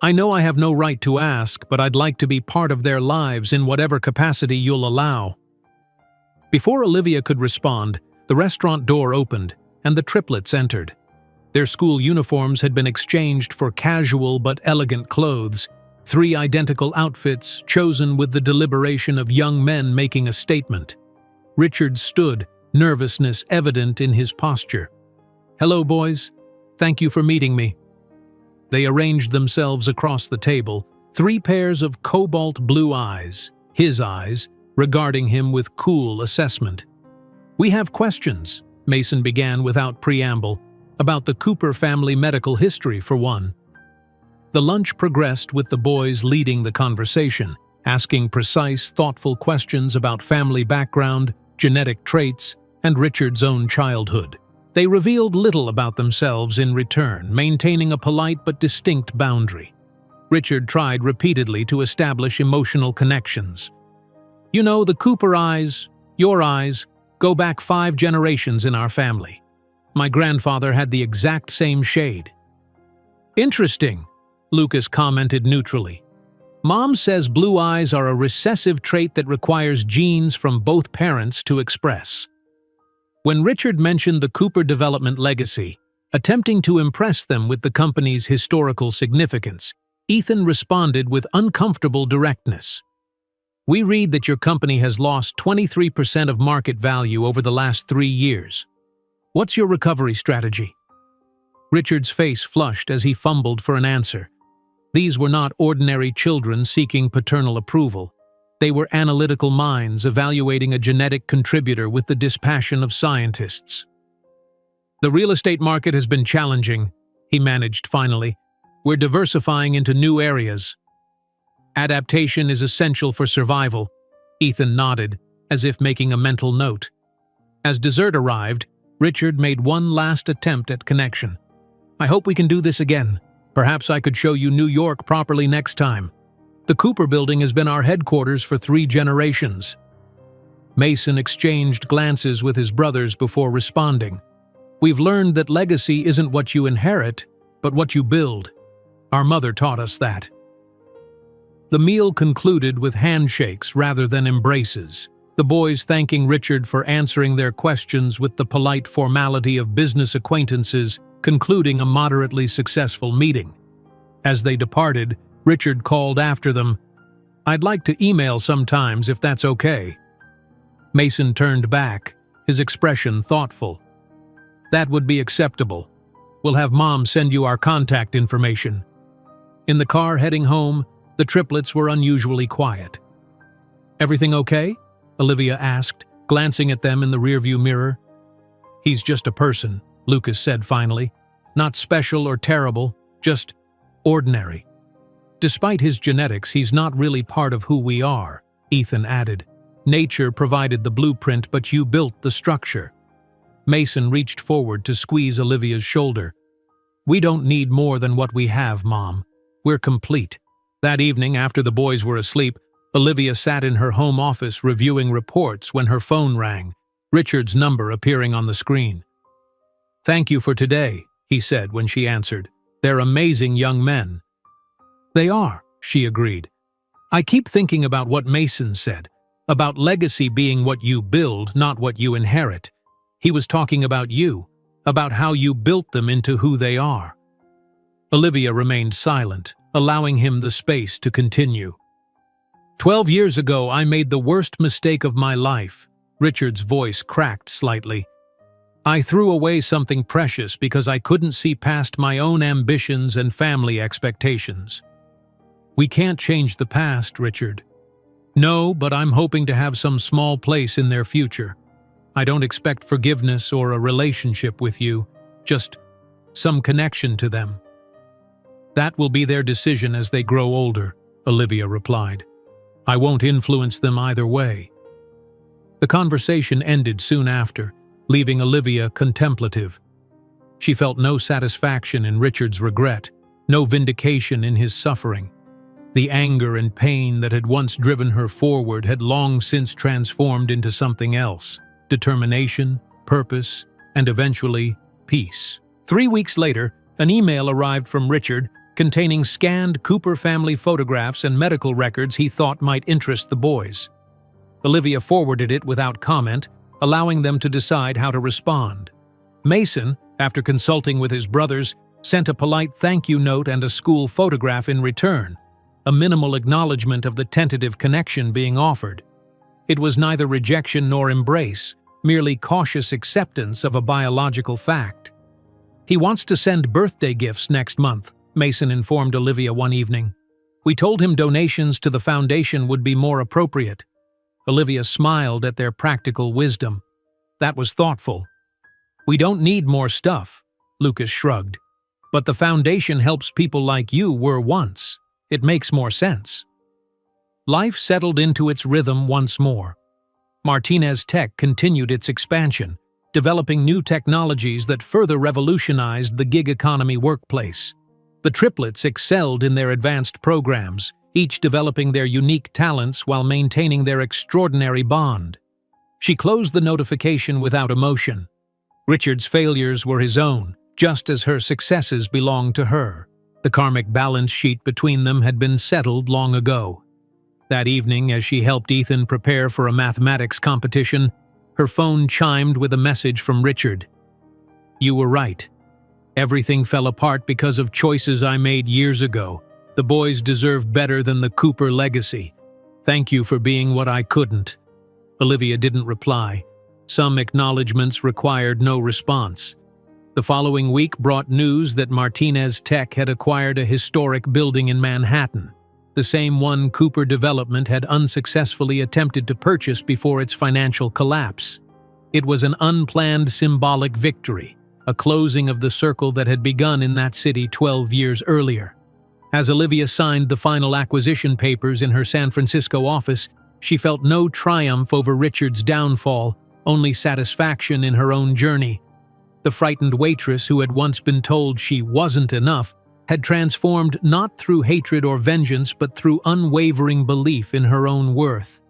I know I have no right to ask, but I'd like to be part of their lives in whatever capacity you'll allow." Before Olivia could respond, the restaurant door opened, and the triplets entered. Their school uniforms had been exchanged for casual but elegant clothes, 3 identical outfits chosen with the deliberation of young men making a statement. Richard stood, nervousness evident in his posture. "Hello, boys. Thank you for meeting me." They arranged themselves across the table, 3 pairs of cobalt blue eyes, his eyes, regarding him with cool assessment. "We have questions," Mason began without preamble, "about the Cooper family medical history for one." The lunch progressed with the boys leading the conversation, asking precise, thoughtful questions about family background, genetic traits, and Richard's own childhood. They revealed little about themselves in return, maintaining a polite but distinct boundary. Richard tried repeatedly to establish emotional connections. "You know, the Cooper eyes, your eyes, go back 5 generations in our family. My grandfather had the exact same shade." "Interesting," Lucas commented neutrally. "Mom says blue eyes are a recessive trait that requires genes from both parents to express." When Richard mentioned the Cooper Development legacy, attempting to impress them with the company's historical significance, Ethan responded with uncomfortable directness. "We read that your company has lost 23% of market value over the last 3 years. What's your recovery strategy?" Richard's face flushed as he fumbled for an answer. These were not ordinary children seeking paternal approval. They were analytical minds evaluating a genetic contributor with the dispassion of scientists. "The real estate market has been challenging," he managed finally. "We're diversifying into new areas." "Adaptation is essential for survival," Ethan nodded, as if making a mental note. As dessert arrived, Richard made one last attempt at connection. "I hope we can do this again. Perhaps I could show you New York properly next time. The Cooper building has been our headquarters for 3 generations." Mason exchanged glances with his brothers before responding. "We've learned that legacy isn't what you inherit, but what you build. Our mother taught us that." The meal concluded with handshakes rather than embraces, the boys thanking Richard for answering their questions with the polite formality of business acquaintances, concluding a moderately successful meeting. As they departed, Richard called after them, "I'd like to email sometimes if that's okay." Mason turned back, his expression thoughtful. "That would be acceptable. We'll have Mom send you our contact information." In the car heading home, the triplets were unusually quiet. "Everything okay?" Olivia asked, glancing at them in the rearview mirror. He's just a person, Lucas said finally. Not special or terrible, just ordinary. Despite his genetics, he's not really part of who we are, Ethan added. Nature provided the blueprint, but you built the structure. Mason reached forward to squeeze Olivia's shoulder. We don't need more than what we have, Mom. We're complete. That evening, after the boys were asleep, Olivia sat in her home office reviewing reports when her phone rang, Richard's number appearing on the screen. "Thank you for today," he said when she answered. "They're amazing young men." "They are," she agreed. "I keep thinking about what Mason said, about legacy being what you build, not what you inherit. He was talking about you, about how you built them into who they are." Olivia remained silent, allowing him the space to continue. 12 years ago, I made the worst mistake of my life." Richard's voice cracked slightly. "I threw away something precious because I couldn't see past my own ambitions and family expectations." "We can't change the past, Richard." "No, but I'm hoping to have some small place in their future. I don't expect forgiveness or a relationship with you, just some connection to them." "That will be their decision as they grow older," Olivia replied. "I won't influence them either way." The conversation ended soon after, leaving Olivia contemplative. She felt no satisfaction in Richard's regret, no vindication in his suffering. The anger and pain that had once driven her forward had long since transformed into something else: determination, purpose, and eventually, peace. 3 weeks later, an email arrived from Richard containing scanned Cooper family photographs and medical records he thought might interest the boys. Olivia forwarded it without comment, allowing them to decide how to respond. Mason, after consulting with his brothers, sent a polite thank you note and a school photograph in return, a minimal acknowledgement of the tentative connection being offered. It was neither rejection nor embrace, merely cautious acceptance of a biological fact. "He wants to send birthday gifts next month," Mason informed Olivia one evening. "We told him donations to the foundation would be more appropriate." Olivia smiled at their practical wisdom. That was thoughtful. "We don't need more stuff," Lucas shrugged. "But the foundation helps people like you were once. It makes more sense." Life settled into its rhythm once more. Martinez Tech continued its expansion, developing new technologies that further revolutionized the gig economy workplace. The triplets excelled in their advanced programs, each developing their unique talents while maintaining their extraordinary bond. She closed the notification without emotion. Richard's failures were his own, just as her successes belonged to her. The karmic balance sheet between them had been settled long ago. That evening, as she helped Ethan prepare for a mathematics competition, her phone chimed with a message from Richard. "You were right. Everything fell apart because of choices I made years ago. The boys deserve better than the Cooper legacy. Thank you for being what I couldn't." Olivia didn't reply. Some acknowledgments required no response. The following week brought news that Martinez Tech had acquired a historic building in Manhattan, the same one Cooper Development had unsuccessfully attempted to purchase before its financial collapse. It was an unplanned symbolic victory, a closing of the circle that had begun in that city 12 years earlier. As Olivia signed the final acquisition papers in her San Francisco office, she felt no triumph over Richard's downfall, only satisfaction in her own journey. The frightened waitress who had once been told she wasn't enough had transformed not through hatred or vengeance but through unwavering belief in her own worth.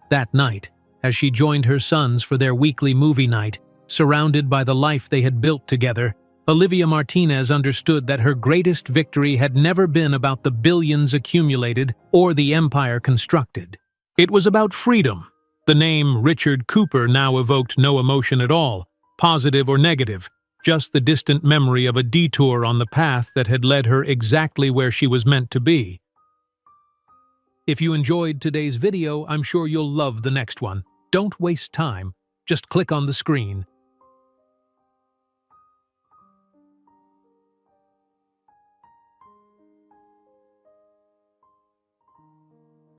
That night, as she joined her sons for their weekly movie night, surrounded by the life they had built together, Olivia Martinez understood that her greatest victory had never been about the billions accumulated or the empire constructed. It was about freedom. The name Richard Cooper now evoked no emotion at all, positive or negative, just the distant memory of a detour on the path that had led her exactly where she was meant to be. If you enjoyed today's video, I'm sure you'll love the next one. Don't waste time. Just click on the screen.